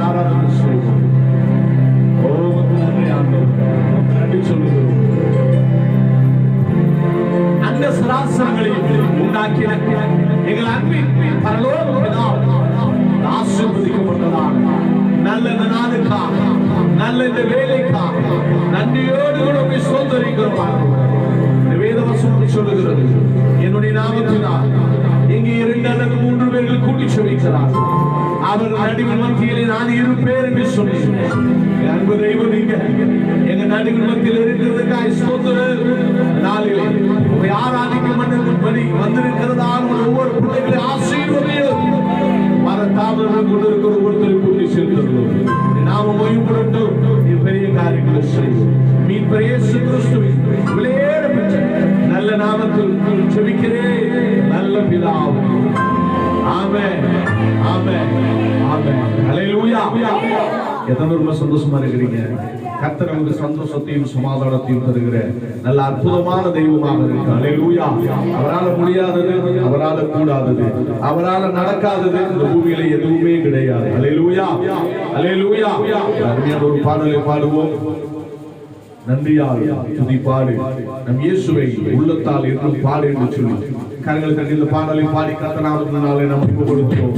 ஆராதனை செய்வோம். நன்றி சொல்லுகிறோம். அந்த சராசரங்களை உண்டாக்கிய எங்கள் அன்பின் பரலோக பிதாவே ஆசீர்வதிக்கப்பட்டதால் நல்ல நாளுக்காக நல்ல இந்த வேலைக்காக நன்றியோடு கூட சோதரிக்கிறோம். வேதவசனம் சொல்லுகிறது, என்னுடைய நாமத்தினால் இங்கே 2 அல்லது 3 பேர்கள் கூட்டி சொல்லிக்கிறார், அவர் நடுவில் மத்தியிலே நான் இருப்பேன் என்று சொன்னேன். அன்பு தெய்வம், நீங்க எங்க நடுவில் மத்தியில் இருக்கிறதுக்காக ஸ்தோத்திரம். நாளிலே உங்களை ஆராதிக்கும் மன்னபடி வந்திருக்கிறதால் ஒவ்வொரு பிள்ளைகளை ஆசீர்வதியும் மரத்தாமல் கொண்டிருக்கிற ஒருத்தரை கூட்டி செல்கிறோம். நாம மொழிபடட்டும், நீ பெரிய காரியங்களை செய்யும். மீன் இயேசு கிறிஸ்துவின் விலையேற பெற்ற நல்ல நாமத்தில் ஜெபிக்கிறேன் நல்ல பிதாவே. ஆமென், ஆமென், ஆமென். ஹல்லேலூயா. எத்தனை ரொம்ப சந்தோஷமா இருக்கிறீங்க? கர்த்தர் நமக்கு சந்தோஷத்தையும் சமாதானத்தையும் தருகிற நல்ல அற்புதமான தெய்வமாக இருக்கு. ஹல்லேலூயா. அவரால் முடியாதது, அவரால் கூடாதது, அவரால் நடக்காதது இந்த பூமியில எதுவுமே கிடையாது. ஹல்லேலூயா, ஹல்லேலூயா. அருமையான ஒரு பாடலை பாடுவோம். நன்றியால் துதிப்பாடு நம் இயேசுவை உள்ளத்தால் என்றும் பாடு என்று சொல்லி கரங்களை தட்டி இந்த பாடலை பாடி கர்த்தனாமத்தினாலே நாம் ஒப்பு கொடுக்கிறோம்.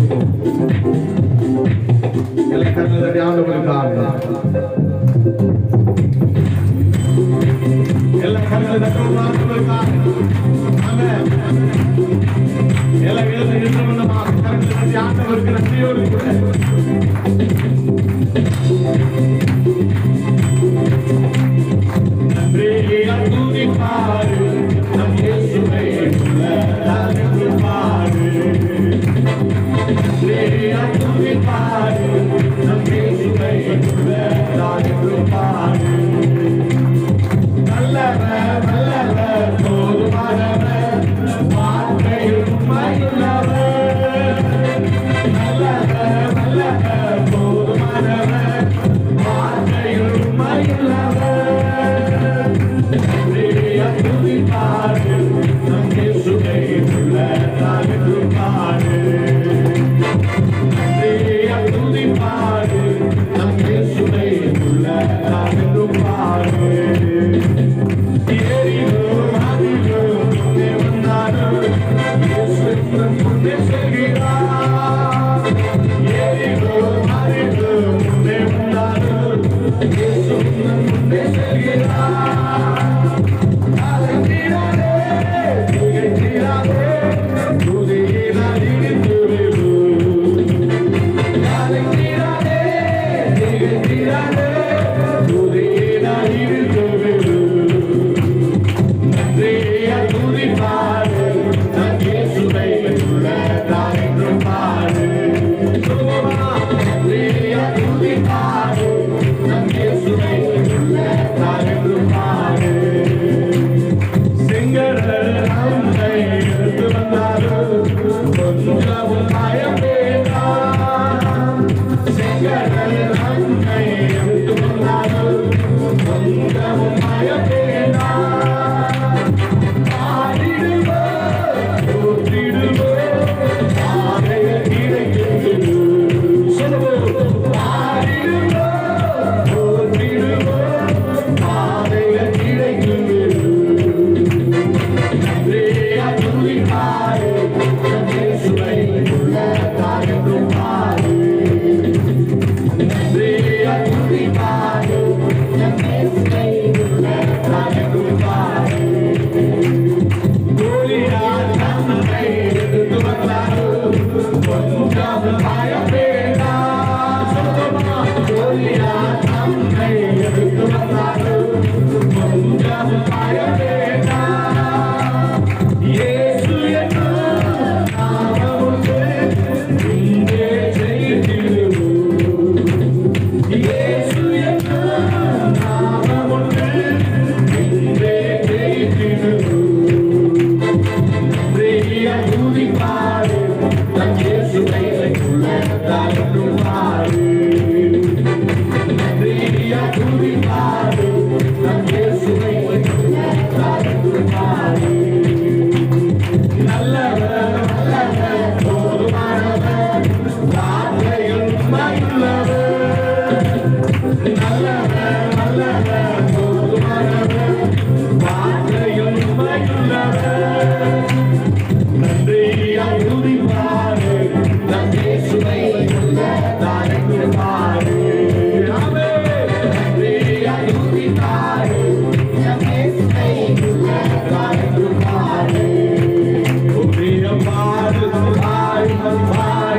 எல்லா கரங்களை தட்டி ஆண்டவருக்காக, எல்லா கரங்களை தட்டி ஆண்டவருக்காக. ஆமென். எல்லா எழுந்து நின்றவனமாக கரங்களை தட்டி ஆண்டவருக்கு நன்றியோடு கூட துதிப்பாடு நம் இயேசுவை உள்ளத்தால் என்றும் பாடு. துதிப்பாடு நம் இயேசுவை உள்ளத்தால் என்றும் பாடு. நல்லவர், நல்லவர், போதுமானவர், வார்த்தையில் உண்மையுள்ளவர். நல்லவர், நல்லவர், போதுமானவர், வார்த்தையில் உண்மையுள்ளவர். துதிப்பாடு நம் இயேசுவை உள்ளத்தால் என்றும் பாடு. துதிப்பாடு நம் இயேசுவை உள்ளத்தால் என்றும் பாடு. ஏறிலோ மாதிலோ முன்னே வந்தாலும் இயேசு முன்னே செல்கிறார். ஏறிலோ மாதிலோ முன்னே வந்தாலும் இயேசு முன்னே செல்கிறார். Tudo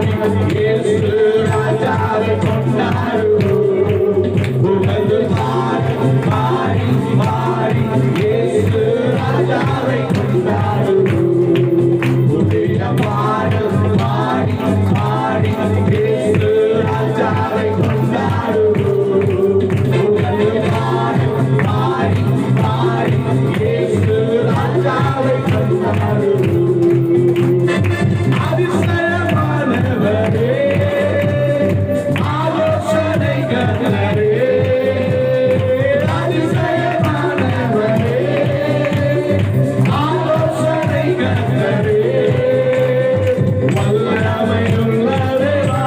பாடி இயேசு ராஜாவை கொண்டாடுவோம். புகழ்ந்து பாடி பாடி பாடி இயேசு ராஜாவை கொண்டாடுவோம். புதிய பாடல் பாடி பாடி இயேசு ராஜாவை கொண்டாடுவோம். புகழ்ந்து பாடி பாடி பாடி இயேசு ராஜாவை கொண்டாடுவோம். அதிசயமானவரே, ஆலோசனை கர்த்தரே, அதிசயமானவரே, ஆலோசனை கர்த்தரே, வல்லமையுள்ள தேவா,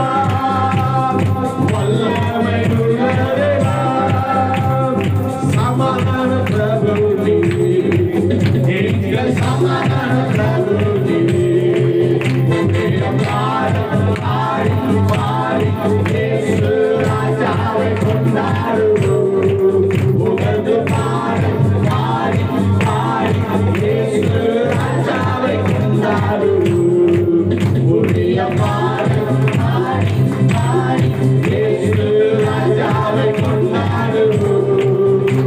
வல்லமையுள்ள தேவா, சமாதான பிரபு நீரே, எங்கள் சமாதான பிரபு நீரே. இயேசு ராஜாவை கொண்டாடுவோம். புகழ்ந்து பாடி பாடி பாடி இயேசு ராஜாவை கொண்டாடுவோம். புதிய பாடி பாடி பாடி இயேசு ராஜாவை கொண்டாடுவோம்.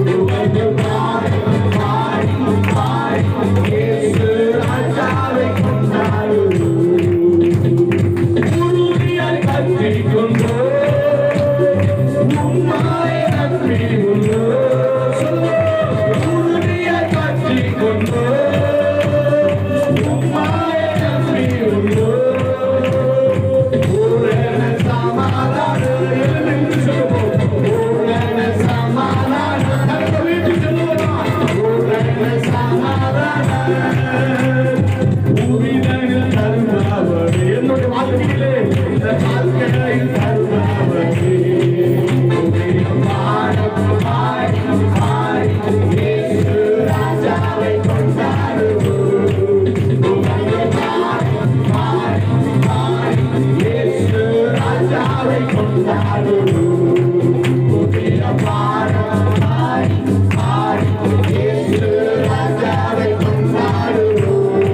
புகழ்ந்து பாடி பாடி பாடி இயேசு ராஜாவை கொண்டாடுவோம். என்னுடைய வாழ்க்கையிலே இந்த வாழ்க்கையில் தருவாவதே பாடி பாடி பாடி இயேசு ராஜாவை கொண்டாடுவோம். புகழ்ந்து பாடி பாடி பாடி இயேசு ராஜாவை கொண்டாடுவோம். புதிய பாடி பாடி பாடி இயேசு ராஜாவை கொண்டாடுவோம்.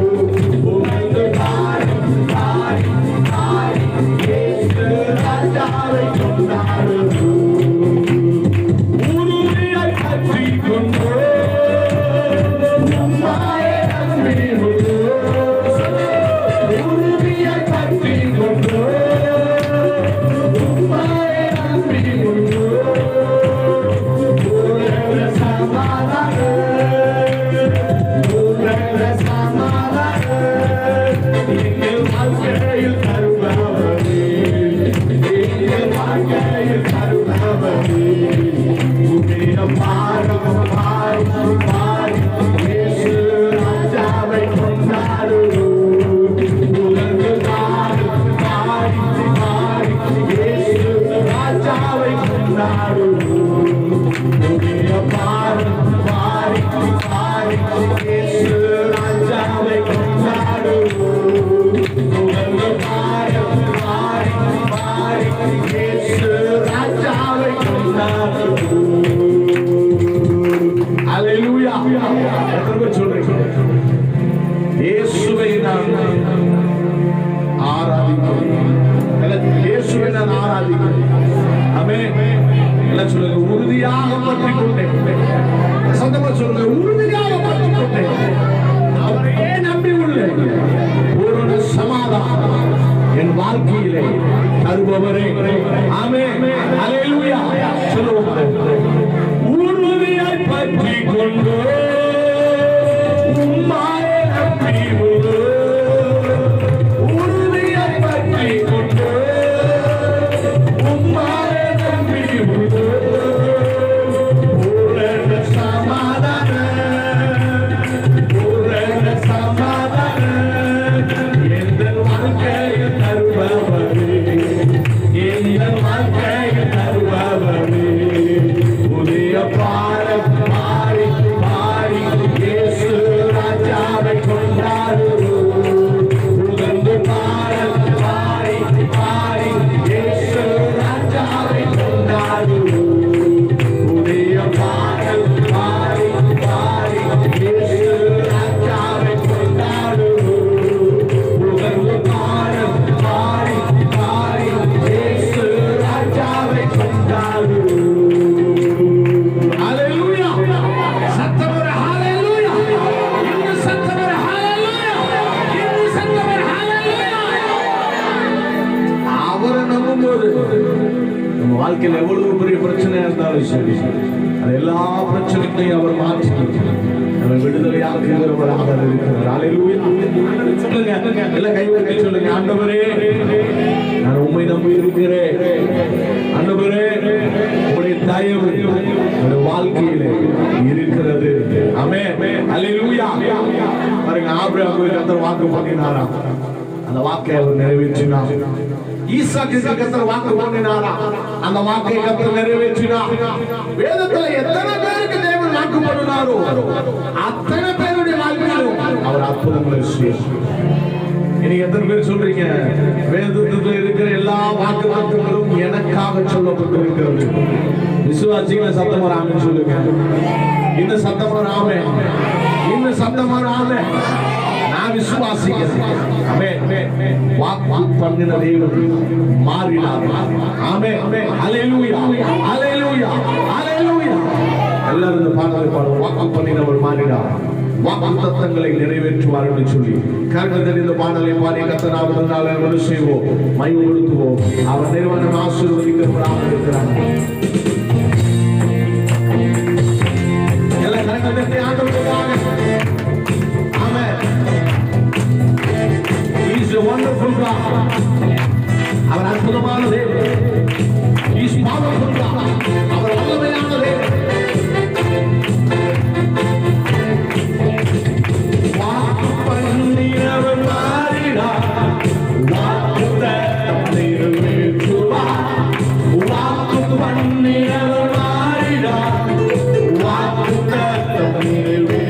புகழ்ந்து பாடி பாடி பாடி இயேசு ராஜாவை கொண்டாடுவோம். உறுதியை பற்றிக் கொண்டோ உம்மாயை நம்பியுள்ளோ, உறுதியை பற்றிக் கொண்டோ உம்மாயை நம்பியுள்ளோ. பூரண சமாதானம், பூரண சமாதானம் எங்கள் வாழ்க்கையில் தருவாவதே, எங்கள் வாழ்க்கையில் தருவாவதே. புதிய பாடி பாடி பாடி இயேசு ராஜாவை கொண்டாடுவோம். புகழ்ந்து பாடி பாடி பாடி இயேசு ராஜாவை கொண்டாடுவோம். புதிய பாடி பாடி பாடி இயேசு ராஜாவை கொண்டாடுவோம். புகழ்ந்து பாடி பாடி பாடி இயேசு ராஜாவை கொண்டாடுவோம். அல்லேலூயா. எத்தனை பேர் சொல்றீங்க இயேசுவை நான் ஆராதிக்கிறேன்? இயேசுவை நான் ஆராதிக்கிறேன். ஆமென். எல்லாம் சொல்லுங்க, உறுதியாக பற்றிக் கொண்டேன். சத்தமா சொல்லுங்க, உறுதியாக பற்றிக் கொண்டேன். அவரையே நம்பி உள்ளேன். பூரண சமாதானம் என் வாழ்க்கையிலே தருபவரே. ஆமென். அல்லேலூயா. சொல்லுவோம், உறுதியை பற்றிக் கொண்டோ உம்மாயை நம்பியுள்ளோ, உறுதியை பற்றிக் கொண்டோ உம்மாயை நம்பியுள்ளோ. பூரண சமாதானம், பூரண சமாதானம் எங்கள் வாழ்க்கையில் தருபவரே, எங்கள் வாழ்க்கையில் தருபவரே. புதிய பாடி பாடி பாடி மாறும்போது நம்ம வாழ்க்கையில் எவ்வளவு பெரிய பிரச்சனையா இருந்தாலும் சரி, அது எல்லா பிரச்சனைகளையும் அவர் மாற்றி நம்ம விடுதலையாக்குகிறவராக இருக்கிறார். அல்லேலூயா. சொல்லுங்க, எல்லாம் கைவர்க்க சொல்லுங்க, ஆண்டவரே நான் உம்மை நம்பி இருக்கிறேன். ஆண்டவரே உம்முடைய தயவு என்னுடைய வாழ்க்கையிலே இருக்கிறது. ஆமென். அல்லேலூயா. பாருங்க, ஆபிரகாமுக்கு கர்த்தர் வாக்கு பண்ணினாராம், அந்த வாக்கை அவர் நிறைவேற்றினார். ஈசாக்கு கர்த்தர் வாக்கு பண்ணினாரா, அந்த வாக்கை கர்த்தர் நிறைவேற்றினார். வேதத்துல எத்தனை பேருக்கு தேவன் வாக்கு பண்ணினாரோ அத்தனை பேருடைய வாழ்க்கையிலும் அவர் அற்புதங்களை செய்தார். இன்னைக்கு எத்தனை பேர் சொல்றீங்க, வேதத்தில் இருக்கிற எல்லா வாக்குத்தத்தங்களும் எனக்காக சொல்லப்பட்டிருக்கிறது? விசுவாசிகளை சத்தமா ஆமென் சொல்லுங்க. இந்த சத்தமா ஆமென், இந்த சத்தமா ஆமென். நான் விசுவாசிக்கிறேன். ஆமென். வாக்கு பண்ணின தேவன் மாறினார். ஆமென். அல்லேலூயா, அல்லேலூயா, அல்லேலூயா. எல்லாரும் இந்த பாடலை பாடுவோம். வாக்கு பண்ணினவர் மாறினார், வாக்கு தத்தங்களை நிறைவேற்றுவார் என்று சொல்லி கர்த்தர் இந்த பாடலை பாடி கர்த்தர் செய்வோம், மகிமைப்படுத்துவோம். அவர் நிறுவனம் ஆசீர்வதிக்கப்படாமல் இருக்கிறார். எல்லா கர்த்தரை ஆண்டவருக்காக. ஆமென். He is a wonderful God. அவர் அற்புதமான தேவன். He is powerful God. அவர் வல்லமையான தேவன். வாக்கு பண்ணினவர் மாறினார், வாக்குத்தத்தம் நிறைவேற்றுவார். வாக்கு பண்ணினவர் மாறினார், வாக்குத்தத்தம் நிறைவேற்றுவார்.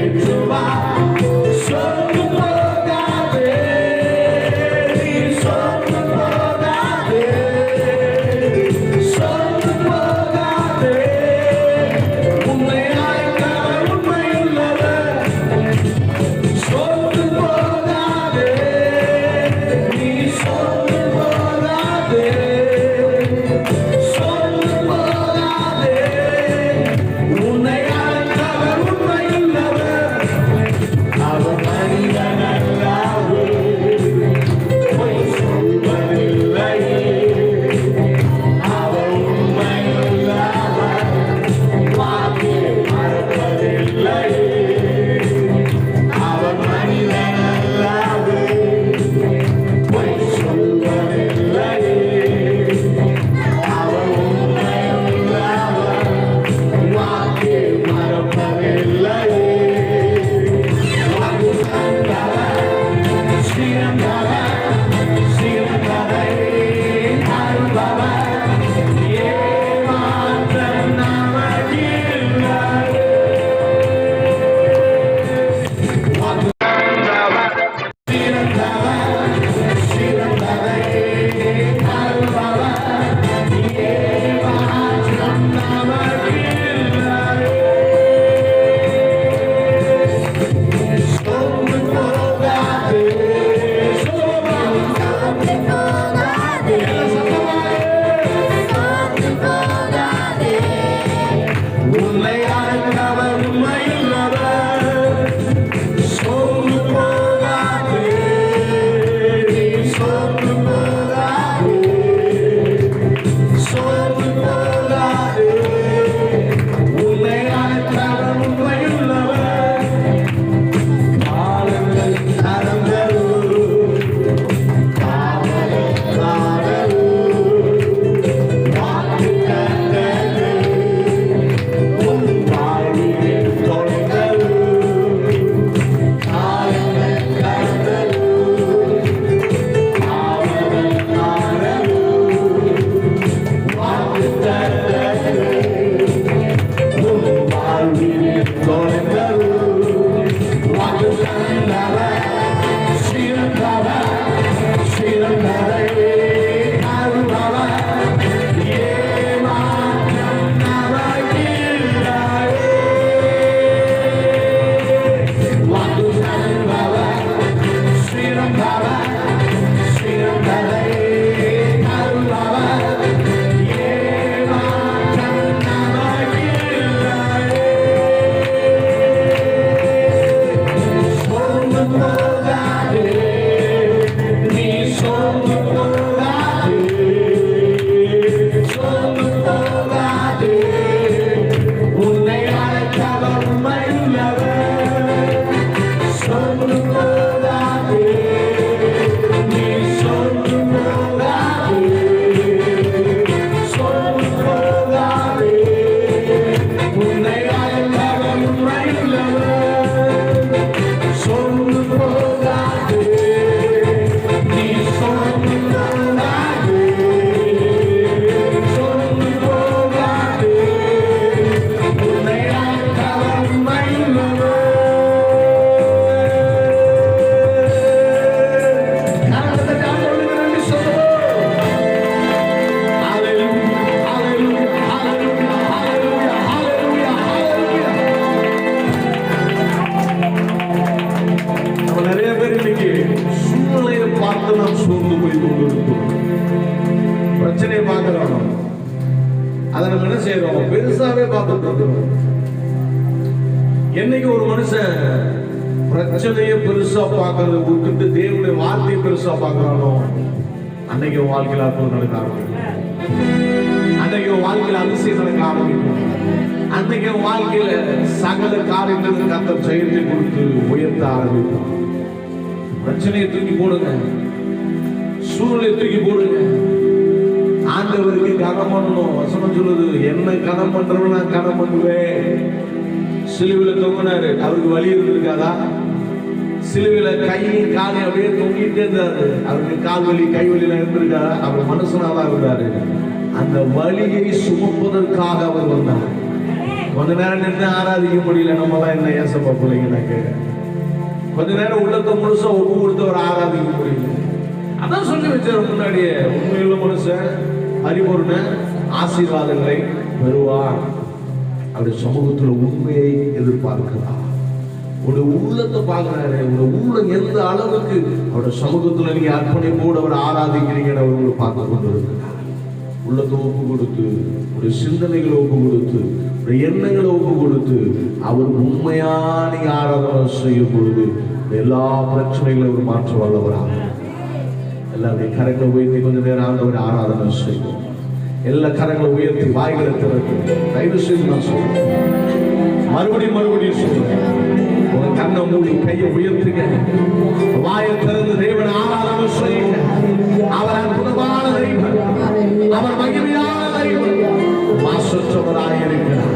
பிரச்சனையை பார்க்கிறோம், அதை நம்ம என்ன செய்யறோம்? பெருசாவே பார்த்துட்டு இருக்கிறோம். என்னைக்கு ஒரு மனுஷன் பிரச்சனையை பெருசா பார்க்கறத விட்டுட்டு தேவனுடைய வார்த்தையை பெருசா பார்க்கறானோ, அன்னைக்கு வாழ்க்கையில் அற்புதம் நடக்க ஆரம்பிக்கும். அன்னைக்கு வாழ்க்கையில் அதிசயம் நடக்க ஆரம்பிக்கும். அன்னைக்கு வாழ்க்கையில சகல காரியங்களுக்கு கர்த்தர் ஜெயத்தை கொடுத்து உயர்த்த ஆரம்பிக்கும். பிரச்சனையை தூக்கி போடுங்க, சூழ்நிலை தூக்கி போடுங்க. ஆண்டவருக்கு கனம் பண்ணணும். வசனம் சொல்லுது, என்ன கனம் பண்றவன் நான் கனம் பண்ணுவேன். சிலுவையில தொங்கினாரு, அவருக்கு வலி இருந்திருக்காதா? சிலுவையில கையும் காலையும் அப்படியே தொங்கிட்டே இருந்தாரு, அவருக்கு கால் வலி கை வலி இருந்திருக்காரா? அவர் மனுஷனாதான் இருந்தாரு. அந்த வலியை சுமப்பதற்காக அவர் வந்தார். கொஞ்ச நேரம் நின்று ஆராதிக்க முடியல, நம்ம தான் என்ன ஏசப்பா பிள்ளைங்க நான் கேட்கிறேன். கொஞ்ச நேரம் உள்ளத்தை முழுசா ஒப்பு கொடுத்து அவர் ஆராதிக்க முடியல. அதான் சொல்லி வச்சார் முன்னாடியே, உண்மையுள்ள மனுஷன் பரிபூர்ண ஆசீர்வாதங்களை பெறுவார். அவருடைய சமூகத்துல உண்மையை எதிர்பார்க்கிறார். உடைய உள்ளத்தை பார்க்கிறாரு. உடைய உள்ளம் எந்த அளவுக்கு அவருடைய சமூகத்துல நீங்க அர்ப்பணிப்போடு அவர் ஆராதிக்கிறீங்கன்னு அவர் உங்களை பார்த்து கொண்டு இருக்கிறார். உள்ளத்தை ஒப்பு கொடுத்து, உடைய சிந்தனைகளை ஒப்பு கொடுத்து, உடைய எண்ணங்களை ஒப்பு கொடுத்து அவர் உண்மையா நீங்க ஆராதனை செய்யும் பொழுது எல்லா பிரச்சனைகளும் அவர் மாற்ற வல்லவராக. எல்லாருடைய கரங்களை உயர்த்தி கொஞ்ச நேரம் ஆண்டவரை ஆராதனை செய்வோம். எல்லா கரங்களை உயர்த்தி வாய்களை திறந்து தயவு செய்து நான் சொல்றேன், மறுபடியும் சொல்றேன். உங்க கண்ணை மூடி கையை உயர்த்துங்க, வாயை திறந்து தேவனை ஆராதனை செய்யுங்க. அவர் அற்புதமான தெய்வம், அவர் மகிமையான தெய்வம், மாசற்றவராக இருக்கிறார்.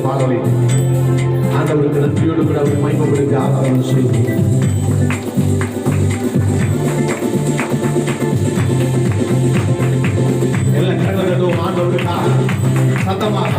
பாடலை ஆண்டவருக்கு நன்றியோடு கூட அவரை மகிமைப்படுத்தி ஆராதனை செய்வோம். எல்லாம் கண்ணதும் ஆண்டவருக்காக சத்தமாக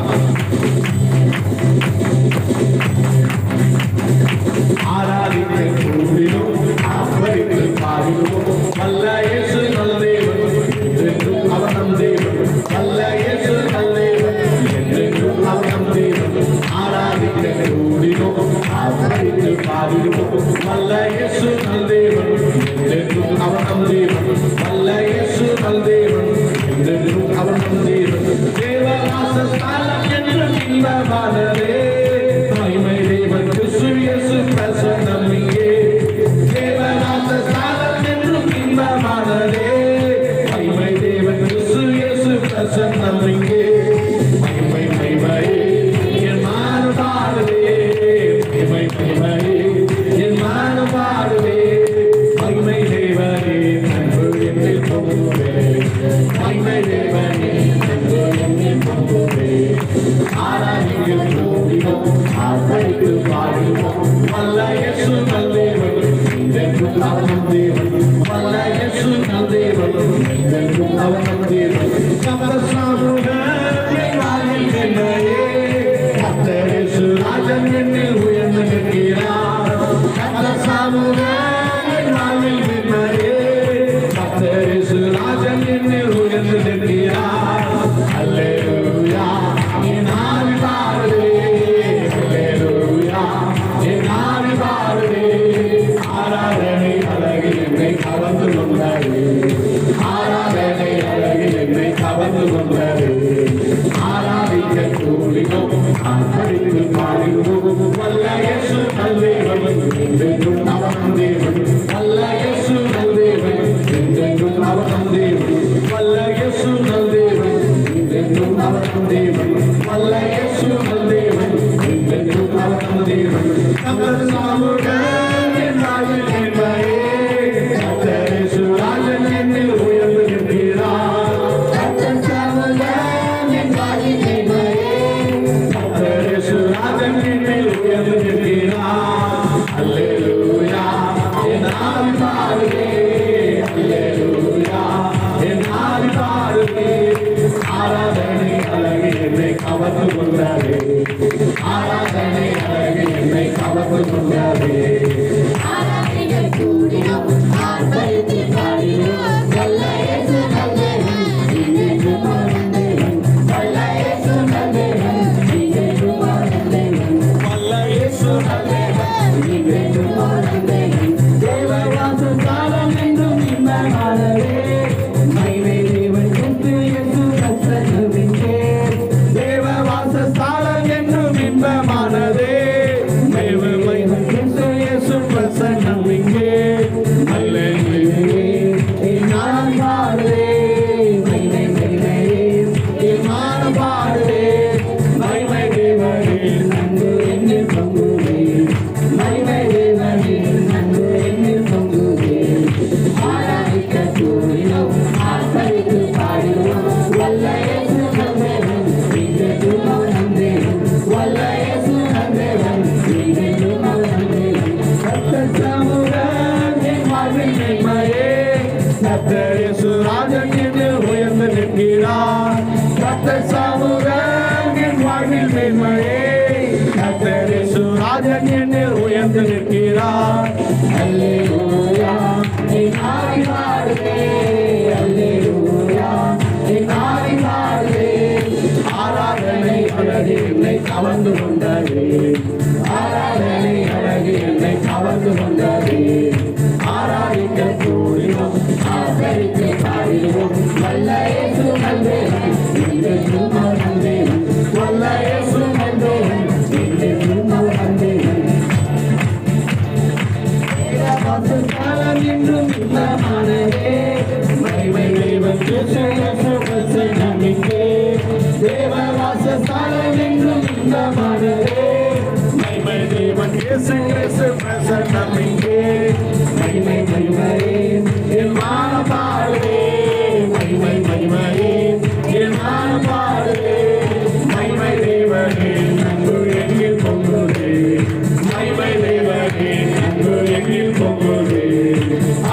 ஆராதிக்கிறோம், ஆர்ப்பரித்து பாடிடுவோம். நல்ல இயேசு நல்ல தேவன், என்றென்றும் அவர் நம் தேவன். நல்ல இயேசு நல்ல தேவன், என்றென்றும் அவர் நம் தேவன். ஆராதிக்கிறோம், ஆர்ப்பரித்து பாடிடுவோம். நல்ல இயேசு நல்ல தேவன், என்றென்றும் அவர் நம் தேவன். நல்ல இயேசு நல்ல தேவன், என்றென்றும் அவர் நம் தேவன். தேவவாசஸ்தலம் என்றும் இன்பமானதே, மகிமை தேவன் கிறிஸ்து இயேசு பிரசன்னம் இங்கே. தேவவாசஸ்தலம் என்றும் இன்பமானதே, மகிமை தேவன் கிறிஸ்து இயேசு பிரசன்னம் இங்கே. மகிமை மகிமை என் மானு பாடுவே, மகிமை மகிமை என் மானு பாடுவே. மகிமை தேவனே நன்பு என்னில் பொங்குவே, மகிமை தேவனே நன்பு என்னில் பொங்குவே. ஆராதிக்கிறோம், ஆர்ப்பரித்து பாடுவோம். நல்ல இயேசு நல்ல தேவன், என்றென்றும் அவர் நம் தேவன். நல்ல இயேசு நல்ல தேவன், என்றென்றும் அவர் நம் தேவன். கர்த்தர் சமூகத்தின் வாயில் என்னையே, கர்த்தர் இயேசு ராஜன் என்னில் உயர்ந்து நிற்கிறார். கர்த்தர் சமூகத்தின் வாயில் என்னையே, கர்த்தர் இயேசு ராஜன் என்னில் உயர்ந்து நிற்கிறார். அல்லேலூயா என் ஆவி பாடுவே, அல்லேலூயா என் ஆவி பாடுவே. ஆராதனை அழகு என்னை கவர்ந்து கொண்டாரு, ஆராதனை அழகு என்னை கவர்ந்து கொண்டாரு. ஆர்ப்பரித்து பாடிடுவோம். வல்ல இயேசு நல்லேவன், என்றென்றும் அவர் நம் தேவன். வல்ல இயேசு நல்லேவன், என்றென்றும் அவர் நம் தேவன். வல்ல இயேசு நல்லேவன், என்றென்றும் அவர் நம் தேவன். வல்ல இயேசு நல்லேவன், என்றென்றும் அவர் நம் தேவன். நமது சமூகம் என் வாழ்வில் மேன்மையே, கர்த்தர் இயேசு ராஜன் என்னில் உயர்ந்து நிற்கிறார். கர்த்தர் சமூகம் என் வாழ்வில் மேன்மையே, கர்த்தர் இயேசு ராஜன் என்னில் உயர்ந்து நிற்கிறார். அல்லேலூயா, என் ஆவி பாடுவே, அல்லேலூயா, என் ஆவி பாடுவே. ஆராதனை அழகு என்னை கவர்ந்து கொண்டாரே, ஆராதனை அழகு என்னை கவர்ந்து கொண்டாரே. ஆராதனைகள் கூடினோம், ஆர்ப்பரித்து பாடினோம். வல்ல இயேசு நல்லவன், என்றென்றும் அவர் தேவன். வல்ல இயேசு நல்லவன், என்றென்றும் அவர் தேவன். வல்ல இயேசு நல்லவன், என்றென்றும் அவர் தேவன். தேவவாசம் காலம் என்றும் இன்பமானதே, மகிமை தேவன் கிறிஸ்து இயேசு பிரசன்னமிங்கே. தேவவாசஸ்தலம் என்றும் இன்பமானதே, தேவமை கிறிஸ்து இயேசு பிரசன்னம் இங்கே. அல்லேலூயா, என் நாமம் பாடுவே, மகிமை மகிமையே. என் நாமம் பாடுவே, மகிமை தேவனே. அன்பு என்னில் பொங்குவே, மகிமை தேவனே. அன்பு என்னில் பொங்குவே. ஆராதிக்க கூறினோம், ஆர்ப்பரித்து பாடினோம். வல்ல இயேசு நல்லவன், என்றென்றும் அவர் நம் தேவன். வல்ல இயேசு நல்லவன், என்றென்றும் அவர் நம் தேவன். கர்த்தர் சமூகம் என் வாழ்வில் மேன்மையே, கர்த்தர் இயேசு ராஜன் என்னில் உயர்ந்து நிற்கிறார். கர்த்தர் சமூகம் என் வாழ்வில் மேன்மையே, கர்த்தர் இயேசு ராஜன் என்னில் உயர்ந்து நிற்கிறார். அல்லேலூயா, என் ஆவி பாடுவே, அல்லேலூயா, என் ஆவி பாடுவே. ஆராதனை அழகு என்னை கவர்ந்து கொண்டதே, ஆராதனை அழகு என்னை கவர்ந்து கொண்டதே. ஆராதிக்க கூறினோம், ஆர்ப்பரித்து பாடினோம். வல்ல இயேசு நல்லவன், என்றென்றும் அவர் நம் தேவன். வல்ல இயேசு நல்லவன், என்றென்றும் அவர் நம் தேவன். தேவவாசம் காலம் என்றும் இன்பமானதே, மகிமை தேவன் கிறிஸ்து இயேசு பிரசன்னமிங்கே. தேவவாசஸ்தலம் என்றும் இன்பமானதே, மகிமை தேவன் இயேசு கிறிஸ்து பிரசன்னம் இங்கே. மகிமை மகிமையே. என் வானம் பாடுவே, மகிமை மகிமையே. என் வானம் பாடுவே, மகிமை தேவனே. அன்பு எங்கில் பொங்குதே, மகிமை தேவனே. அன்பு எங்கில் பொங்குதே.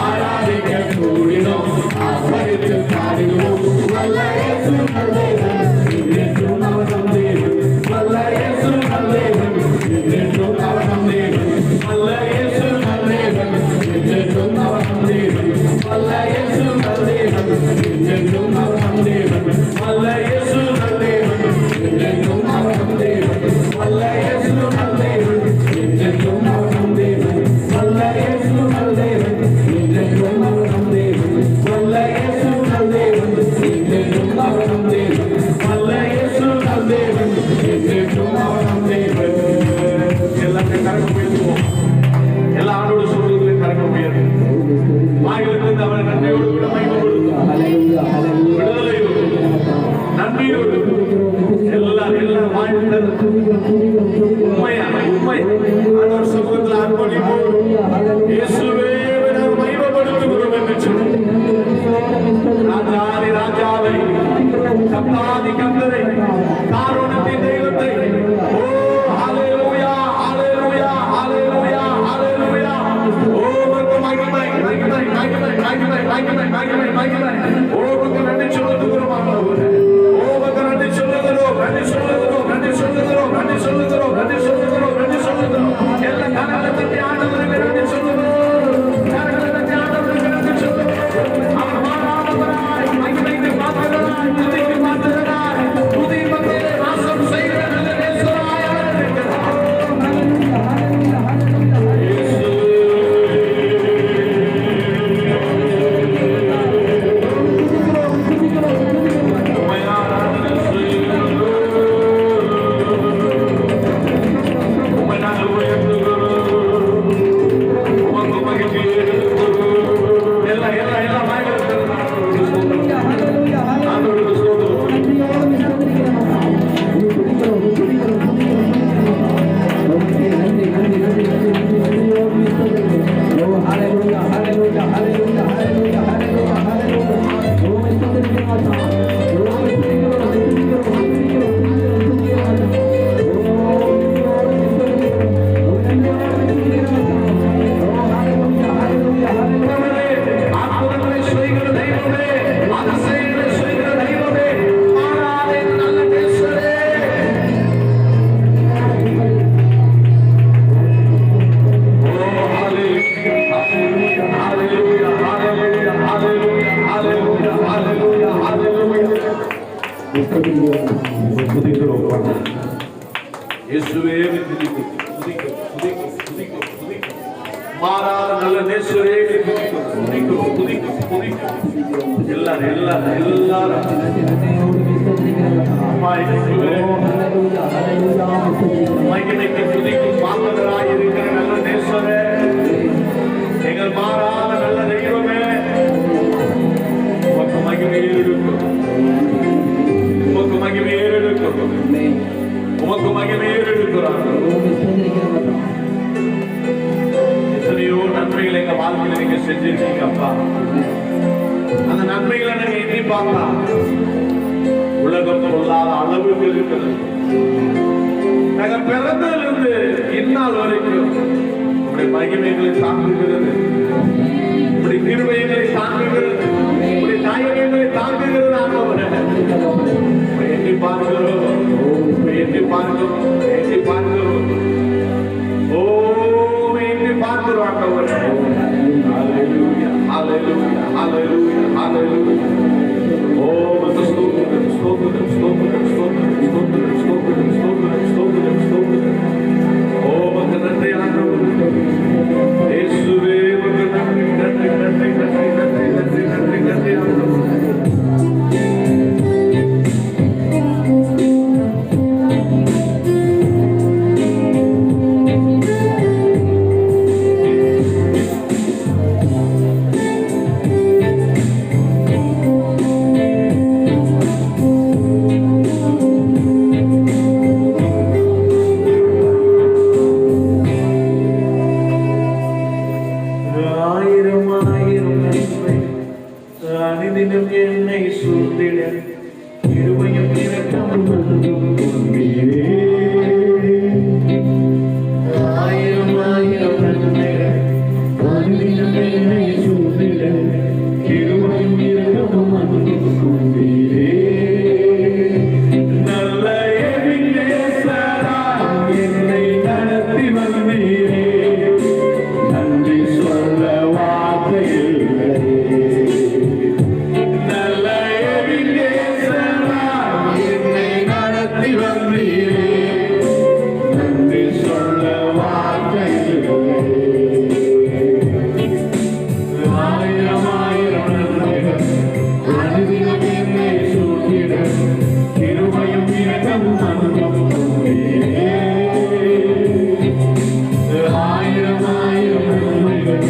ஆராதிக்க கூடினோம், ஆர்ப்பரித்து பாடினோம். வல்ல இயேசு நல்லவன், என்றென்றும் அவர் நம் தேவன். வல்ல இயேசு நல்லவன், என்றென்றும் அவர் நம் தேவன். வல்ல இயேசு நல்லவன், என்றென்றும் அவர் நம் தேவன். வல்ல இயேசு நல்லவன், என்றென்றும் அவர் நம் தேவன். வல்ல இயேசு நல்லவன், என்றென்றும் அவர் நம் தேவன். வல்ல இயேசு நல்லவன், என்றென்றும் அவர் நம் தேவன். வல்ல இயேசு நல்லவன், என்றென்றும் அவர் நம் தேவன். வல்ல இயேசு நல்லவன், என்றென்றும் அவர் நம் தேவன். வல்ல இயேசு நல்லவன், என்றென்றும் அவர் நம் தேவன். எல்லாமே கரகம் உயர்த்துவோம். எல்லா ஆண்டோடு சொல்றதுல கரகம் உயர்த்தும். வாயிலிருந்து அவரை நன்றியோடு கூட மகிமைப்படுத்தும். விடுதலையோடு, நன்றியோடு எல்லாம் வாழ்ந்தது உண்மையா உண்மை ஆண்டவர் சமூகத்தில் அர்ப்பணிப்போம். இயேசுவே நாங்கள் மகிமைப்படுத்துகிறோம் என்று சொல்லி ராஜாதி ராஜாவை, கர்த்தாதி கர்த்தரை, காருண்யத்தின் தெய்வத்தை, ஓ ஹalleluya ஹalleluya ஹalleluya ஹalleluya. ஓ உமக்கு மகிமை மகிமை மகிமை மகிமை மகிமை மகிமை மகிமை. ஓ உமக்கு நன்றி சொல்லுகிறோம் ஆண்டவரே. ஓ உமக்கு நன்றி சொல்லுகிறோம், நன்றி சொல்லுகிறோம், நன்றி சொல்லுகிறோம், நன்றி சொல்லுகிறோம், நன்றி சொல்லுகிறோம், நன்றி சொல்லுகிறோம். எல்லா கரங்களை ஆண்டவருக்கு நன்றி சொல்லுகிறோம். கரங்களை ஆண்டவருக்கு நன்றி சொல்லுகிறோம். அவர் மாறாதவராய், மகிமைக்கு பாத்திரராய், துதிக்கு பாத்திரராய், துதி இயேசுவே துதிக்கிறோம், துதிக்கிறோம், துதிக்கிறோம், துதிக்கிறோம், துதிக்கிறோம். மாறாத நல்ல நேசரே துதிக்கிறோம், துதிக்கிறோம், துதிக்கிறோம், துதிக்கிறோம். எல்லாரும் எல்லாரும் எல்லாரும் அம்மா இயேசுவே மகிமைக்கு துதிக்கும் பாத்திரராய் இருக்கிற நல்ல நேசரே, எங்கள் மாறாத நல்ல தெய்வமே, உமக்கு மகிமையே இருக்கும், உமக்கு மகிமையே இருக்கும், உமக்கு மகிமையே இருக்கிறார். எத்தனையோ நன்மைகளை எங்க வாழ்க்கையில நீங்க செஞ்சிருக்கீங்க அப்பா. அந்த நன்மைகளை நீங்க எண்ணி பார்க்கலாம், உலகம் பொல்லாத அளவுக்கு இருக்கிறது. நாங்க பிறந்ததிலிருந்து இந்நாள் வரைக்கும் உங்களுடைய மகிமைகளை தாங்குகிறது, உங்களுடைய கிருபைகளை தாங்குகிறது, உங்களுடைய தாயகங்களை தாங்குகிறது. ஆண்டவரே எண்ணி பார்க்கிறோம், எண்ணி பார்க்கிறோம், எண்ணி பார்க்கிறோம், ஓ எண்ணி பார்க்கிறோம் ஆண்டவரே. ஹல்லேலூயா, ஹல்லேலூயா, ஹல்லேலூயா, ஹல்லேலூயா. ஓ ஸ்தோத்திரம், ஸ்தோத்திரம், ஸ்தோத்திரம், ஸ்தோத்திரம், ஸ்தோத்திரம், ஸ்தோத்திரம், ஸ்தோத்திரம், ஸ்தோத்திரம், ஸ்தோத்திரம். ஓ உமக்கு நன்றி ஆண்டவரே. இயேசுவே உமக்கு நன்றி, நன்றி, நன்றி, நன்றி, நன்றி, நன்றி, நன்றி, நன்றி ஆண்டவரே. ஆயிரம் ஆயிரம் நன்மை அனுதினம் என்னை சூழ்ந்திட கிருபையும் இரக்கமும் அன்பும் கொண்டீரே. ஆயிரம் ஆயிரம் நன்மைகள் அனுதினம் என்னை சூழ்ந்திட கிருபையும் இரக்கமும் அன்பும் கொண்டீரே. நல்ல எபினேசரா என்னை நடத்தி வந்தீரே, நன்றி சொல்ல வார்த்தை இல்லை. நல்ல எபினேசரா என்னை நடத்தி வந்தீரே, நன்றி சொல்ல வார்த்தை இல்லை. ஆயிரம் ஆயிரம் நன்மைகள் அனுதினம் என்னை சூழ்ந்திட கிருபையும் இரக்கமும் அன்பும் கொண்டீரே. ஆயிரம் ஆயிரம் நன்மைகள்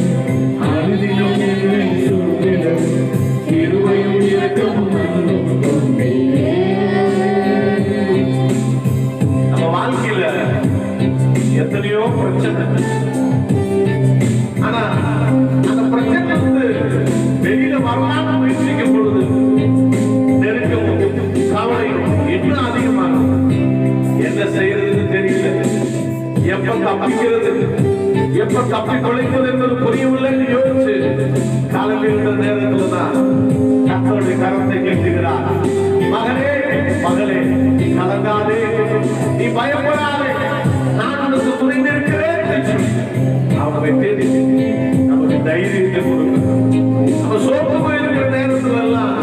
அனுதினம் என்னை சூழ்ந்திட கிருபையும் இரக்கமும் அன்பும் கொண்டீரே. நம்ம வாழ்க்கையில எத்தனையோ பிரச்சனை, ஆனா அந்த பிரச்சனை வெளியில வரலாம்னு முயற்சிக்கும் பொழுது நெருக்கமும் கவலையும் இன்னும் அதிகமாகும். என்ன செய்யறதுன்னு தெரியல, எப்ப தப்பிக்கிறது, எப்ப தப்பி கொலைப்பது என்பது புரியவில்லைன்னு யோசிச்சு காலையில் நேரத்துல தான் கர்த்தருடைய கரத்தை கேட்டுகிறார். மகனே மகளே கலங்காதே, நீ பயப்படாதே, நான் உனக்கு துணிந்திருக்கிறேன் என்று அவனை தேடி நமக்கு தைரியத்தை கொடுக்கணும். நம்ம சோப்பு போயிருக்கிற நேரத்துல எல்லாம்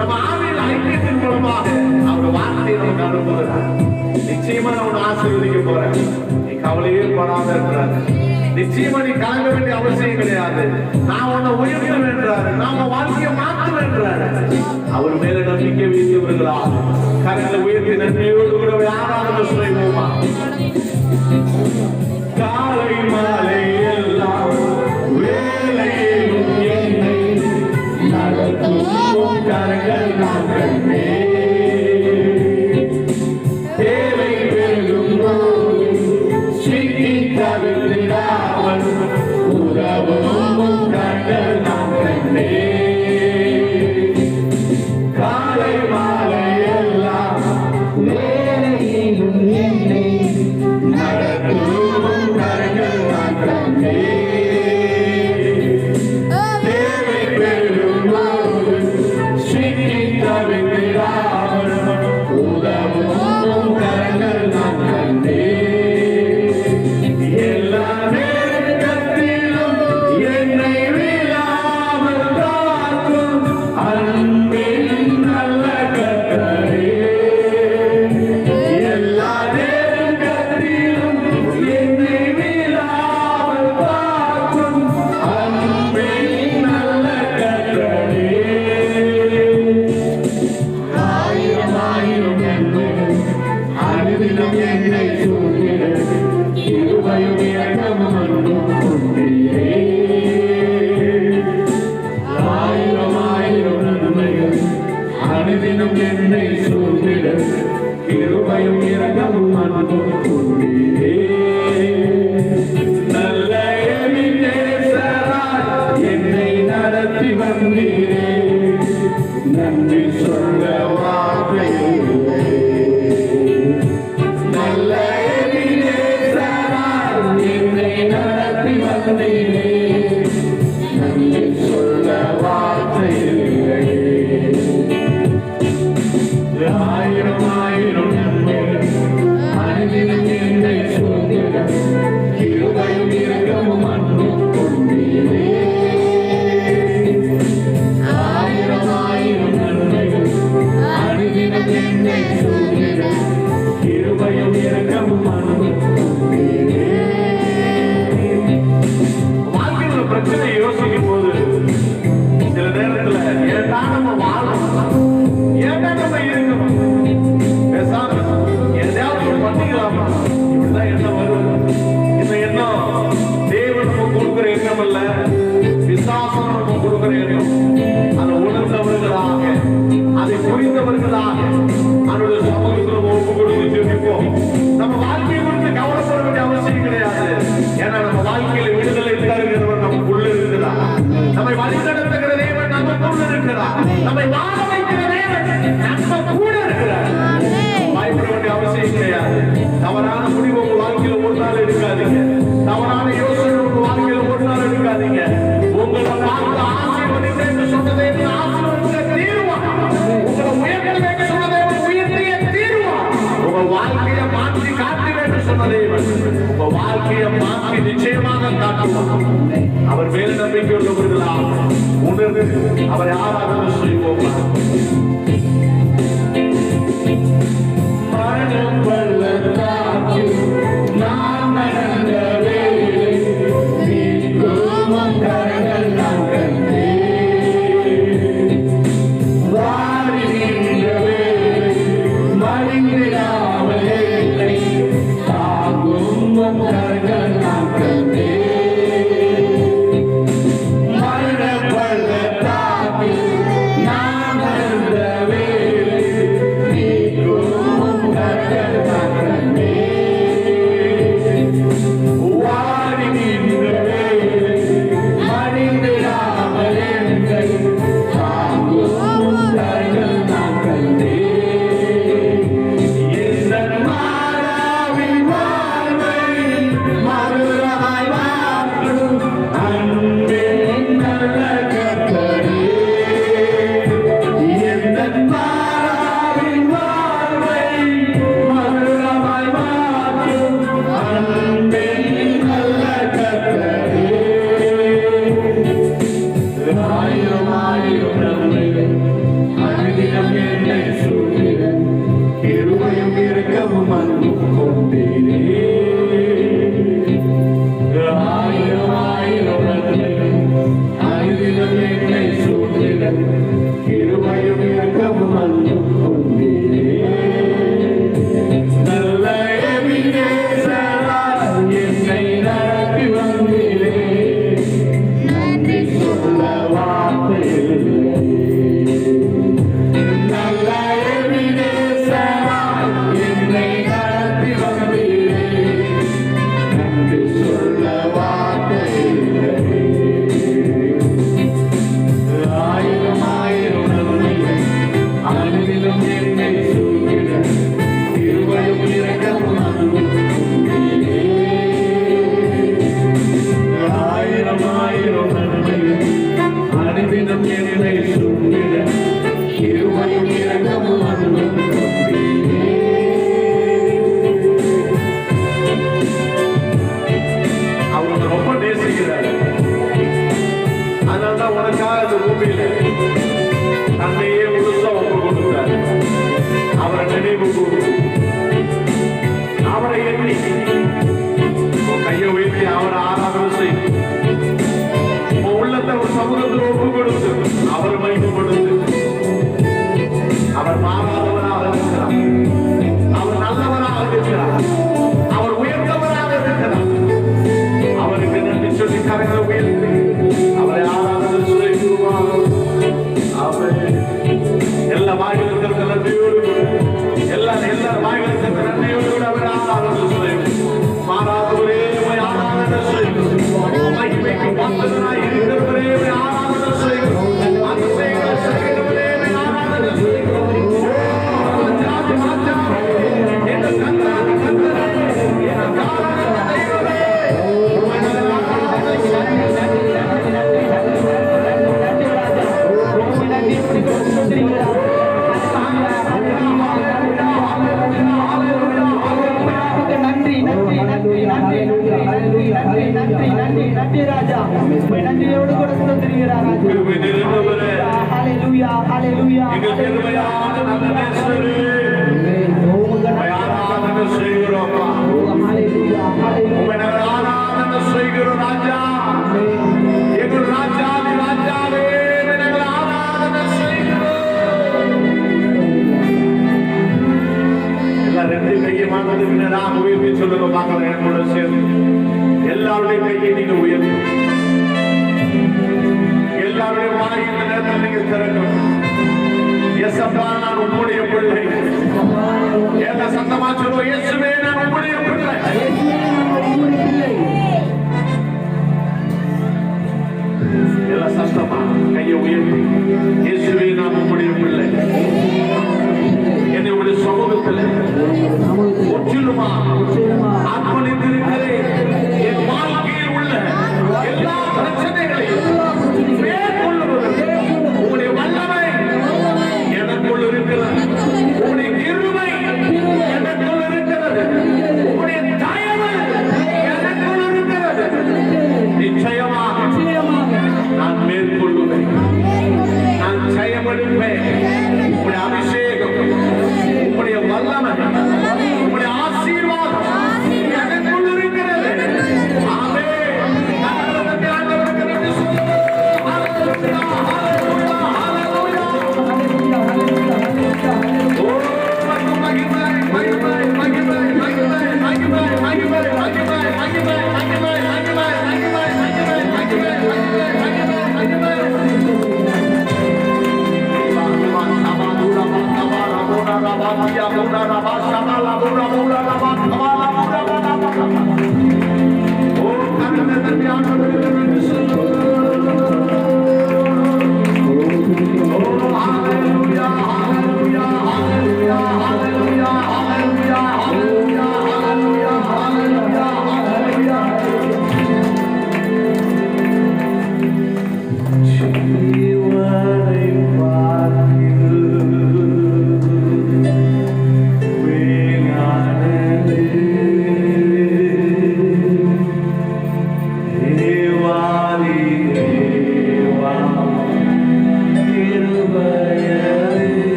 நம்ம ஆவியில் ஐக்கியத்தின் மூலமாக அவர் வார்த்தையை நமக்கு அனுப்புகிறார். நிச்சயமா நான் உன்னை ஆசீர்வதிக்க போறேன், நீ கவலையே படாத இருக்கிறாரு. நிச்சயமா நீ கலங்க வேண்டிய அவசியம் கிடையாது, நான் உன்னை உயர்த்த என்றாரு, நாம வாழ்க்கையை மாற்ற என்றாரு. அவர் மேல நம்பிக்கை வைத்தவர்களா கரங்களை உயர்த்தி நன்றியோடு கூட ஆராதனை செய்வோமா? காலை மாலை எல்லாம் வேலையிலும் என்னை நடத்தும் கரங்கள் நாங்கள் தேவை பெருகும் போது சிக்கி தவிர்த்திடாமல் உதவும் கரங்கள் நாங்கள் காலை மாலை எல்லாம் வேலையிலும் என்னை நடத்தும் வாழ்க்கையில் ஒரு பிரச்சனையை யோசிக்கும் போது சில நேரத்துல ஏன்டா நம்ம வாழணும், ஏன்டா நம்ம இருக்கணும், பேசாம எதையாவது ஒரு பண்ணிக்கலாமா, இப்படிதான் எண்ணம் வருது. இந்த எண்ணம் தேவன் நம்ம கொடுக்கிற எண்ணம் அல்ல, விசுவாசம் நம்ம கொடுக்கிற எண்ணம். அதை உணர்ந்தவர்களாக, அதை புரிந்தவர்களாக அவருடைய சமூகத்தில் ஒப்பு கொடுத்து ஜெபிப்போம். நம்ம வாழ்க்கையை குறித்து கவலைப்பட வேண்டிய அவசியம் கிடையாது. ஏன்னா நம்ம வாழ்க்கையில விடுதலை தருகிறவர் நமக்குள்ள இருக்கிறார். நம்மை வழிநடத்துகிற தேவன் நமக்குள்ள இருக்கிறார். நம்மை வாழ வைக்கிற தேவன் நம்ம கூட இருக்கிறார். பயப்பட வேண்டிய அவசியம் கிடையாது. தவறான முடிவு உங்க வாழ்க்கையில ஒரு நாள் எடுக்காதீங்க. தவறான யோசனை உங்க வாழ்க்கையில ஒரு நாள் எடுக்காதீங்க. உங்களை பார்த்து ஆசீர்வதித்து என்று சொன்னதை ஆசீர்வதிக்க தீர்வான். உங்களை உயர்த்த என்று சொன்னதை உயர்த்திய தீர்வான். உங்க வாழ்க்கையை மாற்றி காட்டுவேன் என்று சொன்ன தேவன் உங்க வாழ்க்கையை மாற்றி நிச்சயமாக காட்டுவான். அவர் மேல் நம்பிக்கை உள்ளவர்களா உணர்ந்து அவரை ஆராதனை செய்வோம். மரணம் பள்ளத்தாக்கில் நான் நடந்த வேளை மீட்கும் கரங்கள் நான் கண்டேன். வாடி நின்ற வேளை மறிந்திடாமல் என்னை தாங்கும் கரங்கள் நான் கண்டேன். மரணம் பள்ளத்தாக்கில் நான் நடந்த வேளை மீட்கும் கரங்கள் நான் கண்டேன். வாடி நின்ற வேளை மறிந்திடாமல் என்னை தாங்கும் கரங்கள் நான் கண்டேன். எந்தன் மாறாவின் வாழ்வை மறுரமாய் மாற்றும் அன்பே நல்ல கர்த்தரே. எந்தன் மாறாவின் வாழ்வை மறுரமாய் மாற்றும் அன்பே நல்ல கர்த்தரே. ஆயிரம் ஆயிரம் நன்மைகள் அனுதினம் என்னை சூழ்ந்திட கிருபையும் இரக்கமும் அன்பும் கொண்டீரே. ஆயிரம் ஆயிரம் நன்மைகள் அனுதினம் என்னை சூழ்ந்திட கிருபையும் இரக்கமும் அன்பும் கொண்டீரே. நல்ல எபினேசராய் என்னை நடத்தி வந்தீரே. நன்றி சொல்ல வார்த்தை இல்லை. நல்ல எபினேசராய் என்னை நடத்தி வந்தீரே. நன்றி சொல்ல வார்த்தை இல்லை. ஆயிரம் ஆயிரம் நன்மைகள் அனுதினம் என்னை சூழ்ந்திட கிருபையும் இரக்கமும் அன்பும் கொண்டீரே. ஆயிரம் ஆயிரம் நன்மைகள் அனுதினம் என்னை சூழ்ந்திட கிருபையும் இரக்கமும் அன்பும் கொண்டீரே. அவங்க ரொம்ப நேசிக்கிறார். அதனால்தான் உனக்காக இந்த பூமியில தன்னையே முழுசா ஒப்பு கொடுத்தார். அவரை நினைவு கூறு, அவரை எண்ணி உன் கையை உயர்த்தி அவரை ஆராதனை செய். உன் உள்ளத்தை ஒரு சமூகத்தில் ஒப்பு கொடுத்து அவர் மகிமைப்படுத்து. அவர் மாறாதவராக இருக்கிறார். அவர் நல்லவராக இருக்கிறார். அவர் உயர்ந்தவராக இருக்கிறார். அவருக்கு நன்றி சொல்லி கரங்களை உயர்த்தி அவரை ஆராதனை செய்வார். அவர் எல்லா வாய்களுக்கு நன்றியோடு எல்லாரும் வாய்களுக்கு நன்றியோடு கூட அவர் ஆராதனை செய்வார். மாறாதவரே ஆராதனை செய்வார். மகிமைக்கு பாத்திரனாய் இருக்கிறவரே ஆராதனை செய்வார். அந்த செயலை செய்கிறவரே ஆராதனை செய்வார். நன்றி ராஜா. நன்றியோடு கூட ஸ்தோத்திரிக்கிறார் ராஜா. ஹalleluya ஹalleluya. எங்கள் கிருபையான நல்ல நேசரே, உம்மை ஆராதனை செய்கிறோம். நான் உயர்த்தி சொல்லுங்க பார்க்கலாம். என்னோட சேர்ந்து எல்லாருடைய கையை நீங்க உயர்த்தும், எல்லாருடைய வாய் இந்த நேரத்தில் நீங்க திறக்கணும். இயேசப்பா, நான் உம்முடைய பிள்ளை. என்ன சத்தமா சொல்லுவோம், இயேசுவே நான் உம்முடைய பிள்ளை. எல்லாம் சத்தமா கையை உயர்த்தி, இயேசுவே நான் உம்முடைய பிள்ளை. என்னை உடைய சமூகத்தில் முற்றிலுமா அர்ப்பணித்திருக்கிறேன். என் வாழ்க்கையில் உள்ள எல்லா பிரச்சனைகளையும் மேற்கொள்ளுவதற்கு உங்களுடைய வல்லமை எனக்குள் இருக்கிறது. உங்களுடைய கிருபை எனக்குள் இருக்கிறது. உங்களுடைய தயவு எனக்குள் இருக்கிறது. நிச்சயமாக நான் மேற்கொள்ளுவேன். நான் ஜெயமெடுப்பேன். உங்களுடைய அபிஷேகம், உங்களுடைய வல்லமை, உங்களுடைய ஆசீர்வாதம் எனக்குள்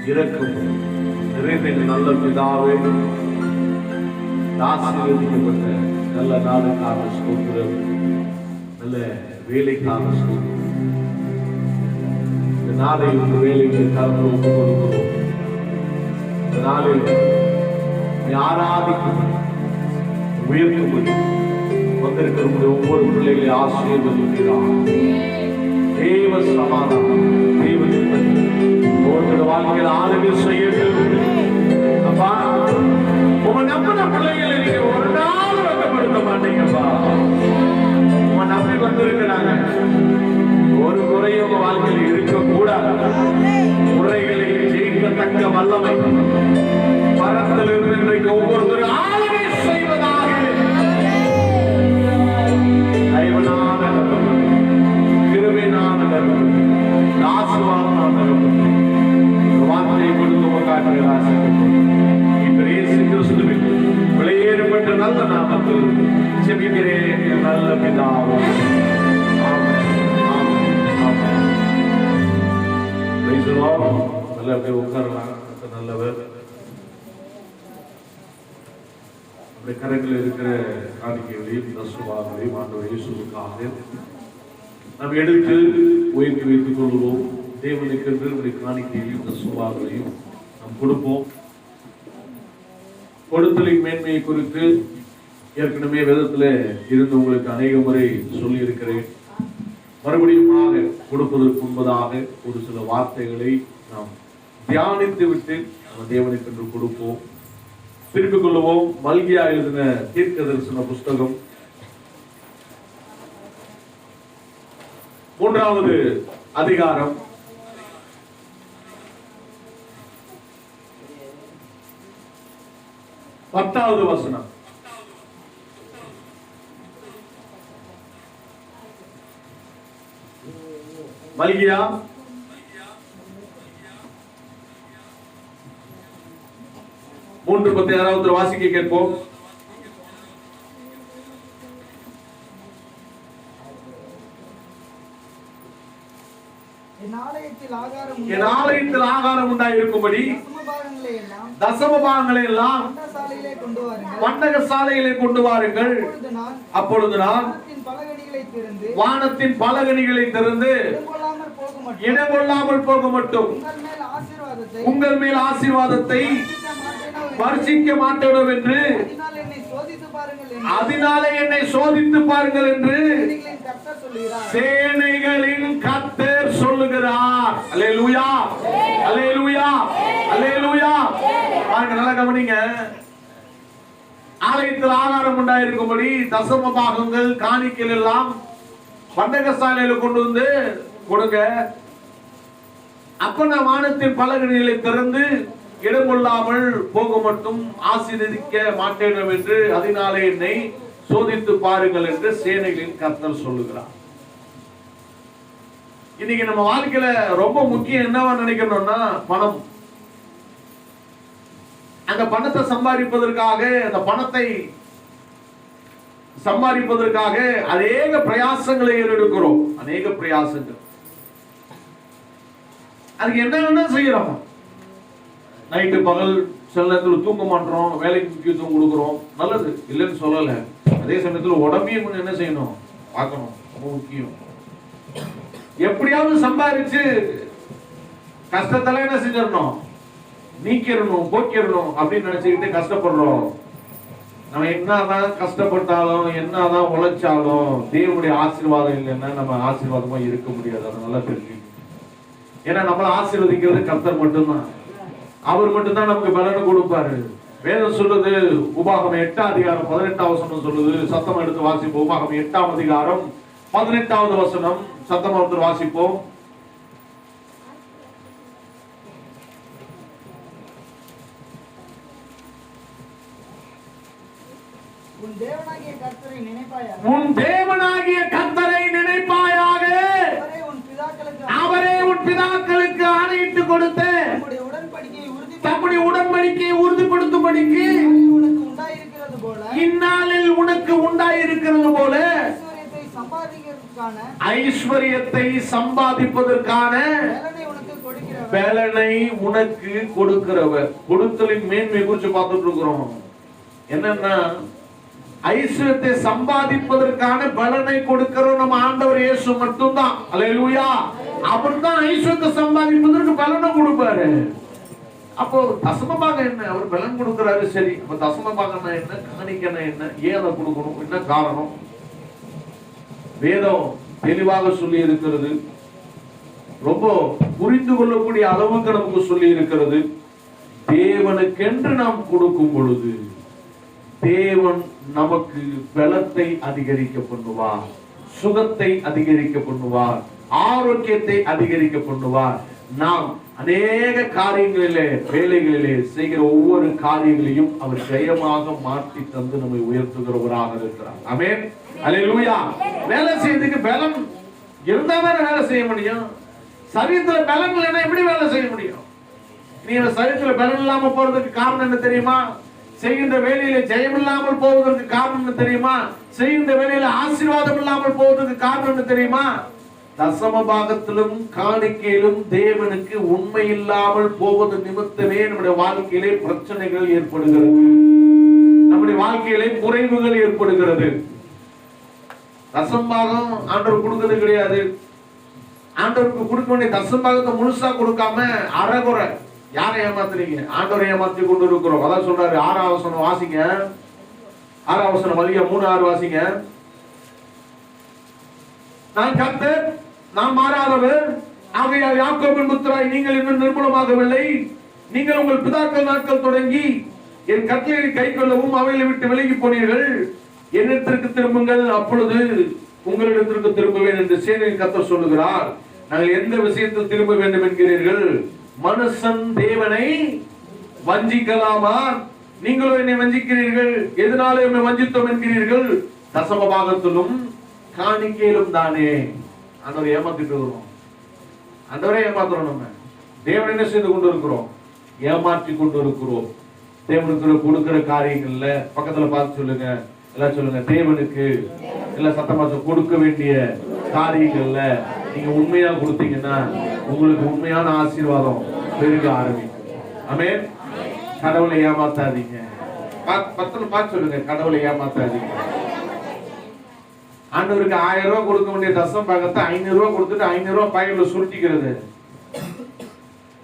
இரக்கம் நிறைந்த எங்கள் நல்ல பிதாவே, ஆசீர்வதிக்கப்பட்ட நல்ல நாளுக்காக ஸ்தோத்திரம், நல்ல வேலைக்காக ஸ்தோத்திரம். இந்த நாளை ஒரு வேலைக்கு கலந்து ஒப்புக் கொடுக்கிறோம். இந்த நாளில் ஆராதிக்கும் உயர்த்தும்படி வந்திருக்கிற ஒவ்வொரு பிள்ளைகளை ஆசீர்வதிக்கிறார். தேவ சமாதானம், தேவ ஒவ்வொரு வாழ்க்கையில் ஆளுகை செய்யட்டும். அப்பா, உங்க நம்பின பிள்ளைகளை நீங்க ஒரு நாள் வெட்டப்படுத்த மாட்டீங்கப்பா. உங்க நம்பி வந்திருக்கிறாங்க, ஒரு குறையும் உங்க வாழ்க்கையில் இருக்கக்கூடாது. குறைகளை ஜெயிக்கத்தக்க வல்லமை பரத்திலிருந்து இன்றைக்கு ஒவ்வொருத்தரும் ஆளுகை செய்வதாக கைவனான கிருபையான ஆசீர்வாதமான வார்த்தையை கொடுத்து உங்கள் ஆசைப்பட்டோம். இப்ப இயேசு கிறிஸ்துவின் வெளியேறப்பட்ட நல்ல நாமத்தில் செபிக்கிறேன் நல்ல பிதாவே. ஆமென், ஆமென், ஆமென். Praise the Lord. நல்ல அப்படியே உட்காரலாம். நல்லவர். நம்முடைய கரங்களில் இருக்கிற காணிக்கைகளையும் தசுவாகளையும் ஆண்டவர் இயேசுவுக்காக நாம் எடுத்து உயர்த்தி வைத்துக் கொள்வோம். தேவனுக்கு நம்முடைய காணிக்கையையும் தசுவாகளையும் நாம் கொடுப்போம். கொடுத்தலின் மேன்மையை குறித்து ஏற்கனவே வேதத்தில் இருந்து உங்களுக்கு அநேக முறை சொல்லி இருக்கிறேன். மறுபடியும் கொடுப்பதற்கு முன்பதாக ஒரு சில வார்த்தைகளை நாம் தியானித்து விட்டு நம்ம தேவனுக்கு என்று கொடுப்போம். திருப்பிக் கொள்வோம். மல்கியா எழுதின தீர்க்க தரிசன புஸ்தகம் 3வது அதிகாரம் 10வது வசனம். மல்கியா 3:10 யாராவது வாசிக்க கேட்போம். என் ஆலயத்தில் ஆகாரம் உண்டாயிருக்கும்படி தசமபாகங்களை எல்லாம் பண்டகசாலையிலே கொண்டு வாருங்கள். அப்பொழுது நான் வானத்தின் பலகணிகளை திறந்து இடங்கொள்ளாமல் போக மட்டும் உங்கள் மேல் ஆசீர்வாதத்தை வர்ஷிக்க மாட்டோம் என்று, அதனாலே என்னை சோதித்து பாருங்கள் என்று சேனைகளின் கர்த்தர் சொல்லுகிறார். அல்லேலூயா, அல்லேலூயா, அல்லேலூயா. பாருங்க, நல்லா கவனிங்க. ஆலயத்தில் ஆகாரம் உண்டாயிருக்கும்படி தசம பாகங்கள் காணிக்கைகள் எல்லாம் பண்டகசாலையில கொண்டு வந்து கொடுங்க. அப்ப நான் வானத்தின் பலகணிகளை திறந்து இடம் கொள்ளாமல் போக மட்டும் ஆசீர்வதிக்க மாட்டேன் என்று, அதனாலே என்னை சோதித்து பாருங்கள் என்று சேனைகளின் கர்த்தர் சொல்லுகிறார். இன்னைக்கு நம்ம வாழ்க்கையில ரொம்ப முக்கியம் என்னவா நினைக்கணும்னா பணம். அந்த பணத்தை சம்பாதிப்பதற்காக, அந்த பணத்தை சம்பாதிப்பதற்காக அநேக பிரயாசங்களை எடுக்கிறோம். அநேக பிரயாசங்கள். அதுக்கு என்ன செய்யறோம்? நைட்டு பகல் சில நேரத்தில் தூங்க மாட்டோம், வேலைக்கு முக்கியத்துவம் கொடுக்கிறோம். நல்லது, இல்லைன்னு சொல்லல. அதே சமயத்தில் உடம்பையும் என்ன செய்யணும், பார்க்கணும், ரொம்ப முக்கியம். எப்படியாவது சம்பாதிச்சு கஷ்டத்தெல்லாம் என்ன செஞ்சிடணும், நீக்கிடணும், போக்கிடணும் அப்படின்னு நினைச்சுக்கிட்டு கஷ்டப்படுறோம். நம்ம என்னதான் கஷ்டப்பட்டாலும் என்னதான் உழைச்சாலும் தேவனுடைய ஆசீர்வாதம் இல்லைன்னா நம்ம ஆசீர்வாதமா இருக்க முடியாது. அதை நல்லா தெரிஞ்சுக்கணும். ஏன்னா நம்மளை ஆசீர்வதிக்கிறது கர்த்தர் மட்டும்தான். அவர் மட்டும்தான் நமக்கு பலனை கொடுப்பாரு. வேதம் சொல்லுது, உபாகம் 8ஆம் அதிகாரம் 18ஆம் வசனம் சொல்லுது. சத்தம் எடுத்து வாசிப்போம். உபாகம் 8ஆம் அதிகாரம் 18வது வசனம். சத்தம் எடுத்து வாசிப்போம். உன் தேவனாகிய கர்த்தரை நினைப்பாயாக, அவரே உன் பிதாக்களுக்கு ஆணையிட்டு கொடுத்த தம்முடைய உடன்படிக்கையை உறுதிப்படுத்தும்படிக்கு இந்நாளில் உனக்கு உண்டாயிருக்கிறது போல ஐஸ்வர்யத்தை சம்பாதிப்பதற்கான கொடுக்கிறவர். பலனை உனக்கு கொடுக்கிறவர். கொடுத்தலின் மேன்மை குறித்து பார்த்துட்டு இருக்கிறோம். என்னன்னா ஐஸ்வர்யத்தை சம்பாதிப்பதற்கான பலனை கொடுக்கிறோம் நம்ம ஆண்டவர் இயேசு மட்டும்தான். அல்லேலூயா. அவர் தான் ஐஸ்வர்யத்தை சம்பாதிப்பதற்கு பலனை கொடுப்பாரு. அப்போ தசமபாகம் என்ன? அவர் பலன் கொடுக்கிறாரு, சரி. அப்ப தசமபாகம்னா என்ன, காணிக்கனா என்ன, ஏன் அதை கொடுக்கணும், என்ன காரணம்? வேதம் தெளிவாக சொல்லி இருக்கிறது. ரொம்ப புரிந்து கொள்ளக்கூடிய அளவுக்கு நமக்கு சொல்லி இருக்கிறது. தேவனுக்கென்று நாம் கொடுக்கும் பொழுது தேவன் நமக்கு பலத்தை அதிகரிக்க பண்ணுவார், சுகத்தை அதிகரிக்க பண்ணுவார், ஆரோக்கியத்தை அதிகரிக்க பண்ணுவார். நாம் அநேக காரியங்களிலே, வேலைகளிலே செய்கிற ஒவ்வொரு காரியங்களையும் அவர் ஜெயமாக மாற்றி தந்து நம்மை உயர்த்துகிறவராக இருக்கிறார். ஆமென். அல்லேலூயா. வேலை செய்யறதுக்கு பலம் இருந்தா தானே வேலை செய்ய முடியும். சரீரத்துல பலம் இல்லைன்னா எப்படி வேலை செய்ய முடியும்? நீங்க சரீரத்துல பலம் இல்லாம போறதுக்கு காரணம் என்ன தெரியுமா? செய்கின்ற வேலையில ஜெயம் இல்லாமல் போவதற்கு காரணம் என்ன தெரியுமா? செய்கின்ற வேலையில ஆசீர்வாதம் இல்லாமல் போவதற்கு காரணம் என்ன தெரியுமா? தசம பாகத்திலும் காணிக்கையிலும் தேவனுக்கு உண்மை இல்லாமல் போவது நிமித்தமே நம்முடைய வாழ்க்கையிலே பிரச்சனைகள் ஏற்படுகிறது, நம்முடைய வாழ்க்கையிலே குறைவுகள் ஏற்படுகிறது. தசம்பாகம் ஆண்டவர் கொடுக்கிறது கிடையாது. ஆண்டவருக்கு கொடுக்க வேண்டிய தசம்பாகத்தை முழுசா கொடுக்காம அறகுறை. யாரை ஏமாத்துறீங்க? ஆண்டவரை ஏமாத்தி கொண்டு இருக்கிறோம். அதான் சொல்றாரு. 6ஆம் வசனம் வாசிங்க. 6ஆம் வசனம் மல்லிகா 3:6 வாசிங்க. நான் கர்த்தர், நான் மாறாதவர், ஆகையால் யாக்கோபின் புத்திராய் நீங்கள் இன்னும் நிர்மூலமாகவில்லை. நீங்கள் உங்கள் பிதாக்கள் நாட்கள் தொடங்கி என் கட்டளையை கைக்கொள்ளவும் அவைகளை விட்டு விலகி போனீர்கள். என்னிடத்திற்கு திரும்புங்கள், அப்பொழுது உங்களிடத்திற்கு திரும்புவேன் என்று சேனையின் கர்த்தர் சொல்லுகிறார். நாங்கள் எந்த விஷயத்தில் திரும்ப வேண்டும் என்கிறீர்கள்? மனுஷன் தேவனை வஞ்சிக்கலாமா? நீங்களோ என்னை வஞ்சிக்கிறீர்கள். எதனால என்னை வஞ்சித்தோம் என்கிறீர்கள்? தசம பாகத்திலும் காணிக்கையிலும் தானே. ஆண்டவரை ஏமாத்திட்டு இருக்கிறோம். ஆண்டவரை ஏமாத்துறோம். நம்ம தேவன் என்ன செய்து கொண்டு இருக்கிறோம்? ஏமாற்றி கொண்டு இருக்கிறோம். தேவனுக்கு கொடுக்கிற காரியங்கள்ல பக்கத்துல பார்த்து சொல்லுங்க, எல்லாம் சொல்லுங்க, தேவனுக்கு எல்லாம் சத்தமா கொடுக்க வேண்டிய காரியங்கள்ல நீங்க உண்மையா கொடுத்தீங்கன்னா உங்களுக்கு உண்மையான ஆசீர்வாதம் பெருக ஆரம்பிக்கும். ஆமென். கடவுளை ஏமாத்தாதீங்க. பக்கத்துல பார்த்து சொல்லுங்க, கடவுளை ஏமாத்தாதீங்க. ஆண்டவருக்கு 1000 ரூபாய் கொடுக்க வேண்டிய தசம் பாகத்தை 500 ரூபாய் கொடுத்துட்டு 500 ரூபாய் பாக்கெட்ல சுருட்டிக்கிறது.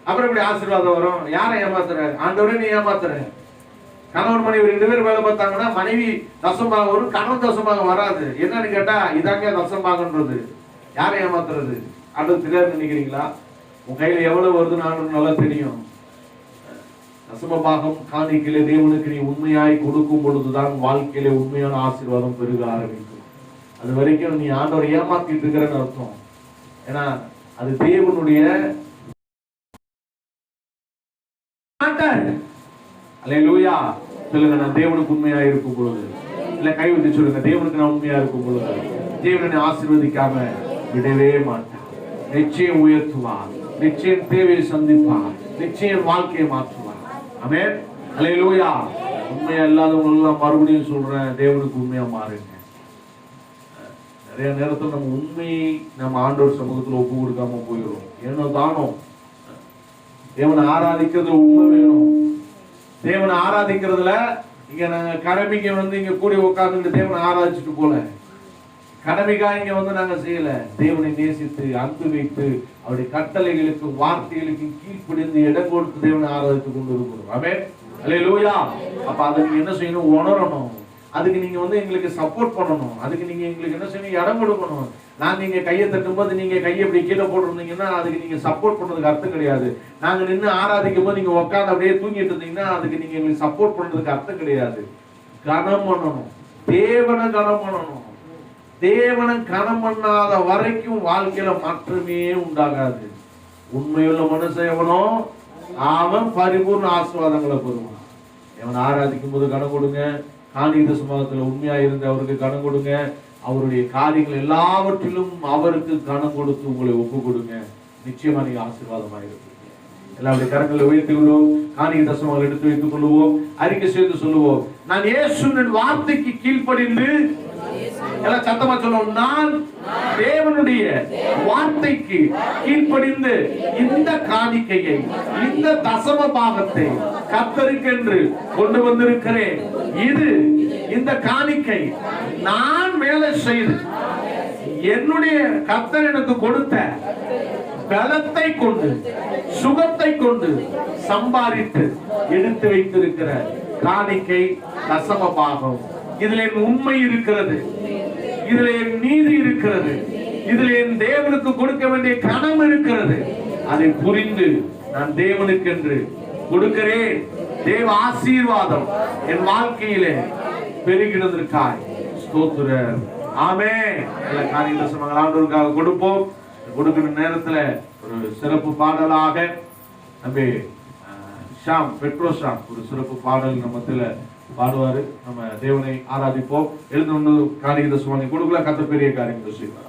அப்புறம் இப்படி ஆசீர்வாதம் வரும். யாரை ஏமாத்துற? ஆண்டவரே நீ ஏமாத்துற. கணவன் மனைவி 2 பேரும் வேலை பார்த்தாங்கன்னா மனைவி தசம்பாகம் வரும், கணவன் தசம்பாகம் வராது. என்னன்னு கேட்டா இதாங்க தசம்பாகன்றது. யாரை ஏமாத்துறது? ஆண்டவர் தெரியாது நினைக்கிறீங்களா? உன் கையில எவ்வளவு வருதுன்னு ஆண்டவருக்கு நல்லா தெரியும். தசமபாகம் காணிக்கையிலே தேவனுக்கு நீ உண்மையாய் கொடுக்கும் பொழுதுதான் வாழ்க்கையிலே உண்மையான ஆசீர்வாதம் பெருக ஆரம்பிக்கும். அது வரைக்கும் நீ ஆண்டவரை ஏமாத்திட்டு இருக்கிறன்னு அர்த்தம். ஏன்னா அது தேவனுடைய அல்லேலூயா. சொல்லுங்க, நான் தேவனுக்கு உண்மையா இருக்கும் பொழுது, இல்ல கை வச்சு சொல்லுங்க, தேவனுக்கு நான் உண்மையா இருக்கும் பொழுது தேவனை ஆசீர்வதிக்காம விடவே மாட்டார். நிச்சயம் உயர்த்துவார், நிச்சயம் தேவையை சந்திப்பார், நிச்சயம் வாழ்க்கையை மாற்றுவார். ஆமென். அல்லேலூயா. உண்மையா இல்லாதவங்க எல்லாம் மறுபடியும் சொல்றேன், தேவனுக்கு உண்மையா மாறுங்க. நிறைய நேரத்தில் நம்ம உண்மையை நம்ம ஆண்டவர் சமூகத்தில் ஒப்பு கொடுக்காம போயிடும். ஏனோ தானோ தேவனை ஆராதிக்கிறது உண்மை வேணும். தேவனை ஆராதிக்கிறதுல இங்க நாங்க கடமைக்கு வந்து இங்க கூடி உட்கார்ந்து தேவனை ஆராதிச்சுட்டு போல, கடமைக்காக இங்க வந்து நாங்க செய்யல. தேவனை நேசித்து அன்பு வைத்து அவருடைய கட்டளைகளுக்கு வார்த்தைகளுக்கு கீழ்ப்படிந்து இடம் கொடுத்து தேவனை ஆராதித்து கொண்டு இருக்கிறோம். ஆமென். அல்லேலூயா. அப்ப அதை நீங்க என்ன செய்யணும்? உணரணும். அதுக்கு நீங்க வந்து எங்களுக்கு சப்போர்ட் பண்ணணும். அதுக்கு நீங்க எங்களுக்கு என்ன செய்யணும்? இடம் கொடுக்கணும். நாங்க இங்க கையை தட்டும் போது நீங்க கையை இப்படி கீழே போட்டிருந்தீங்கன்னா அதுக்கு நீங்க சப்போர்ட் பண்ணதுக்கு அர்த்தம் கிடையாது. நாங்க நின்று ஆராதிக்கும் போது நீங்க உட்காந்து அப்படியே தூங்கிட்டு இருந்தீங்கன்னா அதுக்கு நீங்க எங்களுக்கு சப்போர்ட் பண்றதுக்கு அர்த்தம் கிடையாது. கனம் பண்ணணும், தேவனை கனம் பண்ணணும். தேவனை கனம் பண்ணாத வரைக்கும் வாழ்க்கையில மாற்றமே உண்டாகாது. உண்மையுள்ள மனுஷன் எவனோ அவன் பரிபூர்ண ஆசீர்வாதங்களை பெறுவான். அவன் ஆராதிக்கும் போது கனம் கொடுங்க. காணிக்கை சமூகத்துல உண்மையா இருந்து அவருக்கு கனம் கொடுங்க. அவருடைய காரியங்கள் எல்லாவற்றிலும் அவருக்கு கனம் கொடுத்து உங்களை ஒப்பு கொடுங்க. நிச்சயமா நீங்க ஆசீர்வாதமாக இருப்பீங்க. எல்லாருடைய கரங்களை உயர்த்திக் கொள்வோம். காணிக்கை தசமங்களை எடுத்து வைத்துக் கொள்வோம். அறிக்கை செய்து சொல்லுவோம், நான் இயேசுவின் வார்த்தைக்கு கீழ்ப்படிந்து எல்லாம் சத்தமா சொல்லுவோம். நான் தேவனுடைய வார்த்தைக்கு கீழ்ப்படிந்து இந்த காணிக்கையை, இந்த தசம பாகத்தை கர்த்தருக்கென்று கொண்டு வந்திருக்கிறேன். இது இந்த காணிக்கை நான் வேலை செய்து என்னுடைய கர்த்தர் எனக்கு கொடுத்த பலத்தை கொண்டு, சுகத்தை கொண்டு சம்பாதித்து எடுத்து வைத்திருக்கிற காணிக்கை தசம பாகம். இதுல என் உண்மை இருக்கிறது, இதுல என் நீதி இருக்கிறது, இதுல என் தேவனுக்கு கொடுக்க வேண்டிய கனம் இருக்கிறது. அதை புரிந்து நான் தேவனுக்கு என்று கொடுக்கிறேன். தேவ ஆசீர்வாதம் என் வாழ்க்கையிலே பெருகினதற்காய் ஸ்தோத்திரம். ஆமென். எல்லா காரியங்களும் சொன்னாங்க. ஆண்டவருக்காக கொடுப்போம். கொடுக்கிற நேரத்துல ஒரு சிறப்பு பாடலாக நம்பி ஷாம், பெட்ரோ ஷாம் ஒரு சிறப்பு பாடல் நம்மத்துல பாடுவாரு. நம்ம தேவனை ஆராதிப்போம். எழுந்து காரியத்தை சுவாமி கொடுக்கல, கத்த பெரிய காரியத்தை செய்வார்.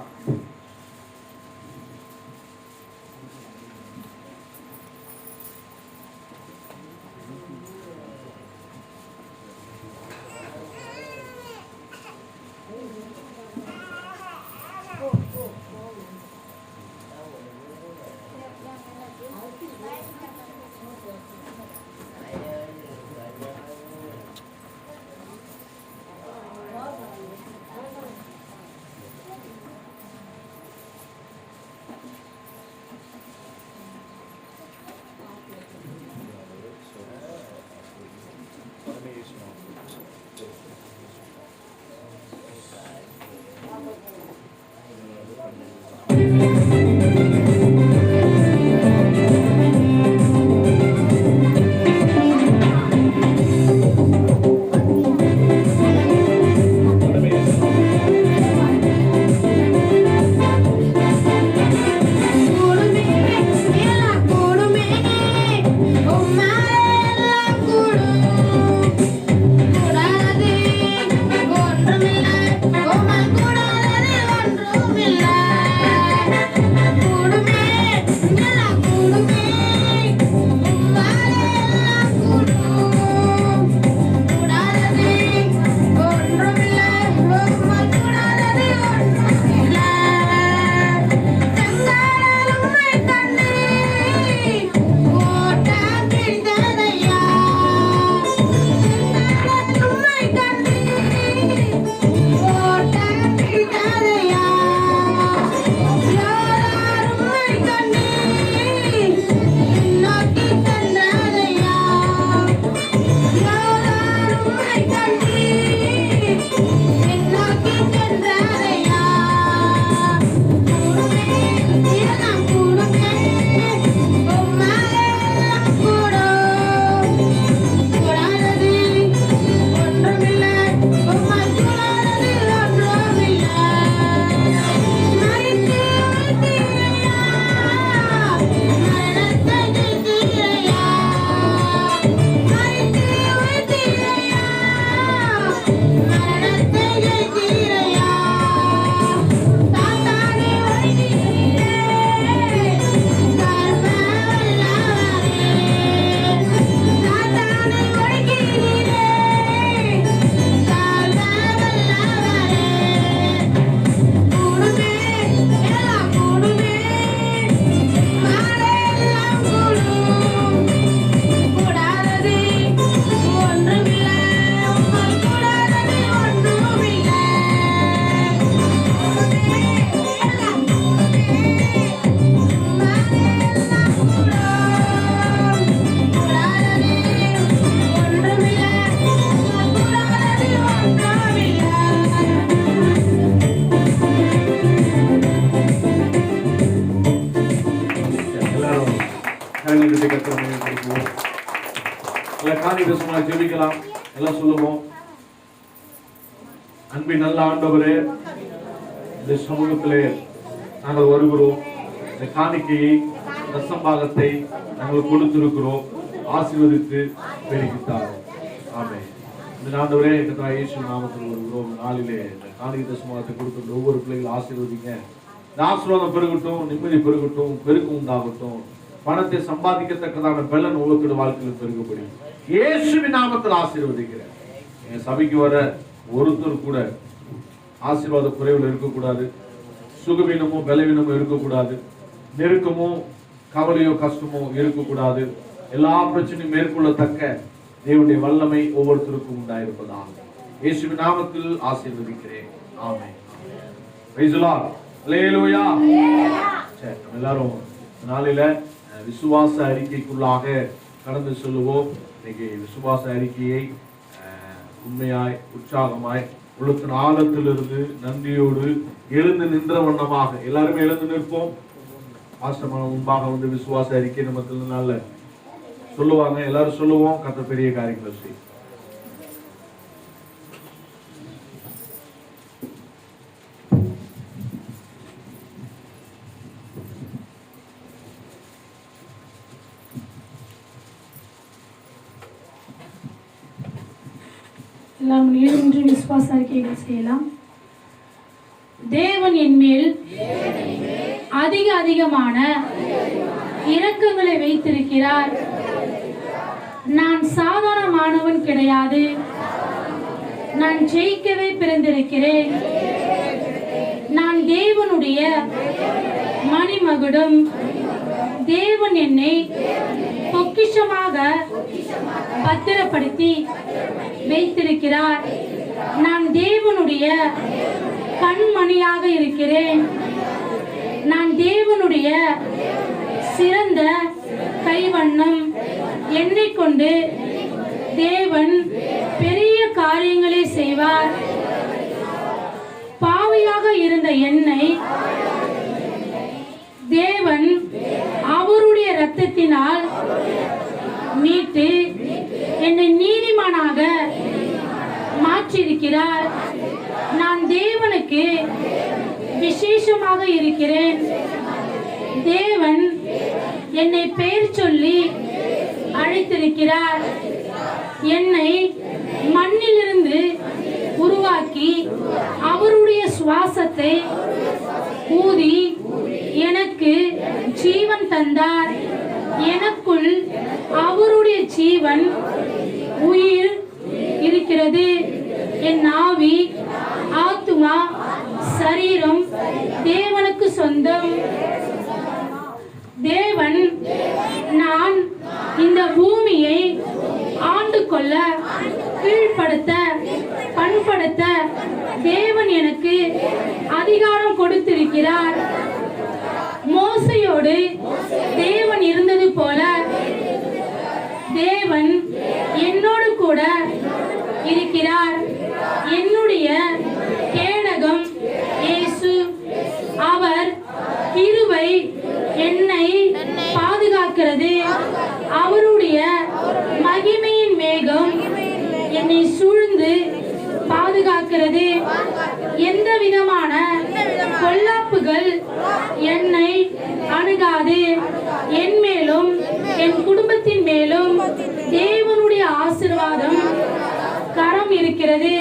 ஜெபிக்கலாம். எல்லாம் சொல்லுவோம். அன்பின் நல்ல ஆண்டவரே, இந்த சமூகத்திலே நாங்கள் வருகிறோம். இந்த காணிக்கையை, தசம்பாகத்தை நாங்கள் கொடுத்திருக்கிறோம். ஆசீர்வதித்து பெருகித்தார். ஆமென். இந்த ஆண்டவரே, கர்த்தராகிய இயேசு நாமத்தில் வருகிறோம். நாளிலே இந்த காணிக்கை தசம்பாகத்தை கொடுக்கிற ஒவ்வொரு பிள்ளைகளும் ஆசீர்வதிங்க. இந்த ஆசீர்வாதம் பெருகட்டும், நிம்மதி பெருகட்டும், பெருக்கம் உண்டாகட்டும். பணத்தை சம்பாதிக்கத்தக்கதான பலன் ஒவ்வொரு வாழ்க்கையில் பெருகப்படி இயேசுவின் நாமத்தில் ஆசீர்வதிக்கிறேன். என் சபைக்கு வர ஒருத்தர் கூட ஆசீர்வாத குறைவுல இருக்கக்கூடாது, சுகவீனமோ பலவீனமோ இருக்கக்கூடாது, நெருக்கமோ கவலையோ கஷ்டமோ இருக்கக்கூடாது. எல்லா பிரச்சனையும் மேற்கொள்ளத்தக்க தேவனுடைய வல்லமை ஒவ்வொருத்தருக்கும் உண்டாயிருப்பதாக இயேசுவின் நாமத்தில் ஆசீர்வதிக்கிறேன். Amen. Praise the Lord. Hallelujah. சரி, நம்ம எல்லாரும் நாளையில விசுவாச அறிக்கைக்குள்ளாக கடந்து செல்லுவோம். இன்னைக்கு விசுவாச அறிக்கையை உண்மையாய் உற்சாகமாய் உள்ளத்தின் ஆழத்திலிருந்து நன்றியோடு எழுந்து நின்ற வண்ணமாக எல்லாருமே எழுந்து நிற்போம். ஆசிரம முன்பாக வந்து விசுவாச அறிக்கை நம்ம நல்ல சொல்லுவாங்க. எல்லாரும் சொல்லுவோம். கர்த்தர் பெரிய காரியங்களை செய்யும். எல்லாம் எழுந்து விசுவாச அறிக்கைகள் செய்யலாம். தேவன் என் மேல் அதிகமான இரக்கங்களை வைத்திருக்கிறார். நான் சாதாரணமானவன் கிடையாது. நான் ஜெயிக்கவே பிறந்திருக்கிறேன். நான் தேவனுடைய மணிமகுடம். தேவன் என்னை பொக்கிஷமாக பத்திரப்படுத்தி வைத்திருக்கிறார். நான் தேவனுடைய கண்மணியாக இருக்கிறேன். நான் தேவனுடைய சிறந்த கைவண்ணம். என்னை கொண்டு தேவன் பெரிய காரியங்களை செய்வார். பாவியாக இருந்த என்னை தேவன் அவருடைய இரத்தத்தினால் மீட்டு என்னை நீதிமானாக மாற்றியிருக்கிறார். நான் தேவனுக்கு விசேஷமாக இருக்கிறேன். தேவன் என்னை பெயர் சொல்லி அழைத்திருக்கிறார். என்னை மண்ணிலிருந்து உருவாக்கி அவருடைய சுவாசத்தை ஊதி எனக்கு ஜீவன் தந்தார். எனக்குள் அவருடைய ஜீவன் உயிர் இருக்கிறது. என் ஆவி ஆத்துமா சரீரம் தேவனுக்கு சொந்தம். தேவன் நான் இந்த பூமியை ஆண்டு கொள்ள கீழ்ப்படுத்த பண்படுத்த தேவன் எனக்கு அதிகாரம் கொடுத்திருக்கிறார். மோசையோடு தேவன் இருந்தது போல தேவன் என்னோடு கூட இருக்கிறார். என்னுடைய கேடகம் இயேசு. அவர் கிருபை என்னை பாதுகாக்கிறது. அவருடைய மகிமையின் மேகம் என்னை சூழ்ந்து பாதுகாக்கிறது. எந்த விதமான பொல்லாப்புகள் என்னை அணுகாது. என் மேலும் என் குடும்பத்தின் மேலும் தேவனுடைய ஆசீர்வாதம் கரம் இருக்கிறது.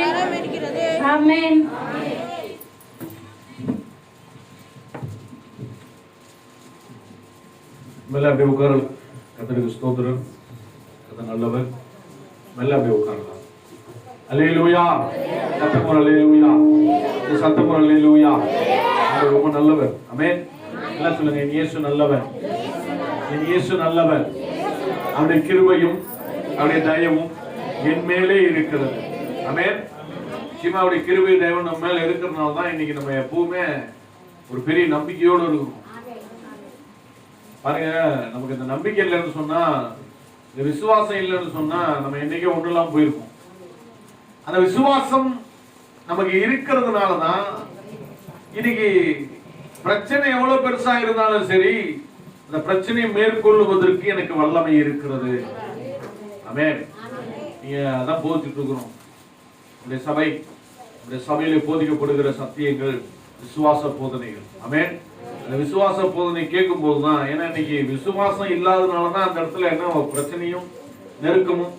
ஆமென். மெல்ல அப்படியே உட்காரலாம். கர்த்தருக்கு ஸ்தோத்திரம். கர்த்தர் நல்லவர். மெல்ல அப்படியே உட்காரலாம். அல்லேலூயா. சத்தம் அல்லேலூயா. சத்தம் அல்லேலூயா. அவர் ரொம்ப நல்லவர். ஆமென். எல்லாம் சொல்லுங்க. என் இயேசு நல்லவர். என் இயேசு நல்லவர். அவருடைய கிருபையும் அவருடைய தயவும் என் மேலே இருக்கிறது. ஆமென். நிச்சயமா அவருடைய கிருபை தயவும் நம்ம மேல இருக்கிறதுனால தான் இன்னைக்கு நம்ம எப்பவுமே ஒரு பெரிய நம்பிக்கையோடு இருக்கோம். பாருங்க, நமக்கு இந்த நம்பிக்கை இல்லைன்னு சொன்னா, இந்த விசுவாசம் இல்லைன்னு சொன்னா நம்ம என்னைக்கே ஒன்றுலாம் போயிருக்கோம். அந்த விசுவாசம் நமக்கு இருக்கிறதுனாலதான் இன்னைக்கு பிரச்சனை எவ்வளவு பெருசா இருந்தாலும் சரி, அந்த பிரச்சனையை மேற்கொள்ளுவதற்கு எனக்கு வல்லமை இருக்கிறது. ஆமென். நீங்க அதான் போதிச்சுட்டு இருக்கிறோம். உடைய சபை, உடைய சபையில போதிக்கப்படுகிற சத்தியங்கள் விசுவாச போதனைகள். ஆமென். அந்த விசுவாச போதனை கேட்கும் போதுதான், ஏன்னா இன்னைக்கு விசுவாசம் இல்லாதனாலதான் அந்த இடத்துல என்ன பிரச்சனையும் நெருக்கமும்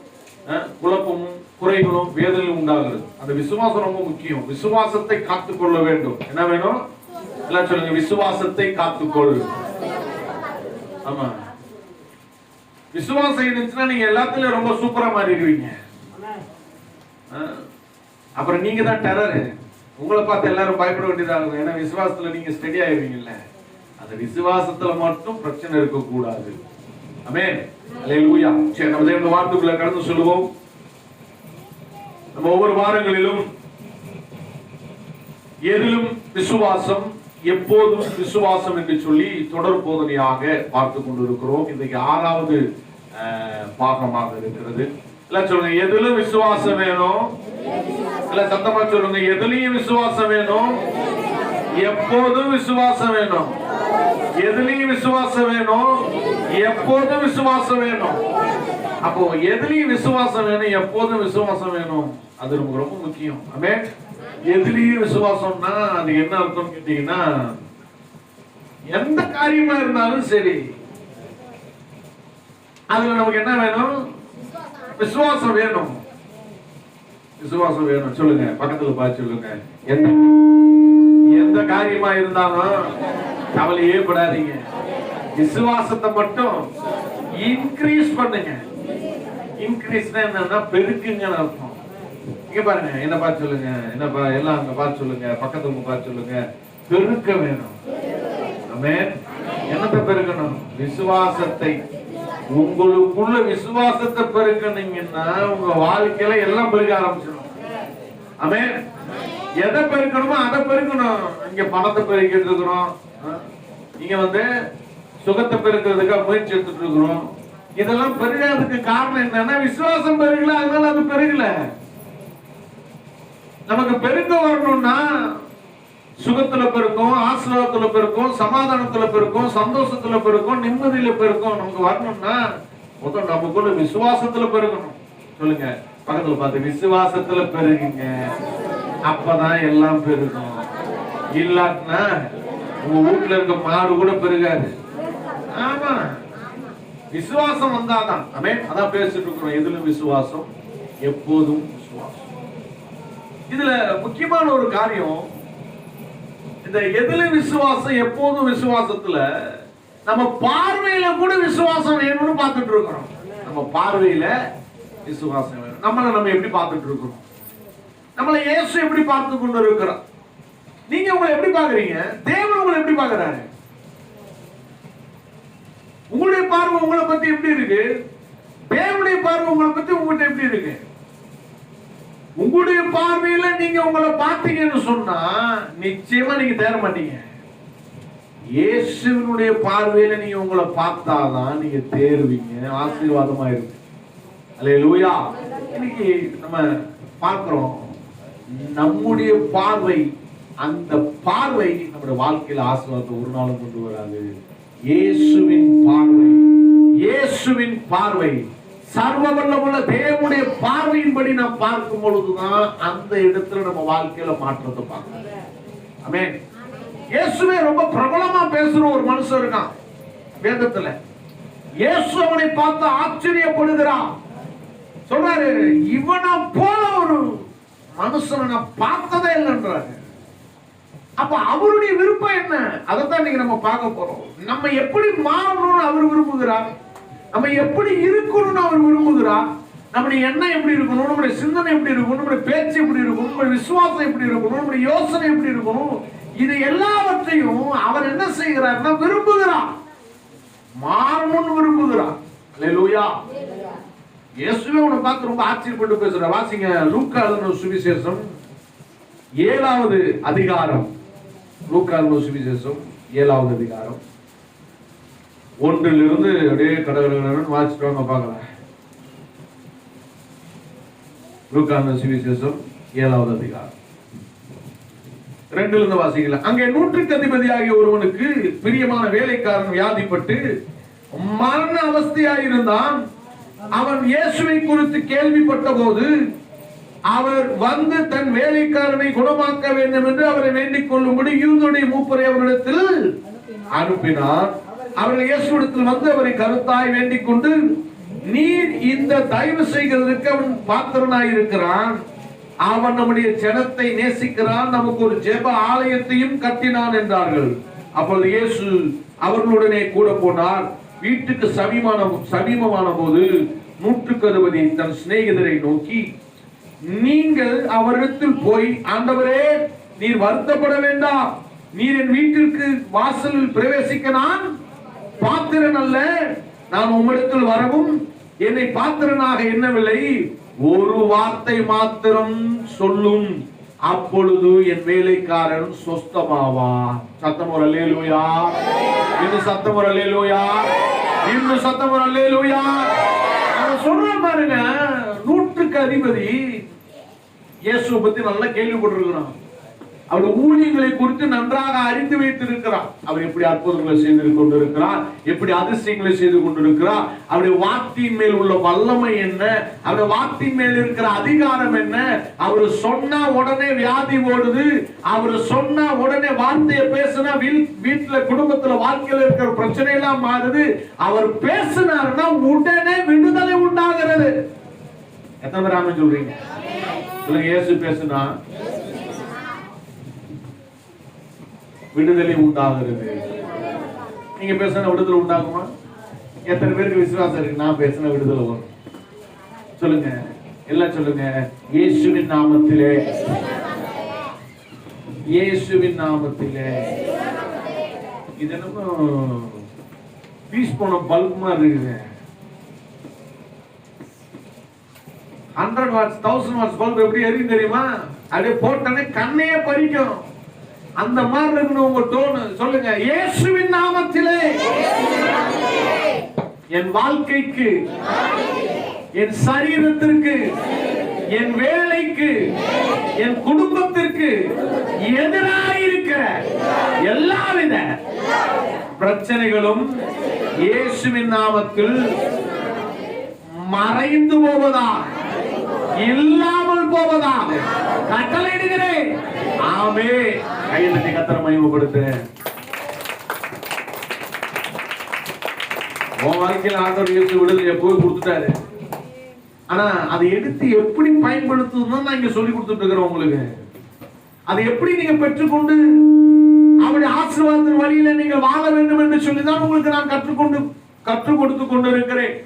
குழப்பமும் குறைகளும் வேதனையும் உண்டாகிறது. அந்த விசுவாசம் ரொம்ப முக்கியம். விசுவாசத்தை காத்துக்கொள்ள வேண்டும். என்ன வேணும்? எல்லாம் சொல்லுங்க. விசுவாசத்தை காத்துக்கொள். ஆமா, விசுவாசம் இருந்துச்சுன்னா நீங்க எல்லாத்துலயும் ரொம்ப சூப்பரா மாறிடுவீங்க. அப்புறம் நீங்க தான் டெரர். உங்களை பார்த்து எல்லாரும் பயப்பட வேண்டியதாக, ஏன்னா விசுவாசத்துல நீங்க ஸ்டெடி ஆயிருவீங்கல்ல. அந்த விசுவாசத்துல மட்டும் பிரச்சனை இருக்கக்கூடாது. ஆமென். அல்லேலூயா. சரி, நம்ம தேவனுடைய வார்த்தைக்குள்ள கடந்து சொல்லுவோம். நம்ம ஒவ்வொரு வாரங்களிலும் எதிலும் விசுவாசம், எப்போதும் விசுவாசம் என்று சொல்லி தொடர் போதனையாக பார்த்து கொண்டிருக்கிறோம். இன்றைக்கு 6வது பாகமாக இருக்கிறது. இல்ல சொல்லுங்க, எதிலும் விசுவாசம் வேணும். இல்ல சத்தமா சொல்லுங்க, எதுலயும் விசுவாசம் வேணும், எப்போதும் விசுவாசம் வேணும். எதுலயும் விசுவாசம் வேணும், எப்போதும் விசுவாசம் வேணும். அப்போ எதுலயும் விசுவாசம் வேணும், எப்போதும் விசுவாசம் வேணும், அது நமக்கு ரொம்ப முக்கியம். ஆமென். எதுலயும் விசுவாசம்னா அது என்ன அர்த்தம் கேட்டீங்கன்னா, எந்த காரியமா இருந்தாலும் சரி அதுல நமக்கு என்ன வேணும், விசுவாசம் வேணும். விசுவாசம் வேணும். சொல்லுங்க, பக்கத்துல பார்த்து சொல்லுங்க, எந்த காரியமா இருந்தாலும் கவலையே படாதீங்க, விசுவாசத்தை மட்டும் இன்க்ரீஸ் பண்ணுங்க. இன்க்ரீஸ்னா என்னன்னா பெருக்குங்கன்னு அர்த்தம். இங்க பாருங்க, என்ன பார்த்து சொல்லுங்க, என்னப்பா எல்லாம் அங்க பார்த்து சொல்லுங்க, பக்கத்துல பார்த்து சொல்லுங்க, பெருக்க வேணும். ஆமென். என்னத்தை பெருக்கணும், விசுவாசத்தை. உங்களுக்குள்ள விசுவாசத்தை பெருக்கணுங்கன்னா உங்க வாழ்க்கையில எல்லாம் பெருக்க ஆரம்பிச்சிடும். ஆமென். எதை பெருக்கணுமோ அதை பெருக்கணும். இங்க பணத்தை பெருக்கிட்டு இருக்கிறோம், இங்க சுகத்தை பெருக்கிறதுக்காக முயற்சி எடுத்துட்டு இருக்கிறோம். இதெல்லாம் பெருகாததுக்கு காரணம் என்னன்னா விசுவாசம் பெருகல, அதனால அது பெருகல. நமக்கு பெருக்க வரணும்னா சுகத்துல பெருக்கும், ஆசீர்வாதத்துல பெருக்கும், சமாதானத்துல பெருக்கும், சந்தோஷத்துல பெருக்கும், நிம்மதியில பெருக்கும். நமக்கு வரணும்னா முதல் நமக்குள்ள விசுவாசத்துல பெருகணும். சொல்லுங்க, பக்கத்துல பார்த்து, விசுவாசத்துல பெருகுங்க, அப்பதான் எல்லாம் பெருகும். இல்லாட்டினா உங்க வீட்டுல இருக்க மாடு கூட பெருகாது. ஆமா, விசுவாசம் வந்தாதான். ஆமென். அதான் பேசிட்டு இருக்கிறோம், எதிலும் விசுவாசம், எப்போதும் விசுவாசம். இதுல முக்கியமான ஒரு காரியம், இந்த எதுல விசுவாசம், எப்போதும் விசுவாசத்துல நம்ம பார்வையில கூட விசுவாசம் வேணும்னு பார்த்துட்டு இருக்கிறோம். நம்ம பார்வையில விசுவாசம் வேணும். நம்ம எப்படி பார்த்துட்டு இருக்கிறோம், நம்மளை இயேசு எப்படி பார்த்து கொண்டு இருக்கிறோம். நீங்க உங்களை எப்படி பாக்குறீங்க, தேவன் உங்களை எப்படி பாக்குறாரு, உங்களுடைய பார்வை உங்களை பத்தி எப்படி இருக்கு, தேவனுடைய பார்வை உங்களை பத்தி உங்கள்கிட்ட எப்படி இருக்கு. உங்களுடைய பார்வையில நீங்க உங்களை பார்த்தீங்கன்னு சொன்னா நிச்சயமா நீங்க தேர மாட்டீங்க. இயேசுவினுடைய பார்வையில நீங்க உங்களை பார்த்தாதான் நீங்க தேர்வீங்க, ஆசீர்வாதமா இருக்கு. அல்லேலூயா. இன்னைக்கு நம்ம பார்க்கிறோம், நம்முடைய பார்வை, அந்த பார்வை நம்முடைய வாழ்க்கையில ஆசீர்வாதத்தை ஒரு நாளும் கொண்டு வராது. இயேசுவின் பார்வை, இயேசுவின் பார்வை, சர்வ வல்லமுள்ள தேவனுடைய பார்வையின்படி நாம் பார்க்கும் பொழுதுதான் அந்த இடத்துல நம்ம வாழ்க்கையில மாற்றத்தை பார்க்கணும். ஆமென். இயேசுவே ரொம்ப பிரபலமா பேசுற ஒரு மனுஷன் இருக்கான் வேதத்துல. இயேசு அவனை பார்த்து ஆச்சரியப்படுகிறான். சொல்றாரு, இவனை போல ஒரு மனுஷனை நான் பார்த்ததே இல்லைன்றாரு. அப்ப அவருடைய விருப்பம் என்ன, அதைத்தான் நீங்க நம்ம பார்க்க போறோம். நம்ம எப்படி மாறணும்னு அவர் விரும்புகிறார், நம்ம எப்படி இருக்கணும்னு அவர் விரும்புகிறார். நம்முடைய எண்ணம் எப்படி இருக்கணும், நம்முடைய சிந்தனை எப்படி இருக்கணும், நம்முடைய பேச்சு எப்படி இருக்கணும், நம்முடைய விசுவாசம் எப்படி இருக்கணும், நம்முடைய யோசனை எப்படி இருக்கணும், இது எல்லாவற்றையும் அவர் என்ன செய்கிறார்னா விரும்புகிறார், மாறணும்னு விரும்புகிறார். அல்லேலூயா. இயேசுவே உன்னை பார்த்து ரொம்ப ஆச்சரியப்பட்டு பேசுறார். வாசிங்க, லூக்கா எழுதின சுவிசேஷம் 7வது அதிகாரம். லூக்கா எழுதின சுவிசேஷம் 7வது அதிகாரம் 1 அப்படியே கடகடன்னு வாசிட்டு வாங்க பார்க்கலாம். லூக்கா எழுதின சுவிசேஷம் 7வது அதிகாரம் 2 வாசிக்கலாம். அங்கே 100க்கு அதிபதியாகிய ஒருவனுக்கு பிரியமான வேலைக்காரன் வியாதிப்பட்டு மரண அவஸ்தையாயிருந்தான். அவன் இயேசுவை குறித்து கேள்விப்பட்ட போது அவர் வந்து தன் வேலைக்காரனை குணமாக்க வேண்டும் என்று அவரை வேண்டிக் கொள்ளும்படி யூதருடைய மூப்பரை அவரிடத்தில் அனுப்பினார். அவர்கள் இயேசுவிடத்தில் வந்து அவரை கருத்தாய் வேண்டிக் கொண்டு, நீர் இந்த தயவு செய்கிறதுக்கு அவன் பாத்திரனாய் இருக்கிறான், அவன் நம்முடைய ஜனத்தை நேசிக்கிறான், நமக்கு ஒரு ஜெப ஆலயத்தையும் கட்டினான் என்றார்கள். அப்பொழுது இயேசு அவர்களுடனே கூட போனார். வீட்டுக்கு சமீபமான போது 100க்கு அதிபதி தன் சிநேகிதரை நோக்கி, நீங்கள் அவரிடத்தில் போய், ஆண்டவரே நீர் வருத்தப்பட வேண்டாம், நீர் என் வீட்டிற்கு வாசலில் பிரவேசிக்க நான் பாத்திரன் அல்ல, நான் உம்மிடத்தில் வரவும் என்னை பாத்திரனாக எண்ணவில்லை, ஒரு வார்த்தை மாத்திரம் சொல்லும், அப்பொழுது என் வேலைக்காரன் சொஸ்தமாவான். சத்தம் ஒரு அல்லேலூயா, இன்னும் சத்தம் ஒரு அல்லேலூயா, இன்னும் சத்தம் ஒரு அல்லேலூயா. அவன் சொல்றான் பாருங்க, 100க்கு அதிபதி இயேசுவை பத்தி நல்லா கேள்விப்பட்டிருக்கிறான். அவருடைய ஊழியங்களை குறித்து நன்றாக அறிந்து வைத்திருக்கிறார். அவர் எப்படி அற்புதங்களை செய்து கொண்டிருக்கிறார், எப்படி அதிசயங்களை செய்து கொண்டிருக்கிறார், அவருடைய வார்த்தையின் மேல் உள்ள வல்லமை என்ன, அவருடைய வார்த்தையின் மேல் இருக்கிற அதிகாரம் என்ன, அவர் சொன்னா உடனே வியாதி ஓடுது, அவர் சொன்னா உடனே வார்த்தையை பேசினா வீட்டுல குடும்பத்துல வாழ்க்கையில இருக்கிற பிரச்சனை எல்லாம் மாறுது, அவர் பேசினாருன்னா உடனே விடுதலை உண்டாகிறது. எத்தனை பேர் ஆமென் சொல்றீங்க? சொல்லுங்க. இயேசு பேசினா விடுதலை உண்டாகிறது. நீங்க பேசின விடுதலை உண்டாகுமா? எத்தனை பேருக்கு விசுவாசம் இருக்கு நான் பேசின விடுதலை வரும்? சொல்லுங்க, எல்லாம் சொல்லுங்க. இயேசுவின் நாமத்திலே, இயேசுவின் நாமத்திலே. இது என்னமோ பீஸ் போன பல்ப் மாதிரி இருக்குது. 100 வாட்ஸ் 1000 வாட்ஸ் பல்ப் எப்படி எரியும் தெரியுமா? அப்படியே போட்டனே கண்ணையே பறிக்கும். அந்த மாதிரி இருக்கணும் உங்க டோன். சொல்லுங்க, இயேசுவின் நாமத்திலே என் வாழ்க்கைக்கு, என் சரீரத்திற்கு, என் வேலைக்கு, என் குடும்பத்திற்கு எதிராக இருக்கிற எல்லாவித பிரச்சனைகளும் இயேசுவின் நாமத்தில் மறைந்து போவதா, இல்லாமல் போவதா கட்டளையிடுகிறேன். ஆமே. கையெழுத்தி கர்த்தரை மகிமைப்படுத்து. உன் வாழ்க்கையில் ஆண்டவர் இயேசு விடுதலை எப்போது கொடுத்துட்டாரு. ஆனா அதை எடுத்து எப்படி பயன்படுத்துதுன்னு நான் இங்க சொல்லி கொடுத்துட்டு இருக்கிறேன் உங்களுக்கு. அதை எப்படி நீங்க பெற்றுக்கொண்டு அவருடைய ஆசீர்வாதத்தின் வழியில நீங்க வாழ வேண்டும் என்று சொல்லிதான் உங்களுக்கு நான் கற்றுக் கொடுத்து கொண்டு இருக்கிறேன்.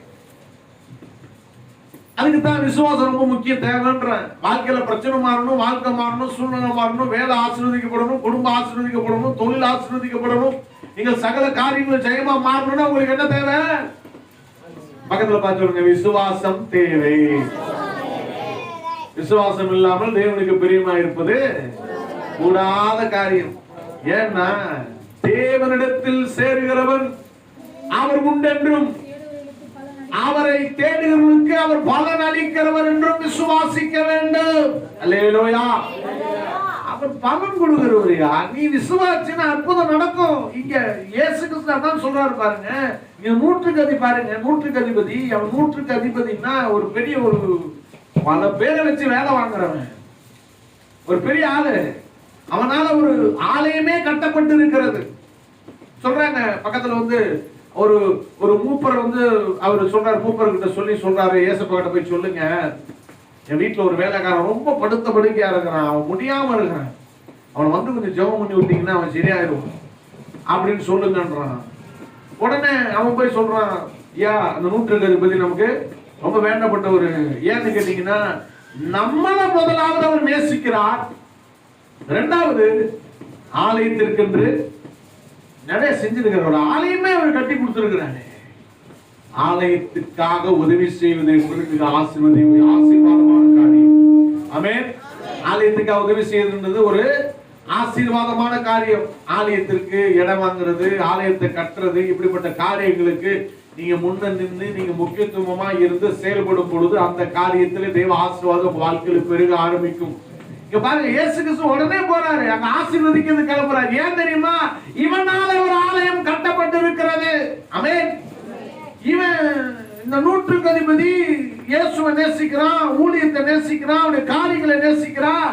அதுக்கு தான் விசுவாசம் ரொம்ப முக்கிய தேவைன்ற. வாழ்க்கையில பிரச்சனை மாறணும், வாழ்க்கை மாறணும், சூழ்நிலை மாறணும், வேலை ஆசீர்வதிக்கப்படணும், குடும்பம் ஆசீர்வதிக்கப்படணும், தொழில் ஆசீர்வதிக்கப்படணும், நீங்க சகல காரியங்களும் ஜெயமா மாறணும்னா உங்களுக்கு என்ன தேவை? பக்கத்துல பார்த்து சொல்லுங்க, விசுவாசம் தேவை. விசுவாசம் இல்லாமல் தேவனுக்கு பிரியமா இருப்பது கூடாத காரியம். ஏன்னா தேவனிடத்தில் சேருகிறவன் அவர் உண்டென்றும் அவரை தேடுகிறவர்களுக்கு அவர் பலன் அளிக்கிறவர் என்றும் விசுவாசிக்க வேண்டும். அல்லேலூயா. அவர் பலன் கொடுக்கிறவரையா, நீ விசுவாசினா அற்புதம் நடக்கும். இங்க இயேசு கிறிஸ்து தான் சொல்றாரு பாருங்க. இங்க 100க்கு அதிபதி பாருங்க, 100க்கு அதிபதி. அவன் 100க்கு அதிபதினா ஒரு பெரிய ஒரு பல பேரை வச்சு வேலை வாங்குறவன், ஒரு பெரிய ஆளு. அவனால ஒரு ஆலயமே கட்டப்பட்டு இருக்கிறது. சொல்றாங்க பக்கத்துல வந்து ஒரு மூப்பர் வந்து அவர் சொல்றாரு, மூப்பர் கிட்ட சொல்லி சொல்றாரு, ஏசப்பா கிட்ட போய் சொல்லுங்க, என் வீட்டுல ஒரு வேலைக்காரன் ரொம்ப படுத்த படுக்கையா இருக்கிறான், அவன் முடியாம இருக்கிறான், அவனை வந்து கொஞ்சம் ஜெபம் பண்ணி விட்டீங்கன்னா அவன் சரியாயிடும் அப்படின்னு சொல்லுங்கன்றான். உடனே அவன் போய் சொல்றான், ஐயா அந்த 100க்கு அதிபதி நமக்கு ரொம்ப வேண்டப்பட்டவர். ஏன்னு கேட்டீங்கன்னா நம்மள முதலாவது அவர் நேசிக்கிறார், 2வது ஆலயத்திற்கென்று நிறைய செஞ்சிருக்கிற ஒரு ஆலயமே அவர் கட்டி கொடுத்திருக்கிறாரு. ஆலயத்துக்காக உதவி செய்வது என்பது ஆசீர்வாதமான காரியம். ஆமென். ஆலயத்துக்காக உதவி செய்வது ஒரு ஆசீர்வாதமான காரியம். ஆலயத்திற்கு இடம் வாங்குறது, ஆலயத்தை கட்டுறது, இப்படிப்பட்ட காரியங்களுக்கு நீங்க முன்ன நின்று நீங்க முக்கியத்துவமா இருந்து செயல்படும் பொழுது அந்த காரியத்திலே தேவ ஆசீர்வாதம் வாழ்க்கையில் பெருக ஆரம்பிக்கும். இங்க பாருங்க, இயேசு கிறிஸ்து உடனே போறாரு, அங்க ஆசீர்வதிக்கிறது கிளம்புறாரு. ஏன் தெரியுமா? இவனால ஒரு ஆலயம் கட்டப்பட்டு இருக்கிறது. ஆமென். இவன் இந்த 100க்கு அதிபதி இயேசுவை நேசிக்கிறான், ஊழியத்தை நேசிக்கிறான், அவருடைய காரியங்களை நேசிக்கிறான்.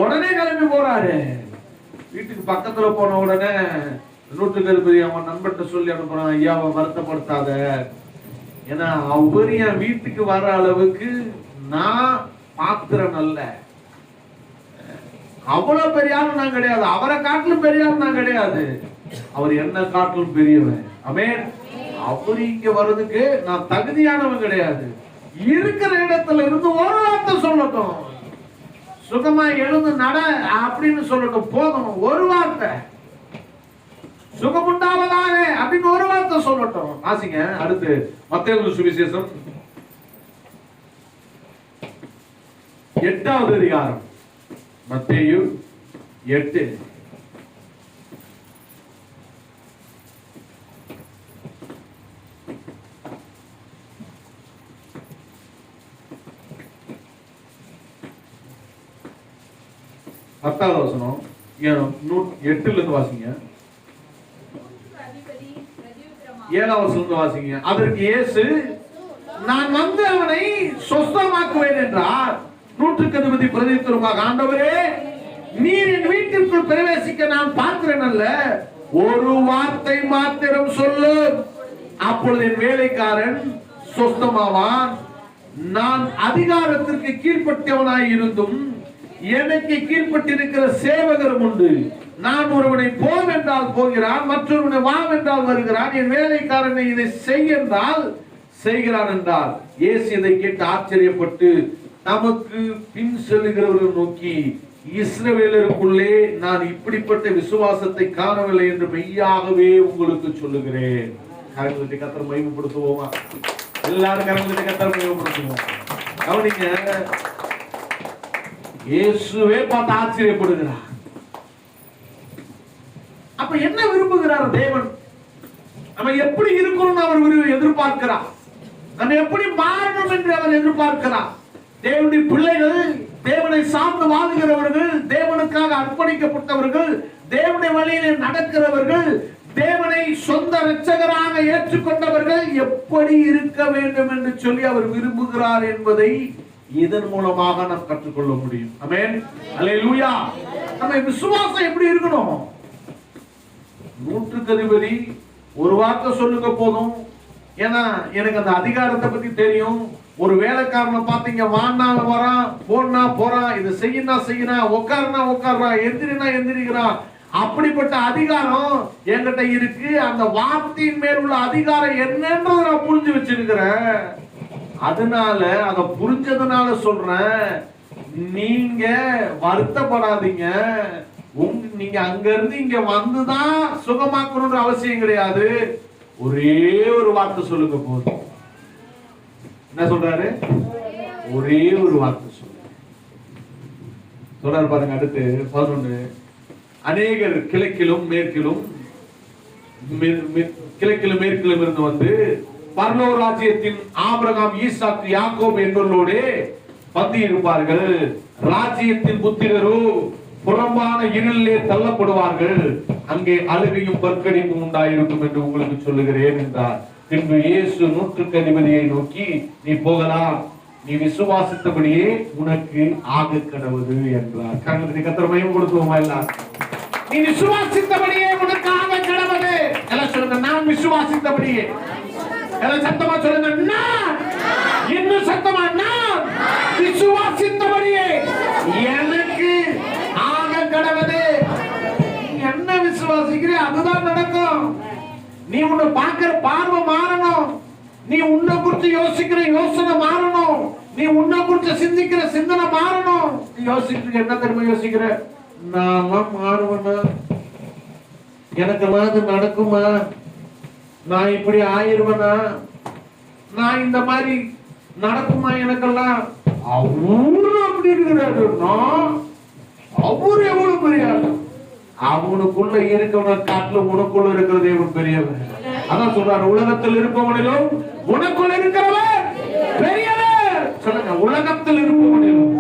உடனே கிளம்பி போறாரு. வீட்டுக்கு பக்கத்துல போன உடனே 100க்கு அதிபதி அவன் நண்பர்கிட்ட சொல்லி அனுப்புறான், ஐயா அவன் வருத்தப்படுத்தாத, ஏன்னா அவர் என் வீட்டுக்கு வர அளவுக்கு நான் பாத்திரம் அல்ல. அவ்வளவு பெரிய ஆளு நான் கிடையாது, அவரை காட்டிலும் பெரிய ஆளு நான் கிடையாது, அவர் என்ன காட்டிலும் பெரியவன். ஆமென். அவர் இங்க வர்றதுக்கு நான் தகுதியானவன் கிடையாது. இருக்கிற இடத்துல இருந்து ஒரு வார்த்தை சொல்லட்டும், சுகமா எழுந்து நட அப்படின்னு சொல்லட்டும், போதும். ஒரு வார்த்தை, சுகமுண்டாவதாக அப்படின்னு ஒரு வார்த்தை சொல்லட்டும். வாசிங்க அடுத்து மத்தேயு சுவிசேஷம் 8வது அதிகாரம். மத்தேயு 8. பத்தாவது வசனம் 8ல இருந்து வாசிங்க. 7வது வசனம் வாசிங்க. அதற்கு இயேசு, நான் வந்து அவனை சொஸ்தமாக்குவேன் என்றார். 100க்கு அதிபதி பிரதியுத்தரமாக, ஆண்டவரே, நீர் என் வீட்டிற்குள் பிரவேசிக்க நான் பாத்திரன் அல்ல, ஒரு வார்த்தை மாத்திரம் சொல்லு, அப்பொழுது என் வேலைக்காரன் சொஸ்தமாவான். நான் அதிகாரத்திற்கு கீழ்ப்பட்டவனாய் இருந்தும் எனக்கு கீழ்ப்பட்டிருக்கிற சேவகரும் உண்டு. நான் ஒருவனை போவென்றால் போகிறான், மற்றொருவனை வாவென்றால் வருகிறான், என் வேலைக்காரனை இதை செய் என்றால் செய்கிறான் என்றார். இயேசு இதை கேட்டு ஆச்சரியப்பட்டு நமக்கு பின் செல்லுகிறவர்கள் நோக்கி, இஸ்ரவேலருக்குள்ளே நான் இப்படிப்பட்ட விசுவாசத்தை காணவில்லை என்று மெய்யாகவே உங்களுக்கு சொல்லுகிறேன். கரங்களை கர்த்தரை மகிமைப்படுத்துவோமா? எல்லாரும் கரங்களை கர்த்தரை மகிமைப்படுத்துவோம். கவனிங்க, இயேசுவே பார்த்து ஆச்சரியப்படுகிறார். அப்ப என்ன விரும்புகிறார் தேவன்? நம்ம எப்படி இருக்கணும்னு அவர் எதிர்பார்க்கிறார். நம்ம எப்படி மாறணும் என்று அவர் எதிர்பார்க்கிறார். தேவனுடைய பிள்ளைகள், தேவனை சார்ந்து வாழ்கிறவர்கள், தேவனுக்காக அர்ப்பணிக்கப்பட்டவர்கள், தேவனுடைய வழியிலே நடக்கிறவர்கள், தேவனை சொந்த இரட்சகராக ஏற்றுக்கொண்டவர்கள் எப்படி இருக்க வேண்டும் என்று சொல்லி அவர் விரும்புகிறார் என்பதை இதன் மூலமாக நாம் கற்றுக்கொள்ள முடியும். ஆமென், அல்லேலூயா. நம்ம விசுவாசம் எப்படி இருக்கணும்? 100க்கு அதிபதி ஒரு வார்த்தை சொல்லுங்க போதும். ஏன்னா எனக்கு அந்த அதிகாரத்தை பத்தி தெரியும். ஒரு வேலைக்காரனை பாத்தீங்க, வானா வரான், போனா போறான், இது செய்யினா செய்யறான், உட்காருனா உட்கார்றான், எந்திரினா எந்திரிக்கிறான். அப்படிப்பட்ட அதிகாரம் என்கிட்ட இருக்கு. அந்த வார்த்தையின் மேல் உள்ள அதிகாரம் என்னன்றதை நான் புரிஞ்சு வச்சிருக்கிறேன். அதனால அதை புரிஞ்சதுனால சொல்றேன், நீங்க வருத்தப்படாதீங்க. நீங்க அங்க இருந்து இங்க வந்துதான் சுகமாக்கணும்ன்ற அவசியம் கிடையாது. ஒரே ஒரு வார்த்தை சொல்லுங்க போதும். என்ன சொல்றாரு? ஒரே ஒரு வார்த்தை சொல்றாரு பாருங்க. அடுத்து 11. அநேகர் கிழக்கிலும் மேற்கிலும் இருந்து வந்து பரலோக ராஜ்யத்தின் ஆபிரகாம், ஈசாக்கு, யாக்கோபு என்பவர்களோடு பந்தி இருப்பார்கள். ராஜ்யத்தின் புத்திரரோ புறம்பான இருளிலே தள்ளப்படுவார்கள். அங்கே அழுகையும் பற்கடிப்பும் உண்டாயிருக்கும் என்று உங்களுக்கு சொல்லுகிறேன் என்றார். பின்பு இயேசு 100க்கு அதிபதியை நோக்கி, நீ போகலாம், நீ விசுவாசித்தபடியே உனக்கு ஆக கடவுது என்றார். கர்த்தரை மகிமைப்படுத்துவோமா? எல்லாம் நீ விசுவாசித்தபடியே உனக்கு ஆக கடவுது. எல்லாம் சொல்லுங்க, நான் விசுவாசித்தபடியே. எல்லாம் சத்தமா சொல்லுங்க, நான். இன்னும் சத்தமா, நான் விசுவாசித்தபடியே எனக்கு ஆக கடவுது. என்ன விசுவாசிக்கிற அதுதான் நடக்கும். நீ உன்னை பார்க்கிற பார்வை மாறணும். நீ உன்னை குறித்து யோசிக்கிற யோசனை மாறணும். நீ உன்னை குறித்து சிந்திக்கிற சிந்தனை மாறணும். நீ யோசிக்கிற என்ன தெரியுமா யோசிக்கிற? நான் மாறுவேனா? எனக்கெல்லாம் அது நடக்குமா? நான் இப்படி ஆயிருவேனா? நான் இந்த மாதிரி நடக்குமா எனக்கெல்லாம்? அவரு அப்படி இருக்கிறாரு. அவரு எவ்வளவு பெரிய ஆளு. அவனுக்குள்ள இருக்கவன காட்டுல உனக்குள்ள இருக்கிற தேவன் பெரியவர். அதான் சொல்றாரு, உலகத்தில் இருப்பவனிலும் உனக்குள்ள இருக்கிறவர் பெரியவர். சொல்லுங்க, உலகத்தில் இருப்பவனிலும்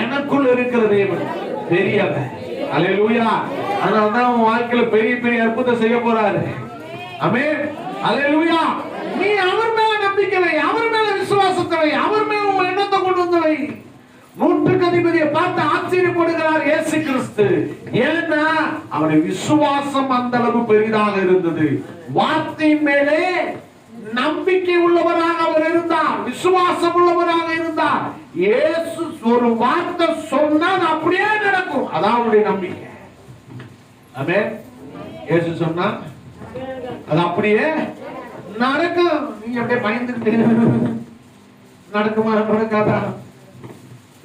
எனக்குள்ள இருக்கிற தேவன் பெரியவர். அல்லேலூயா. அதனாலதான் உன் வாழ்க்கையில பெரிய பெரிய அற்புதம் செய்ய போறாரு. ஆமென், அல்லேலூயா. நீ அவர் மேல நம்பிக்கை வை, அவர் மேல விசுவாசத்தை வை, அவர் மேல உன் எண்ணத்தை கொண்டு வந்து வை. 100க்கு அதிபதியை பார்த்து ஆச்சரியப்படுகிறார் இயேசு கிறிஸ்து. ஏன்னா அவருடைய விசுவாசம் அந்த அளவு பெரிதாக இருந்தது. வார்த்தையின் மேலே நம்பிக்கை உள்ளவராக அவர் இருந்தார், விசுவாசம் உள்ளவராக இருந்தார். இயேசு ஒரு வார்த்தை சொன்னால் அப்படியே நடக்கும். அதான் அவருடைய நம்பிக்கை. ஆமென். இயேசு சொன்னா அது அப்படியே நடக்கும். நீங்க அப்படியே பயந்துட்டு நடக்குமா நடக்காதா?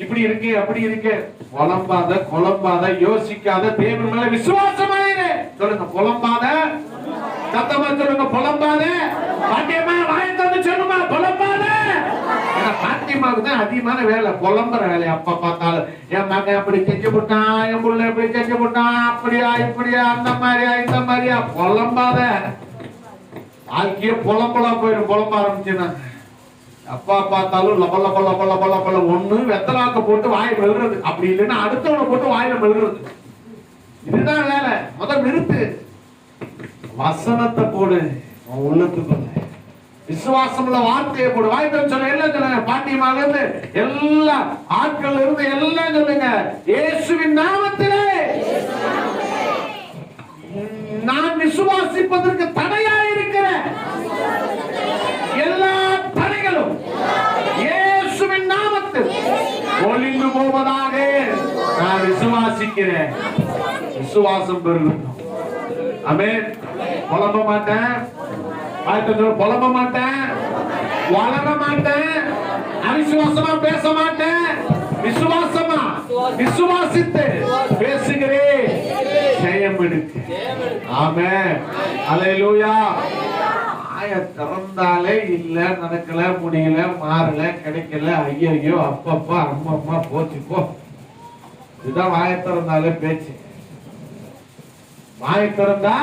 இப்படி இருக்கு அப்படி இருக்கு. புலம்பாத, குழம்பாத, யோசிக்காத, தேவன் மேல விசுவாசமாயிரு. சொல்லுங்க, புலம்பாத. சத்தமா சொல்லுங்க, புலம்பாத. பாட்டியம்மா வாயை திறந்து சொல்லுமா, புலம்பாத. பாட்டியம்மாவுக்கு தான் அதிகமான வேலை, புலம்புற வேலை. அப்ப பார்த்தாலும் என் மகன் அப்படி செஞ்சு போட்டான், என் புள்ள எப்படி செஞ்சு போட்டான், அப்படியா இப்படியா, அந்த மாதிரியா இந்த மாதிரியா. புலம்பாத. வாழ்க்கையே புலம்பலா போயிடும் புலம்ப ஆரம்பிச்சுன்னா. அப்பா பார்த்தாலும் லபல்ல பல்ல பல்ல பல்ல பல்ல ஒண்ணு வெத்தலாக்க போட்டு வாயை மெழுறது, அப்படி இல்லைன்னா அடுத்தவனை போட்டு வாயில மெழுறது. இதுதான் வேலை. முதல் நிறுத்து, வசனத்தை போடு உள்ளத்துக்குள்ள, விசுவாசமுள்ள வார்த்தையை போடு. வாய்ப்பு சொல்ல எல்லாம் சொல்லுங்க, பாட்டியமாக இருந்து எல்லா ஆட்கள் இருந்து எல்லாம் சொல்லுங்க, இயேசுவின் நாமத்திலே நான் விசுவாசிப்பதற்கு தடையா இருக்கிற எல்லா தடைகளும் இயேசுவின் நாமத்தில் ஒளிந்து போவதாக நான் விசுவாசிக்கிறேன். விசுவாசம் பெருகட்டும். ஆமென். புலம்ப மாட்டேன், புலம்ப மாட்டேன், வளர மாட்டேன், அவிசுவாசமா பேச மாட்டேன், விசுவாசமா விசுவாசித்து பேசுகிறேன். ஜெயம் எடுக்கு. ஆமென். அல்லேலூயா. ஆய திறந்தாலே இல்ல, நடக்கல, முடியல, மாறல, கிடைக்கல, ஐயோ அப்பப்பா அம்மம்மா போச்சு போ. இதுதான் வாய திறந்தாலே பேச்சு. வாய திறந்தா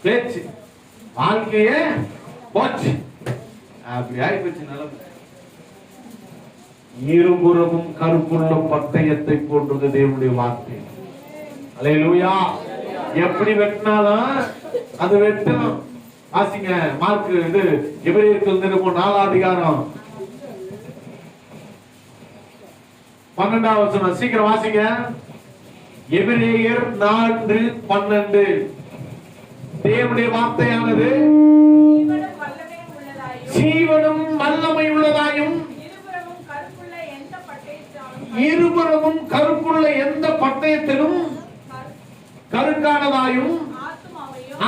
பேச்சு, வாழ்க்கையே போச்சு. அப்படி ஆயிப்போச்சு நிலைமை. இருபுறமும் கருப்புள்ள பட்டயத்தை போன்றது தேவனுடைய வார்த்தை. அல்லேலூயா. எப்படி வெட்டினாலும் அது வெட்டணும். வாசிங்க, மார்க் இது எபிரேயர்கள் நிருபம் 4ஆம் அதிகாரம் 12ஆம் வசனம். சீக்கிரம் வாசிங்க. எபிரேயர் 4:12. தேவனுடைய வார்த்தையானது ஜீவனும் வல்லமை உள்ளதாயும் இருபுறமும் கருப்புள்ள எந்த பட்டயத்திலும் கருக்கானதாயும்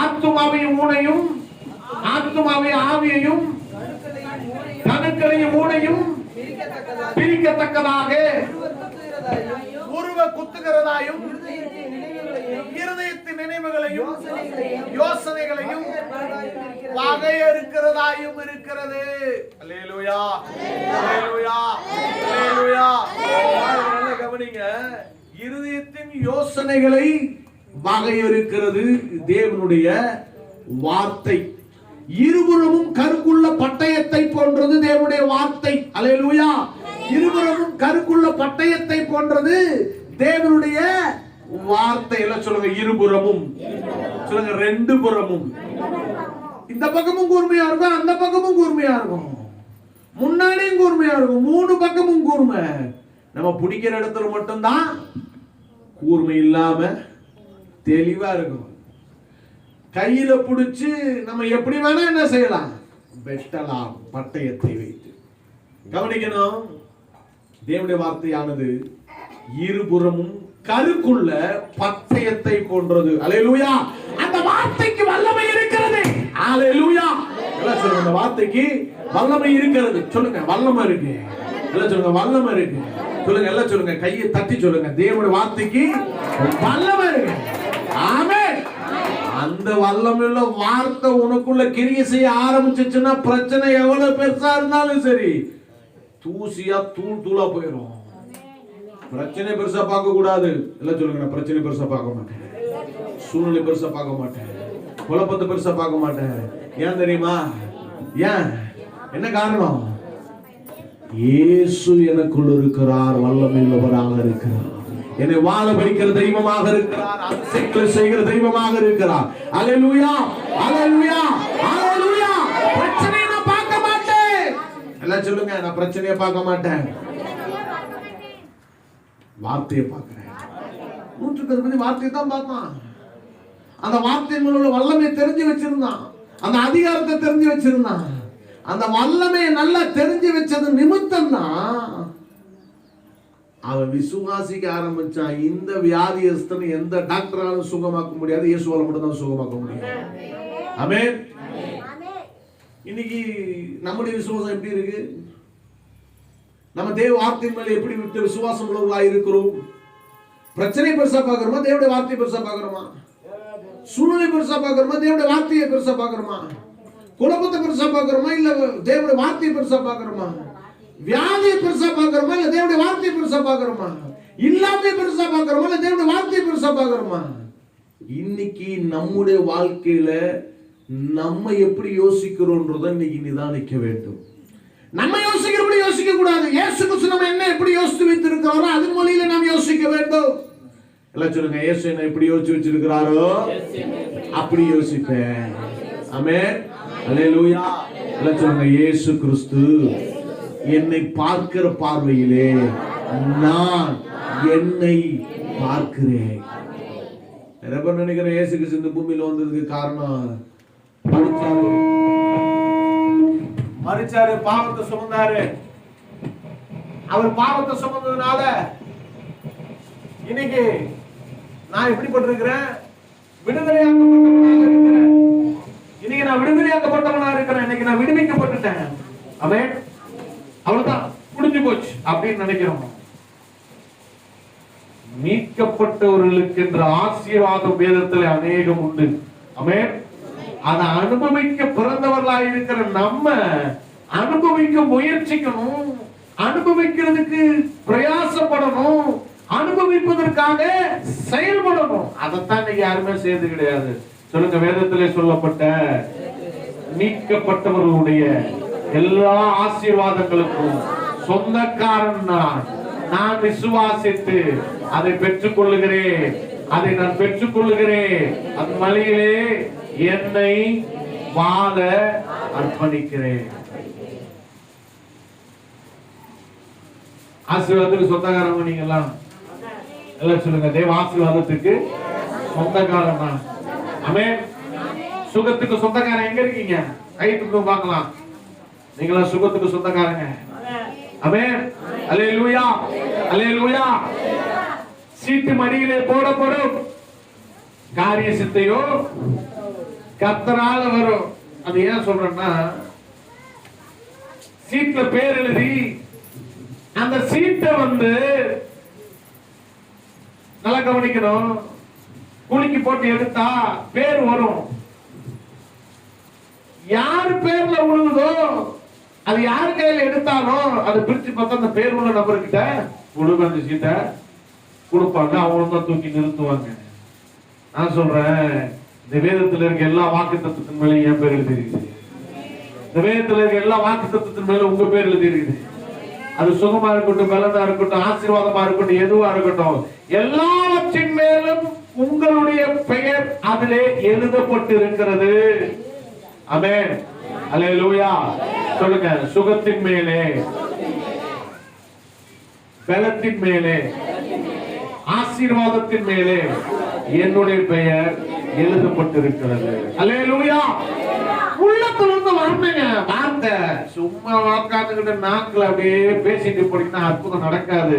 ஆத்துமாவையும் ஊனையும் ஆத்துமாவையும் ஆவியையும் கணுக்களையும் ஊனையும் பிரிக்கத்தக்கதாக உருவ குத்துகிறதாயும் இருதயத்தின் நினைவுகளையும் யோசனைகளையும் வகையறுக்கிறதாயும் இருக்கிறது. அல்லேலூயா, அல்லேலூயா, அல்லேலூயா. கவனிங்க, இருதயத்தின் யோசனைகளை வகையறுக்கிறது தேவனுடைய வார்த்தை. இருபுறமும் கருக்குள்ள பட்டயத்தை போன்றது தேவனுடைய வார்த்தை. அல்லேலூயா. இருபுறமும் கருக்குள்ள பட்டயத்தை போன்றது தேவனுடைய வார்த்தை. எல்லாம் சொல்லுங்க, இருபுறமும் சொல்லுங்க, ரெண்டு புறமும். இந்த பக்கமும் கூர்மையா இருக்கும், அந்த பக்கமும் கூர்மையா இருக்கும், முன்னாடியும் கூர்மையா இருக்கும், மூணு பக்கமும் கூர்மை. நம்ம பிடிக்கிற இடத்துல மட்டும்தான் கூர்மை இல்லாம தெளிவா இருக்கும். கையில பிடிச்சு நம்ம எப்படி வேணா என்ன செய்யலாம், வெட்டலாம் பட்டயத்தை வைத்து. கவனிக்கணும், தேவனுடைய வார்த்தையானது இருபுறமும் கருக்குள்ள பட்டயத்தை போன்றது. அல்லேலூயா. அந்த வார்த்தைக்கு வல்லமை இருக்கிறது. அல்லேலூயா. எல்லாம் சொல்லுங்க, அந்த வார்த்தைக்கு வல்லமை இருக்கிறது. சொல்லுங்க, வல்லமை இருக்கு. எல்லாம் சொல்லுங்க, வல்லமை இருக்கு. சொல்லுங்க, எல்லாம் சொல்லுங்க, கையை தட்டி சொல்லுங்க, தேவனுடைய வார்த்தைக்கு வல்லமை இருக்கு. ஆமென். அந்த வல்லமையுள்ள வார்த்தை உனக்குள்ள கிரியை செய்ய ஆரம்பிச்சுச்சுன்னா பிரச்சனை எவ்வளவு பெருசா இருந்தாலும் சரி தூசியா தூள் தூளா போயிடும். பிரச்சனை பெருசா பார்க்க கூடாது. எல்லாம் சொல்லுங்க, நான் பிரச்சனை பெருசா பார்க்க மாட்டேன், சூழ்நிலை பெருசா பார்க்க மாட்டேன், குழப்பத்தை பெருசா பார்க்க மாட்டேன். ஏன் தெரியுமா? ஏன்? என்ன காரணம்? இயேசு எனக்குள் இருக்கிறார், வல்லமை உள்ளவராக இருக்கிறார், என்னை வாழ வைக்கிற தெய்வமாக இருக்கிறார், அதிசயங்களை செய்கிற தெய்வமாக இருக்கிறார். அல்லேலூயா, அல்லேலூயா, அல்லேலூயா. பிரச்சனையை நான் பார்க்க மாட்டேன். எல்லாம் சொல்லுங்க, நான் பிரச்சனையை பார்க்க மாட்டேன், வார்த்தையை பார்க்கிறேன். 160 வார்த்தையை தான் பார்த்தான். அந்த வார்த்தையின் மூலம் வல்லமை தெரிஞ்சு வச்சிருந்தான், அந்த அதிகாரத்தை தெரிஞ்சு வச்சிருந்தான். அந்த வல்லமையை நல்லா தெரிஞ்சு வச்சது நிமித்தம் தான் அவன் விசுவாசிக்க ஆரம்பிச்சான். இந்த வியாதியஸ்தனை எந்த டாக்டராலும் சுகமாக்க முடியாது, இயேசுவால மட்டும் தான் சுகமாக்க முடியும். ஆமென். இன்னைக்கு நம்முடைய விசுவாசம் எப்படி இருக்கு? நம்ம தேவ வார்த்தையின் மேல எப்படி விட்டு விசுவாசம் உள்ளவர்களாக இருக்கிறோம்? பிரச்சனை பெருசா பார்க்கிறோமா, தேவனுடைய வார்த்தையை பெருசா பார்க்கிறோமா? சூழ்நிலை பெருசா பார்க்கிறோமா, தேவனுடைய வார்த்தையை பெருசா பார்க்கிறோமா? குழப்பத்தை பெருசா பார்க்கிறோமா, இல்ல தேவனுடைய வார்த்தையை பெருசா பார்க்கிறோமா? வியாதியை பெருசா பார்க்கிறோமா, இல்ல தேவனுடைய வார்த்தையை பெருசா பார்க்கிறோமா? இல்லாமையை பெருசா பார்க்கிறோமா, இல்ல தேவனுடைய வார்த்தையை பெருசா பார்க்கிறோமா? இன்னைக்கு நம்முடைய வாழ்க்கையில நம்ம எப்படி யோசிக்கிறோன்றதை இன்னைக்கு நிதானிக்க வேண்டும். நம்ம யோசிக்கிறபடி யோசிக்க கூடாது. இயேசு கிறிஸ்து நம்ம என்ன எப்படி யோசித்து வைத்திருக்கிறாரோ அதன் வழியில நாம் யோசிக்க வேண்டும். எல்லாம் சொல்லுங்க, இயேசு என்ன எப்படி யோசிச்சு வச்சிருக்கிறாரோ அப்படி யோசிப்பேன். ஆமென், அல்லேலூயா. எல்லாம் சொல்லுங்க, இயேசு கிறிஸ்து என்னை பார்க்கிற பார்வையிலே நான் என்னை பார்க்கிறேன். நிறைய பேர் நினைக்கிறேன் இயேசு கிறிஸ்து இந்த பூமியில வந்ததுக்கு காரணம் மரிச்சாரு, பாவத்தை சுமந்தாரு. அவர் பாவத்தை சுமந்ததுனால இன்னைக்கு நான் எப்படிப்பட்டிருக்கிறேன்? விடுதலையாக்கப்பட்டவனாக இருக்கிறேன். இன்னைக்கு நான் விடுதலையாக்கப்பட்டவனாக இருக்கிறேன். இன்னைக்கு நான் விடுவிக்கப்பட்டுட்டேன். ஆமென். அவ்வளவுதான், முடிஞ்சு போச்சு அப்படின்னு நினைக்கிறோம். மீட்கப்பட்டவர்களுக்கு என்ற ஆசீர்வாதம் வேதத்தில் அநேகம் உண்டு. ஆமென். அதை அனுபவிக்க பிறந்தவர்களாக இருக்கிற நம்ம அனுபவிக்க முயற்சிக்கணும், அனுபவிக்கிறதுக்கு பிரயாசப்படணும், அனுபவிப்பதற்காக செயல்படணும். அதைத்தான் யாருமே செய்து கிடையாது. சொல்லுங்க, வேதத்திலே சொல்லப்பட்ட மீட்கப்பட்டவர்களுடைய எல்லா ஆசீர்வாதங்களுக்கும் சொந்தக்காரன் நான் விசுவாசித்து அதை பெற்றுக் கொள்ளுகிறேன். அதை நான் பெற்றுக் கொள்ளுகிறேன். அந்த வழியிலே என்னை வாழ அர்ப்பணிக்கிறேன். ஆசீர்வாதத்துக்கு சொந்தக்காரங்க நீங்க எல்லாம் சொல்லுங்க, தேவ ஆசீர்வாதத்துக்கு சொந்தக்காரன் தான். ஆமென். சுகத்துக்கு சொந்தக்காரன் எங்க இருக்கீங்க? கை தூக்கி பார்க்கலாம். நீங்களா சுகத்துக்கு சொந்தக்காரங்க. ஆமென், அல்லேலூயா, அல்லேலூயா. சீட்டு மடியிலே போடப்படும் காரிய சித்தையோ கர்த்தரால வரும். அது ஏன் சொல்றேன்னா, சீட்ல பேர் எழுதி அந்த சீட்டை நல்லா கவனிக்கணும். குலுக்கி போட்டு எடுத்தா பேர் வரும். யார் பேர்ல விழுகுதோ அது யார் கையில எடுத்தாலும் அது பிரிச்சு பார்த்தா அந்த பேர் உள்ள நபர்கிட்ட விழுகு. அந்த சீட்டை கொடுப்பாங்க, அவங்களும் தான் தூக்கி நிறுத்துவாங்க. நான் சொல்றேன், இந்த வேதத்துல இருக்க எல்லா வாக்குத்தத்தத்தின் மேல என் பேர் எழுதி இருக்குது. இந்த வேதத்துல இருக்க எல்லா வாக்குத்தத்தத்தின் மேல உங்க பேர் எழுதி இருக்குது. அது சுகமா இருக்கட்டும், பலனா இருக்கட்டும், ஆசீர்வாதமா இருக்கட்டும், எதுவா இருக்கட்டும், எல்லாவற்றின் மேலும் உங்களுடைய பெயர் அதிலே எழுதப்பட்டு இருக்கிறது. ஆமென், அல்லேலூயா. சொல்லுங்க, சுகத்தின் மேலே, பலத்தின் மேலே, ஆசீர்வாதத்தின் மேலே என்னுடைய பெயர் எழுதப்பட்டிருக்கிறது. அல்லேலூயா. உள்ளத்திலிருந்து வரணுங்க வார்த்தை. சும்மா உட்காந்துக்கிட்ட நாக்குல அப்படியே பேசிட்டு போனீங்கன்னா அற்புதம் நடக்காது.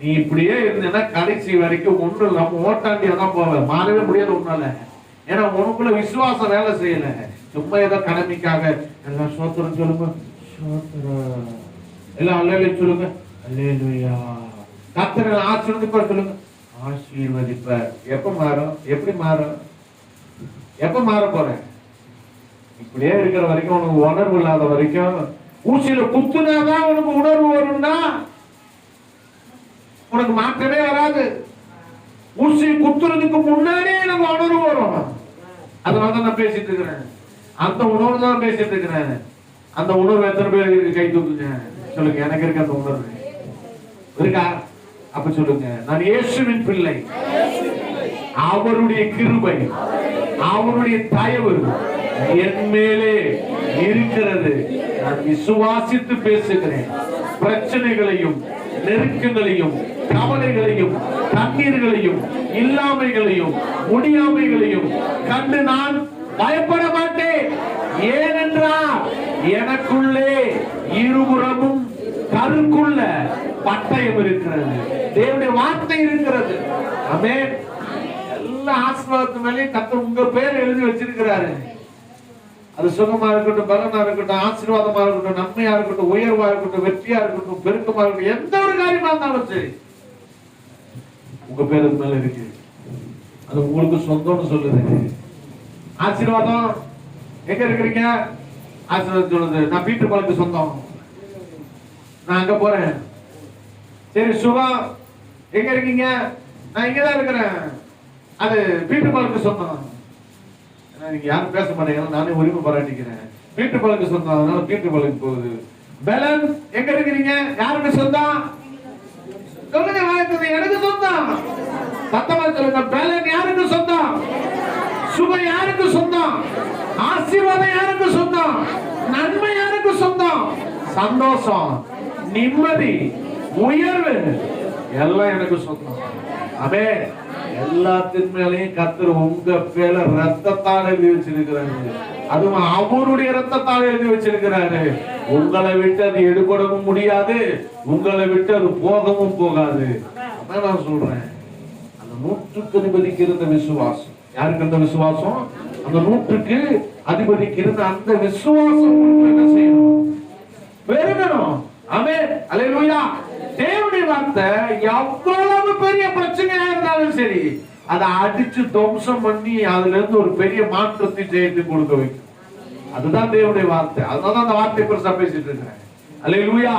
நீ இப்படியே இருந்தேன்னா கடைசி வரைக்கும் ஒண்ணு இல்லாம ஓட்டாண்டியா தான் போவ. மாறவே முடியாது உன்னால. ஏன்னா உனக்குள்ள விசுவாசம் வேலை செய்யல. சும்மா ஏதோ கடமைக்காக எல்லாம் சோத்திரம் சொல்லுங்க, சோத்திரம் எல்லாம் அல்லேலூயா சொல்லுங்க, அல்லேலூயா. கர்த்தரை ஆசீர்வதிப்பார் சொல்லுங்க, ஆசீர்வதிப்பார். எப்ப மாறும்? எப்படி மாறும்? எப்ப மாற போற? இப்படியே இருக்கிற வரைக்கும், உனக்கு உணர்வு இல்லாத வரைக்கும், ஊசியில குத்துனாதான் உனக்கு உணர்வு வரும்னா உனக்கு மாற்றமே வராது. ஊசி குத்துறதுக்கு முன்னாடியே எனக்கு உணர்வு வரும். அதனாலதான் நான் பேசிட்டு இருக்கிறேன். அந்த உணர்வு தான் பேசிட்டு இருக்கிறேன். அந்த உணர்வு எத்தனை பேர் கை தூக்குங்க சொல்லுங்க. எனக்கு இருக்கு அந்த உணர்வு இருக்கா? அப்ப சொல்லுங்க, நான் இயேசுவின் பிள்ளை. அவருடைய கிருபை, அவருடைய தயவு என் மேலே இருக்கிறது. நான் விசுவாசித்து பேசுகிறேன். பிரச்சனைகளையும், நெருக்கங்களையும், கவலைகளையும், தண்ணீர்களையும், இல்லாமைகளையும், முடியாமைகளையும் கண்டு நான் பயப்பட மாட்டேன். ஏனென்றால் எனக்குள்ளே இருபுறமும் கருக்குள்ள பட்டயம் இருக்கிறது. தேவனுடைய வார்த்தை இருக்கிறது. ஆமென். எல்லா ஆசீர்வாதத்து மேலேயும் கர்த்தர் உங்க பேர் எழுதி வச்சிருக்கிறாரு. அது சுகமா இருக்கட்டும், பலனா இருக்கட்டும், ஆசீர்வாதமா இருக்கட்டும், நன்மையா இருக்கட்டும், உயர்வா இருக்கட்டும், வெற்றியா இருக்கட்டும், பெருக்கமா இருக்கட்டும், எந்த ஒரு காரியமா இருந்தாலும் சரி உங்க பேருக்கு மேல இருக்கு. அது உங்களுக்கு சொந்தம்னு சொல்லுது. ஆசீர்வாதம் எங்க இருக்கிறீங்க? ஆசீர்வாதம் சொல்லுது நான் பீட்டர் பாலுக்கு சொந்தம், நான் அங்க போறேன். சரி, சுகம் எங்க இருக்கீங்க? நான் இங்கதான் இருக்கிறேன், அது பீட்டர் பாலுக்கு சொந்தம். நீங்க யாரும் பேச மாட்டேங்க, நானே உரிமை பாராட்டிக்கிறேன். பீட்டர் பாலுக்கு சொந்தம், அதனால பீட்டர் பாலுக்கு போகுது. பலன் எங்க இருக்கிறீங்க? யாருக்கு சொந்தம்? சொல்லுங்க, எனக்கு சொந்தம். சத்தமா சொல்லுங்க. பலன் யாருக்கு சொந்தம்? சுகம் யாருக்கு சொந்தம்? ஆசீர்வாதம் யாருக்கு சொந்தம்? நன்மை யாருக்கு சொந்தம்? சந்தோஷம், நிம்மதி, உயர்வு எல்லாம் எனக்கு சொந்தம். அவே எல்லாத்தின் மேலையும் கர்த்தர் உங்க பேர ரத்தத்தால் எழுதி வச்சிருக்கிறாரு. அதுவும் அவருடைய ரத்தத்தால் எழுதி வச்சிருக்கிறாரு. உங்களை விட்டு அது எடுபடவும் முடியாது, உங்களை விட்டு அது போகவும் போகாது. அதான் நான் சொல்றேன், அந்த 100க்கு அதிபதிக்கு இருந்த விசுவாசம். யாருக்கு அந்த விசுவாசம்? அந்த 100க்கு அதிபதிக்கு இருந்த அந்த விசுவாசம் என்ன செய்யணும்? பெருகணும். ஆமென், அல்லேலூயா. தேவனுடைய வார்த்தை எவ்வளவு பெரிய பிரச்சனையா இருந்தாலும் சரி அதை அடிச்சு துவம்சம் பண்ணி அதுல இருந்து ஒரு பெரிய மாற்றத்தை செய்து கொடுக்க வைக்கும். அதுதான் தேவனுடைய வார்த்தை. அதனால அந்த வார்த்தை பெருசா பேசிட்டு இருக்கிறேன். அல்லேலூயா.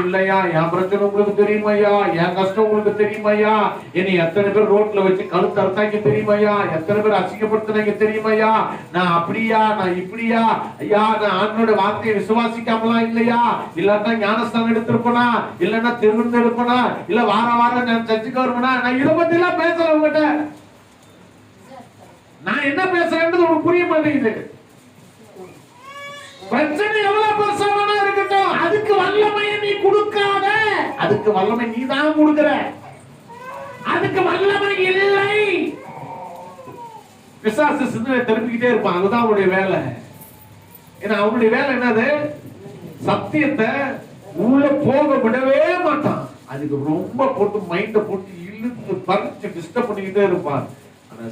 இல்லையா, என் பிரச்சனை உங்களுக்கு தெரியுமையா, என் கஷ்டம் உங்களுக்கு தெரியுமையா, என்னை எத்தனை பேர் ரோட்ல வச்சு கழுத்து அறுத்தாங்க தெரியுமையா, எத்தனை பேர் அசிங்கப்படுத்தினாங்க தெரியுமையா, நான் அப்படியா, நான் இப்படியா, ஐயா நான் ஆண்டோட வார்த்தையை விசுவாசிக்காமலாம் இல்லையா, இல்லாட்டா ஞானஸ்தானம் எடுத்திருப்பனா, இல்லன்னா திருவிழா எடுப்பனா, இல்ல வார வாரம் நான் சர்ச்சுக்கு வருவனா, நான் இதை பத்தி எல்லாம் பேசல உங்ககிட்ட. நான் என்ன பேசுறேன்றது உனக்கு புரிய மாட்டேங்குது. பிரச்சனை எவ்வளவு பெருசான இருக்கட்டும், அதுக்கு வல்லமையை நீ கொடுக்காத. அதுக்கு வல்லமை நீ தான் கொடுக்கிற. அதுக்கு வல்லமை இல்லை. பிசாசு சிந்தனை திருப்பிக்கிட்டே இருப்பான். அதுதான் அவனுடைய வேலை. ஏன்னா அவனுடைய வேலை என்னது? சத்தியத்தை உள்ள போக விடவே மாட்டான். அதுக்கு ரொம்ப போட்டு மைண்ட போட்டு இழுத்து பறிச்சு டிஸ்டர்ப் பண்ணிக்கிட்டே இருப்பான்.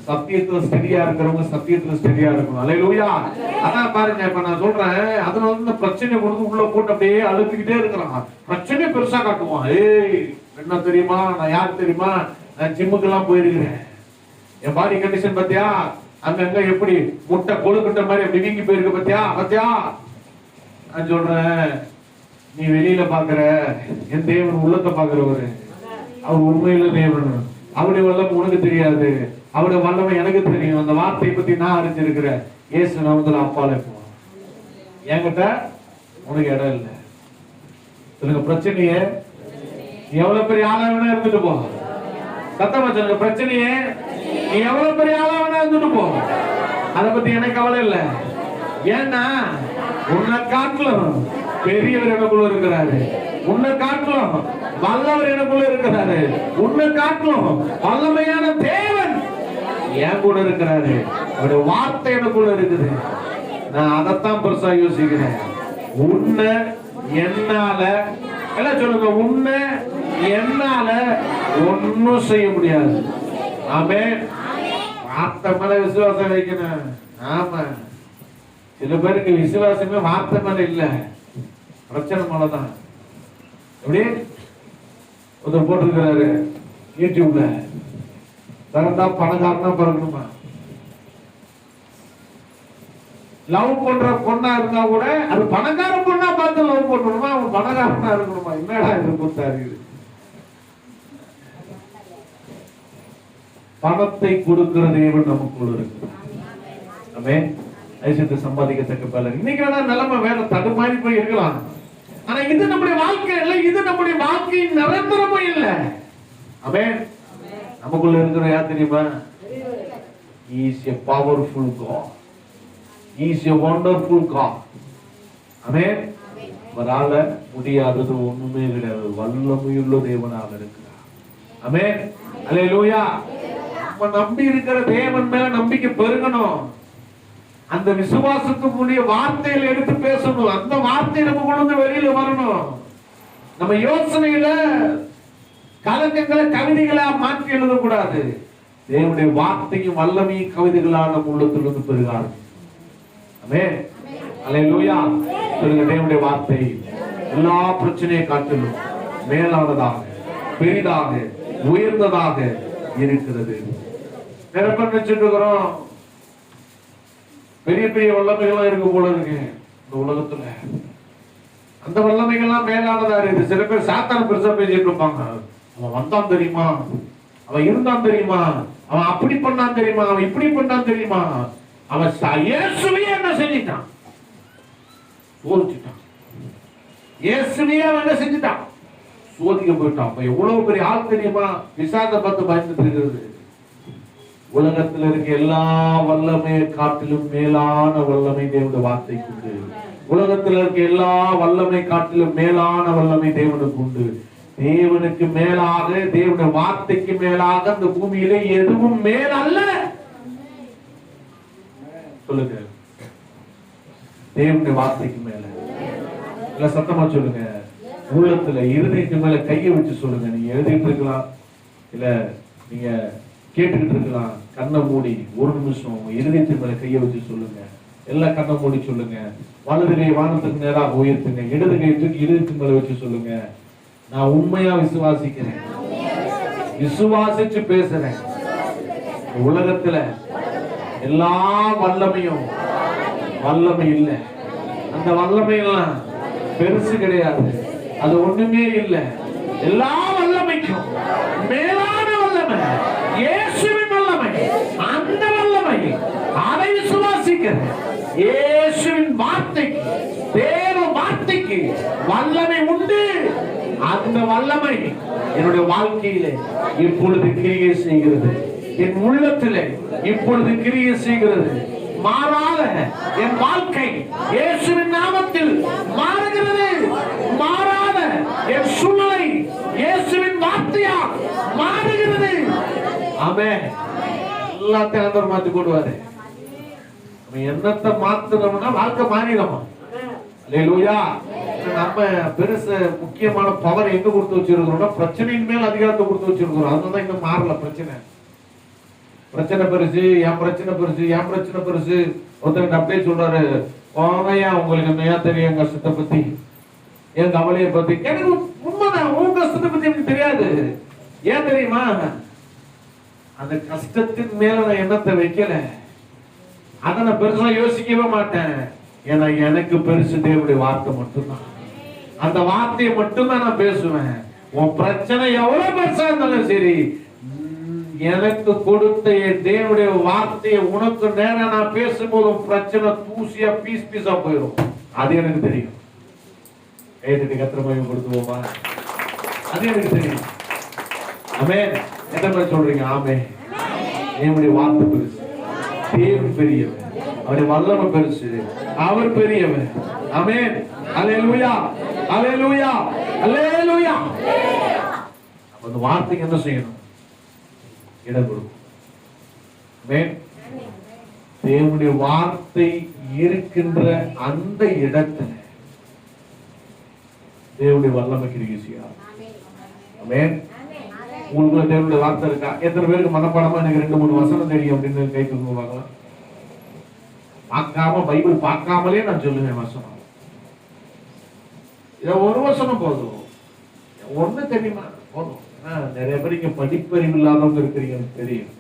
சத்தியத்துல ஸ்டெடியா இருக்கிறவங்க சத்தியத்துல ஸ்டெடியா இருக்கணும். அல்லேலூயா. அதான் பாருங்க, இப்ப நான் சொல்றேன், அதுல வந்து பிரச்சனை கொடுத்து உள்ள போட்டு அப்படியே அழுத்திக்கிட்டே இருக்கிறான். பிரச்சனை பெருசா காட்டுவான். ஏய் என்ன தெரியுமா, நான் யார் தெரியுமா, நான் ஜிம்முக்கு எல்லாம் போயிருக்கிறேன், என் பாடி கண்டிஷன் பத்தியா, அங்க எப்படி முட்டை கொழுக்கிட்ட மாதிரி அப்படி வீங்கி போயிருக்கு பத்தியா பத்தியா. நான் சொல்றேன், நீ வெளியில பாக்குற, என் தேவன் உள்ளத்தை பாக்குறவரு, அவர் உண்மையில தேவன். அவருடைய வல்லமை உனக்கு தெரியாது, அவருடைய வல்லமை எனக்கு தெரியும். அந்த வார்த்தையை பத்தி நான் அறிஞ்சிருக்கிறேன். இயேசு நாமத்துல அப்பாலே போ, என்கிட்ட உனக்கு இடம் இல்லை. சொல்லுங்க, பிரச்சனையே நீ எவ்வளவு பெரிய ஆளா வேணா இருந்துட்டு போ. சத்தமா சொல்லுங்க, பிரச்சனையே நீ எவ்வளவு பெரிய ஆளா வேணா இருந்துட்டு போ, அதை பத்தி எனக்கு கவலை இல்லை. ஏன்னா உன்னை காட்டிலும் பெரியவர் எனக்குள்ள இருக்கிறாரு, உன்னை காட்டிலும் வல்லவர் எனக்குள்ள இருக்கிறாரு, உன்னை காட்டிலும் வல்லமையான தேவன் என் கூட இருக்கிறாரு, அவருடைய வார்த்தை எனக்குள்ள இருக்குது. நான் அதைத்தான் பெருசா யோசிக்கிறேன். உன்னை என்னால எல்லாம் சொல்லுங்க, உன்னை என்னால ஒன்னும் செய்ய முடியாது. ஆமென். வார்த்தை மேல விசுவாசம் வைக்கணும். ஆமா, சில பேருக்கு விசுவாசமே வார்த்தை மேல இல்ல, பிரச்சனை மேலதான். எப்படி ஒருத்தர் போட்டிருக்கிறாரு யூடியூப்ல, பிறந்தா பணக்காரனா பிறக்கணுமா, லவ் பண்ற பொண்ணா இருந்தா கூட அது பணக்கார பொண்ணா பார்த்து லவ் பண்ணணுமா, அவன் பணக்காரனா இருக்கணுமா? என்னடா இது கொடுத்தாரு. பணத்தை கொடுக்கிற தேவன் நமக்குள்ள இருக்கு. ஆமென். ஐசியத்தை சம்பாதிக்கத்தக்க பலர். இன்னைக்கு வேணா நிலைமை வேற தடுமாறி போய் இருக்கலாம், ஆனா இது நம்முடைய வாழ்க்கை இல்லை, இது நம்முடைய வாழ்க்கையின் நிரந்தரமும் இல்லை. ஆமென். நமக்குள்ள இருக்கிற யார் தெரியுமா? He is a powerful God. He is a wonderful God. ஆமென். அவரால முடியாதது ஒண்ணுமே கிடையாது. வல்லமையுள்ள தேவனாக இருக்கிறார். ஆமென். அல்லேலூயா. நம்ம நம்பி இருக்கிற தேவன் மேல நம்பிக்கை பெருகணும். அந்த விசுவாசத்துக்குரிய வார்த்தைகளை எடுத்து பேசணும். அந்த வார்த்தை நம்ம கொண்டு வெளியில வரணும். நம்ம யோசனையில கலக்கங்களை கவிதைகளா மாற்றி எழுதக்கூடாது. தேவனுடைய வார்த்தையும் வல்லமையும் கவிதைகளா நம்ம உள்ளத்திலிருந்து பெருகாது. ஆமென். அல்லேலூயா. சொல்லுங்க, தேவனுடைய வார்த்தை எல்லா பிரச்சனையை காட்டிலும் மேலானதாக, பெரிதாக, உயர்ந்ததாக இருக்கிறது. நிறைய பேர் நினைச்சிட்டு இருக்கிறோம், பெரிய பெரிய வல்லமைகள்லாம் இருக்கு போல இருக்கு இந்த உலகத்துல. அந்த வல்லமைகள்லாம் மேலானதா இருக்கு. சில பேர் சாத்தான பெருசா பேசிட்டு இருப்பாங்க. அவன் வந்தான் தெரியுமா, அவன் இருந்தான் தெரியுமா, அவன் அப்படி பண்ணான் தெரியுமா, அவன் இப்படி பண்ணான் தெரியுமா, அவன் இயேசுவே என்ன செஞ்சிட்டான், சோதிச்சுட்டான். இயேசுவே அவன் என்ன செஞ்சிட்டான், சோதிக்க போயிட்டான். அப்ப எவ்வளவு பெரிய ஆள் தெரியுமா, விசாத பார்த்து பயந்துட்டு இருக்கிறது. உலகத்தில் இருக்க எல்லா வல்லமையை காட்டிலும் மேலான வல்லமை தேவனுடைய வார்த்தைக்கு உண்டு. உலகத்தில் இருக்க எல்லா வல்லமை காட்டிலும் மேலான வல்லமை தேவனுக்கு உண்டு. தேவனுக்கு மேலாக, தேவனுடைய வார்த்தைக்கு மேலாக அந்த பூமியிலே எதுவும் மேல் அல்ல. சொல்லுங்க, தேவனுடைய வார்த்தைக்கு மேல இல்ல, சத்தமா சொல்லுங்க. உள்ளத்துல இருதயத்து மேல கையை வச்சு சொல்லுங்க. நீங்க எழுதிட்டு இருக்கலாம், இல்ல நீங்க கேட்டுக்கிட்டு இருக்கலாம். கண்ணை மூடி ஒரு நிமிஷம் இருதயத்து மேல கையை வச்சு சொல்லுங்க. எல்லாம் கண்ணை மூடி சொல்லுங்க. வலது கை வானத்துக்கு நேராக உயர்த்துங்க. இடது கை தூக்கி இருதயத்து மேல வச்சு சொல்லுங்க, நான் உண்மையா விசுவாசிக்கிறேன், விசுவாசிச்சு பேசுறேன். உலகத்துல எல்லா வல்லமையும் வல்லமை இல்லை. அந்த வல்லமை எல்லாம் பெருசு கிடையாது, அது ஒண்ணுமே இல்லை. எல்லா வல்லமைக்கும் மேலான வல்லமை இயேசுவின் வல்லமை. அந்த வல்லமை அதை விசுவாசிக்கிறேன். இயேசுவின் வார்த்தைக்கு, தேவ வார்த்தைக்கு வல்லமை உண்டு. அந்த வல்லமை என்னுடைய வாழ்க்கையிலே இப்பொழுது கிரியை செய்கிறது. என் உள்ளத்திலே இப்பொழுது கிரியை செய்கிறது. மாறாத என் வாழ்க்கை இயேசுவின் நாமத்தில் மாறுகிறது. மாறாத என் சூழ்நிலை இயேசுவின் வார்த்தையால் மாறுகிறது. ஆமென். எல்லாத்தையும் ஆண்டவர் மாத்தி போடுவாரு. எண்ணத்தை மாத்துறோம்னா வாழ்க்கை மாறிடும். அல்லேலூயா. நம்ம பெருசு முக்கியமான பவர் எங்க கொடுத்து வச்சிருக்கிறோம்னா பிரச்சனையின் மேல் அதிகாரத்தை கொடுத்து வச்சிருக்கிறோம். அதனால இன்னும் மாறல. பிரச்சனை பெருசு, என் பிரச்சனை பெருசு, என் பிரச்சனை பெருசு. ஒருத்தர் அப்படியே சொல்றாரு, போவையா உங்களுக்கு என்னையா தெரியும் என் கஷ்டத்தை பத்தி, என் கவலையை பத்தி. எனக்கு உண்மைதான், உன் கஷ்டத்தை பத்தி எனக்கு தெரியாது. ஏன் தெரியுமா, அந்த கஷ்டத்தின் மேல நான் எண்ணத்தை வைக்கல. அதை நான் பெருசா யோசிக்கவே மாட்டேன். ஏன்னா எனக்கு பெருசு தேவனுடைய வார்த்தை மட்டும்தான். அந்த வார்த்தையை மட்டும்தான் நான் பேசுவேன். உன் பிரச்சனை எவ்வளவு பெருசா இருந்தாலும் சரி, எனக்கு கொடுத்த தேவனுடைய வார்த்தையை உனக்கு நேரம் நான் பேசும்போது பிரச்சனை தூசியா பீஸ் பீஸா போயிடும். அது எனக்கு தெரியும். கத்திரமையும் கொடுத்துவோமா, அது எனக்கு தெரியும். ஆமென். என்ன மாதிரி சொல்றீங்க? ஆமென். தேவனுடைய வார்த்தை பெருசு, தேவன் பெரியவர், அவருடைய வல்லமை பெருசு, அவர் பெரியவர். ஆமென். அல்லேலூயா, அல்லேலூயா, அல்லேலூயா. அந்த வார்த்தைக்கு என்ன செய்யணும்? இடம் கொடுக்கும். ஆமென். தேவனுடைய வார்த்தை இருக்கின்ற அந்த இடத்துல தேவனுடைய வல்லமை கிரியை செய்யும். ஆமென். உங்களுக்குள்ள தேவனுடைய வார்த்தை இருக்கா? எத்தனை பேருக்கு மனப்பாடமா எனக்கு 2-3 வசனம் தெரியும் அப்படின்னு கை தூக்குவாங்க? பார்க்காம, பைபிள் பார்க்காமலே நான் சொல்லுவேன் வசனம். ஒரு வசனம் போதும், ஒண்ணு தெரியுமா போதும். நிறைய பேர் இங்க படிப்பறிவு இல்லாதவங்க இருக்கிறீங்க, எனக்கு தெரியும்.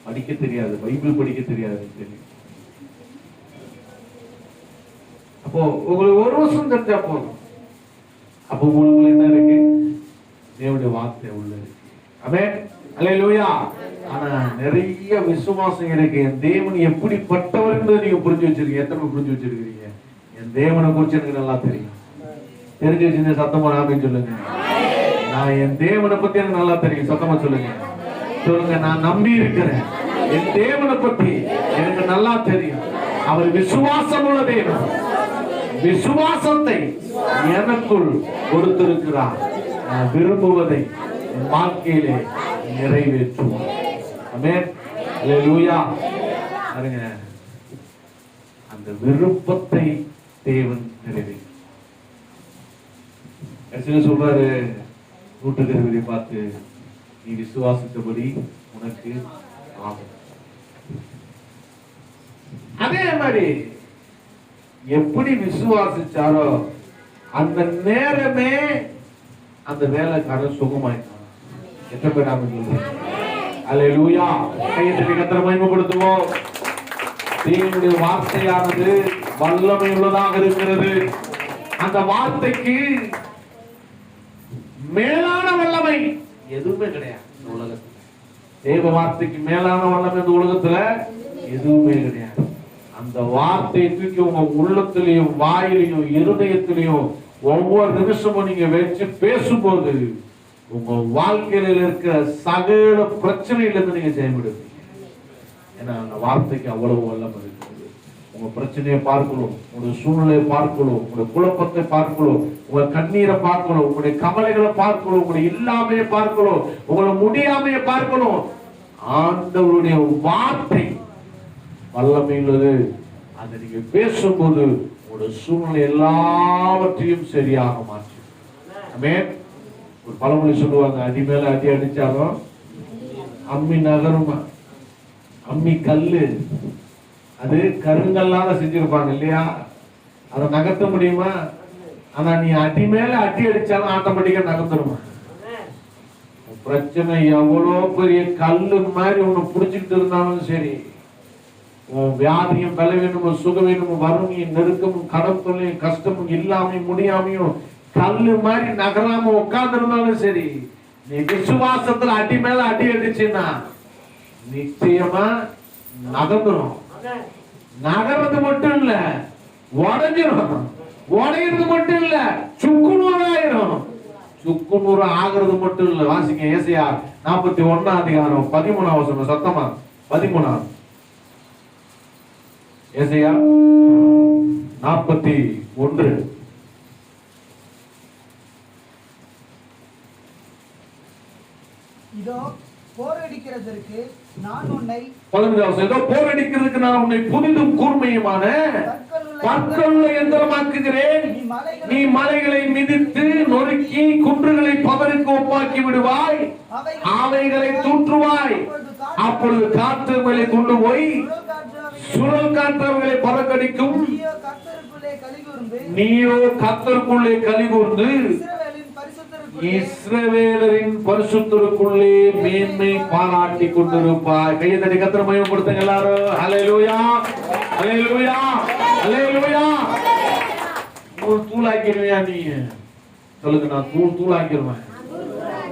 படிக்க தெரியாது, பைபிள் படிக்க தெரியாது, எனக்கு தெரியும். அப்போ உங்களுக்கு ஒரு வருஷம் தெரிஞ்சா போதும். அப்போ உங்களுக்கு என்ன இருக்கு? தேவனுடைய வார்த்தை உள்ள இருக்கு. ஆமென். அல்லேலூயா. ஆனா நிறைய விசுவாசம் இருக்கு. என் தேவன் எப்படிப்பட்டவர் நீங்க புரிஞ்சு வச்சிருக்கீங்க. எத்தனை புரிஞ்சு வச்சிருக்கீங்க? என் தேவனை குறிச்சு எனக்கு நல்லா தெரியும். தெரிஞ்சு வச்சிருந்த சத்தமா ஆமென் சொல்லுங்க. நான் என் தேவனை பத்தி எனக்கு நல்லா தெரியும். சத்தமா சொல்லுங்க. சொல்லுங்க, நான் நம்பி இருக்கிறேன். என் தேவனை பத்தி எனக்கு நல்லா தெரியும். அவர் விசுவாசம் உள்ள தேவன். விசுவாசத்தை எனக்குள் கொடுத்திருக்கிறார். நான் விரும்புவதை என் வாழ்க்கையிலே நிறைவேற்றுவோம். ஆமென். அல்லேலூயா. பாருங்க, அந்த விருப்பத்தை தேவன் நிறைவேற்றும். சொல்றாரு நூற்றுக்கருவியை பார்த்து, நீ விசுவாசித்தபடி உனக்கு ஆகும். அதே மாதிரி எப்படி விசுவாசிச்சாரோ அந்த நேரமே அந்த வேலைக்காரன் சுகமாயிட்டான். எத்தனை பேர் ஆமென் சொல்றீங்க? அல்லேலூயா. கையை தட்டி கர்த்தரை மகிமைப்படுத்துவோம். தேவனுடைய வார்த்தையானது வல்லமை உள்ளதாக இருக்கிறது. அந்த வார்த்தைக்கு மேலான வல்லமை எதுவுமே கிடையாது இந்த உலகத்துல. தேவ வார்த்தைக்கு மேலான வல்லமை இந்த உலகத்துல எதுவுமே கிடையாது. அந்த வார்த்தையை தூக்கி உங்க உள்ளத்திலையும் வாயிலையும் இருதயத்திலையும் ஒவ்வொரு நிமிஷமும் நீங்க வச்சு பேசும்போது உங்க வாழ்க்கையில இருக்கிற சகல பிரச்சனையிலிருந்து நீங்க செயல்படுவீங்க. ஏன்னா அந்த வார்த்தைக்கு அவ்வளவு வல்லமை இருக்கிறது. உங்க பிரச்சனையை பார்க்கணும், உங்களுடைய சூழ்நிலையை பார்க்கணும், உங்களுடைய குழப்பத்தை பார்க்கணும், உங்க கண்ணீரை பார்க்கணும், உங்களுடைய கவலைகளை பார்க்கணும், உங்களுடைய இல்லாமையை பார்க்கணும், உங்களை முடியாமையை பார்க்கணும். ஆண்டவருடைய வார்த்தை வல்லமை உள்ளது. அதை நீங்க பேசும்போது உங்களுடைய சூழ்நிலை எல்லாவற்றையும் சரியாக மாற்று. ஆமென். ஒரு பழமொழி சொல்லுவாங்க, அடி மேல அடி அடிச்சாலும் அம்மி நகருமா. அம்மி கல்லு அது கருங்கல்லால செஞ்சிருப்பாங்க இல்லையா, அதை நகர்த்த முடியுமா? ஆனா நீ அடி மேல அடி அடிச்சாலும் ஆட்டோமேட்டிக்கா நகர்ந்துருமா. பிரச்சனை எவ்வளோ பெரிய கல்லு மாதிரி உன்னை புடிச்சுக்கிட்டு இருந்தாலும் சரி, உன் வியாதியும் பலவீனமும் சுகவீனமும் வறுமையும் நெருக்கமும் கடன் தொல்லையும் கஷ்டமும் இல்லாமையும் முடியாமையும் கல்லு மாதிரி நகராம உட்கார்ந்து இருந்தாலும் சரி, நீ விசுவாசத்துல அடி மேல அடி அடிச்சுன்னா நிச்சயமா நகர்ந்துடும். நகர்றது மட்டும் இல்ல, உடஞ்சிடும். உடையிறது மட்டும் இல்ல, சுக்குநூறாயிரும். சுக்குநூறு ஆகிறது மட்டும் இல்ல. வாசிங்க ஏசாயா 41 13 வசனம் சத்தமா. 13 ஏசாயா 41. இதோ போரடிக்கிறதற்கு நான் உன்னை 15 ஏதோ போரடிக்கிறதுக்கு நான் உன்னை புதிதும் கூர்மையுமான கற்களுள்ள எந்திரமாக்குகிறேன். நீ மலைகளை மிதித்து நொறுக்கி குன்றுகளை பவருக்கு ஒப்பாக்கி விடுவாய், அவைகளை தூற்றுவாய். அப்பொழுது காற்று மேலே கொண்டு போய் சுழல் காற்றவர்களை பறக்கடிக்கும். நீயோ கர்த்தருக்குள்ளே கலிகூர்ந்து இஸ்ரவேலரின் பரிசுத்தருக்குள்ளே மேன்மை பாராட்டி கொண்டிருப்பாய். கையை தட்டி கர்த்தரை மகிமைப்படுத்துங்க எல்லாரும். ஹல்லேலூயா, ஹல்லேலூயா, ஹல்லேலூயா. தூளாக்கிடுவியா நீ? சொல்லுங்க, நான் தூளாக்கிடுவேன்.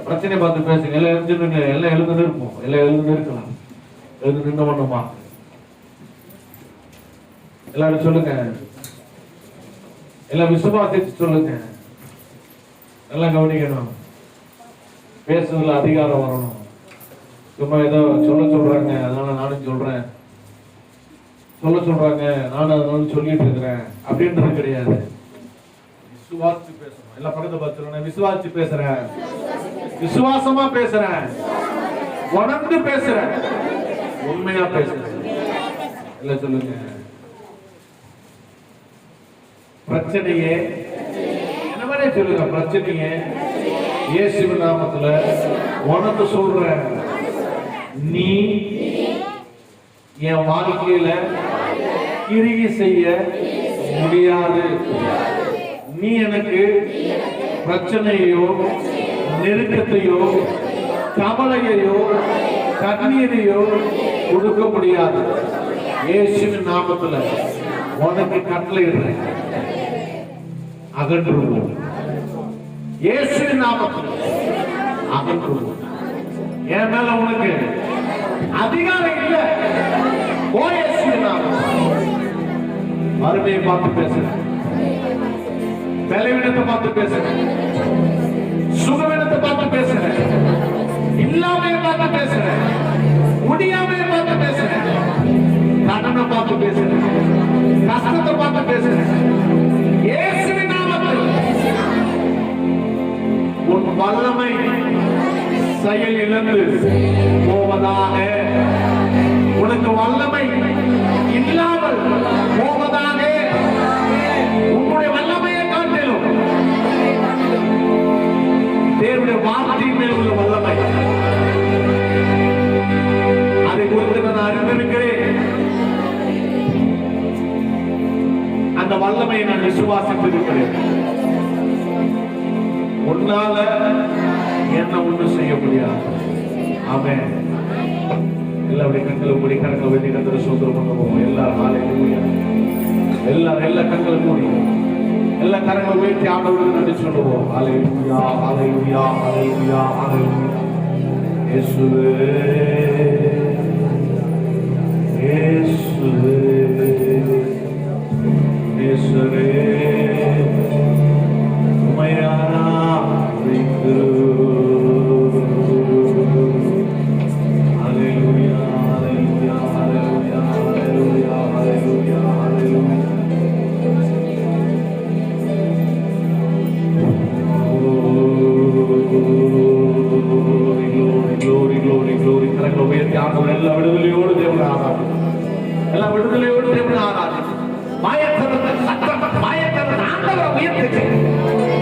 பிரச்சனை பார்த்து பேசுங்க. எல்லாம் எழுந்துருங்க, எல்லாம் எழுந்து நிற்போம், எல்லாம் எழுந்து நிற்கலாம். எழுந்து நின்று பண்ணுமா? எல்லாரும் சொல்லுங்க, எல்லாம் விசுவாசித்து சொல்லுங்க. எல்லாம் கவனிக்கணும். பேசுறதுல அதிகாரம் வரணும். சும்மா ஏதோ சொல்றாங்க அதனால நானும் சொல்றேன், சொல்றாங்க நானும் அதனால சொல்லிட்டு இருக்கிறேன் அப்படின்றது கிடையாது. விசுவாசிச்சு பேசணும். எல்லாம் பக்கத்தை பார்த்து விசுவாசிச்சு பேசுறேன், விசுவாசமா பேசுறேன், உணர்ந்து பேசுறேன், உண்மையா பேசுறேன். எல்லாம் சொல்லுங்க. பிரச்சனையே என்னவனே சொல்லுங்க. பிரச்சனையே இயேசுவின் நாமத்துல உனக்கு சொல்றேன், நீ என் வாழ்க்கையில கிரியை செய்ய முடியாது. நீ எனக்கு பிரச்சனையோ நெருக்கத்தையோ கவலையையோ கண்ணீரையோ கொடுக்க முடியாது. இயேசுவின் நாமத்துல உனக்கு கட்டளையிடுறேன், அகன்றுவோம். இயேசுவின் நாமத்தில் அகன்றுவோம். என் மேல உனக்கு அதிகாரம் இல்ல. ஓ இயேசுவின் நாமத்தில் அருமையை பார்த்து பேசுறேன், பலவீனத்தை பார்த்து பேசுறேன், சுகவீனத்தை பார்த்து பேசுறேன், இல்லாமையை பார்த்து பேசுறேன், முடியாமையை பார்த்து பேசுறேன், கடனை பார்த்து பேசுறேன், கஷ்டத்தை பார்த்து பேசுறேன். இயேசுவின் நாமத்தில் உன் வல்லமை செயல் இழந்து போவதாக, உனக்கு வல்லமை இல்லாமல் போவதாக. உன்னுடைய வல்லமையை காட்டிலும் தேவனுடைய வார்த்தையின் மேல் உள்ள வல்லமை, அதை குறித்து நான் அறிந்திருக்கிறேன். அந்த விசுவாசித்திருக்கிறேன். உன்னால என்ன ஒண்ணும் செய்ய முடியாது. ஆமென். எல்லாருடைய கண்களை மூடி கண்களை வெட்டி கண்களை சோதனை பண்ண போவோம். எல்லாரும் ஹalleluya. எல்லாரும் எல்லா கண்களை மூடி எல்லா கரங்களை உயர்த்தி ஆண்டவருக்கு நன்றி சொல்லுவோம். ஹalleluya ஹalleluya ஹalleluya ஹalleluya. இயேசுவே இயேசுவே இயேசுவே உம்மை ஆராதிக்கிறோம். ஹalleluya ஹalleluya ஹalleluya ஹalleluya ஹalleluya ஹalleluya. Glory, glory, glory. கரங்களை உயர்த்தி ஆண்டவர் எல்லா விடுதலையோடு தேவனை ஆராதி. எல்லா விடுதலையோடு தேவனை ஆராதி. மாயத்தனத்தை மாயத்தனத்தை ஆண்டவரை உயர்த்தி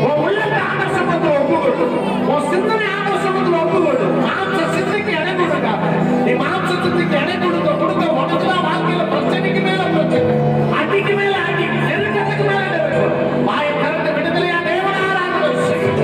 உன் உள்ளத்தை ஆண்டவர் சமூகத்தில் ஒப்புக்கொடு. உன் சிந்தனை ஆண்டவர் சமூகத்தில் ஒப்புக்கொடு. மாம்ச சிந்தைக்கு இடம் கொடுக்காத. நீ மாம்ச சிந்தைக்கு இடம் கொடுக்க உனக்குதான் வாழ்க்கையில பிரச்சனைக்கு மேல பிரச்சனை, அடிக்கு மேல அடி, நெருக்கத்துக்கு மேல நெருக்கம். மாயத்தனத்தை விடுதலையா தேவனை ஆராதனை செய்யும்.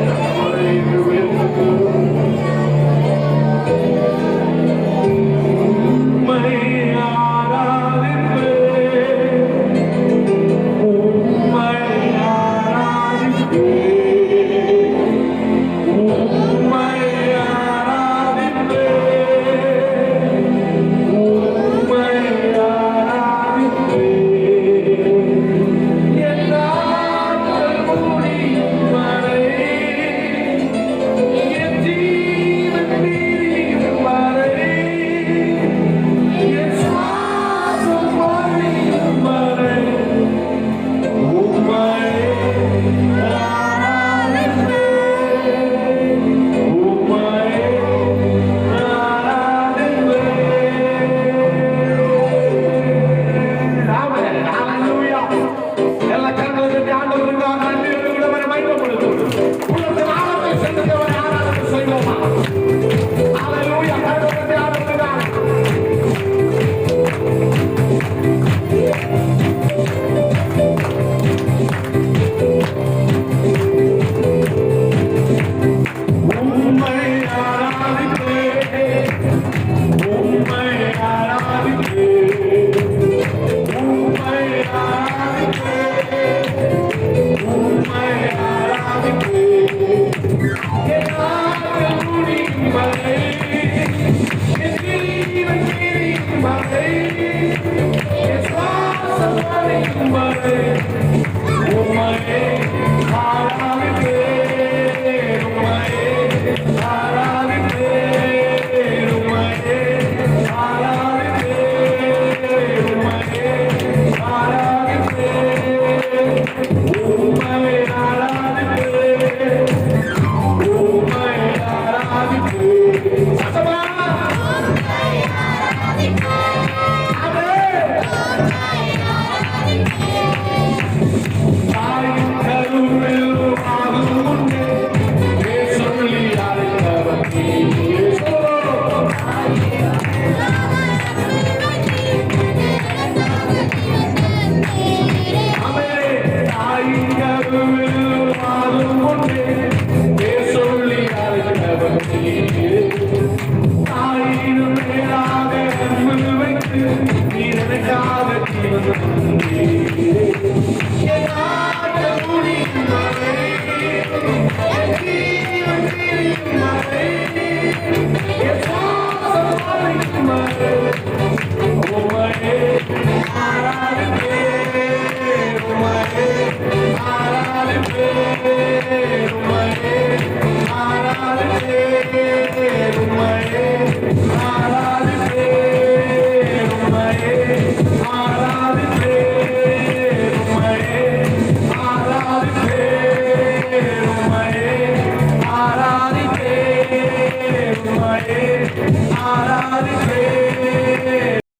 ஆராதிப்பே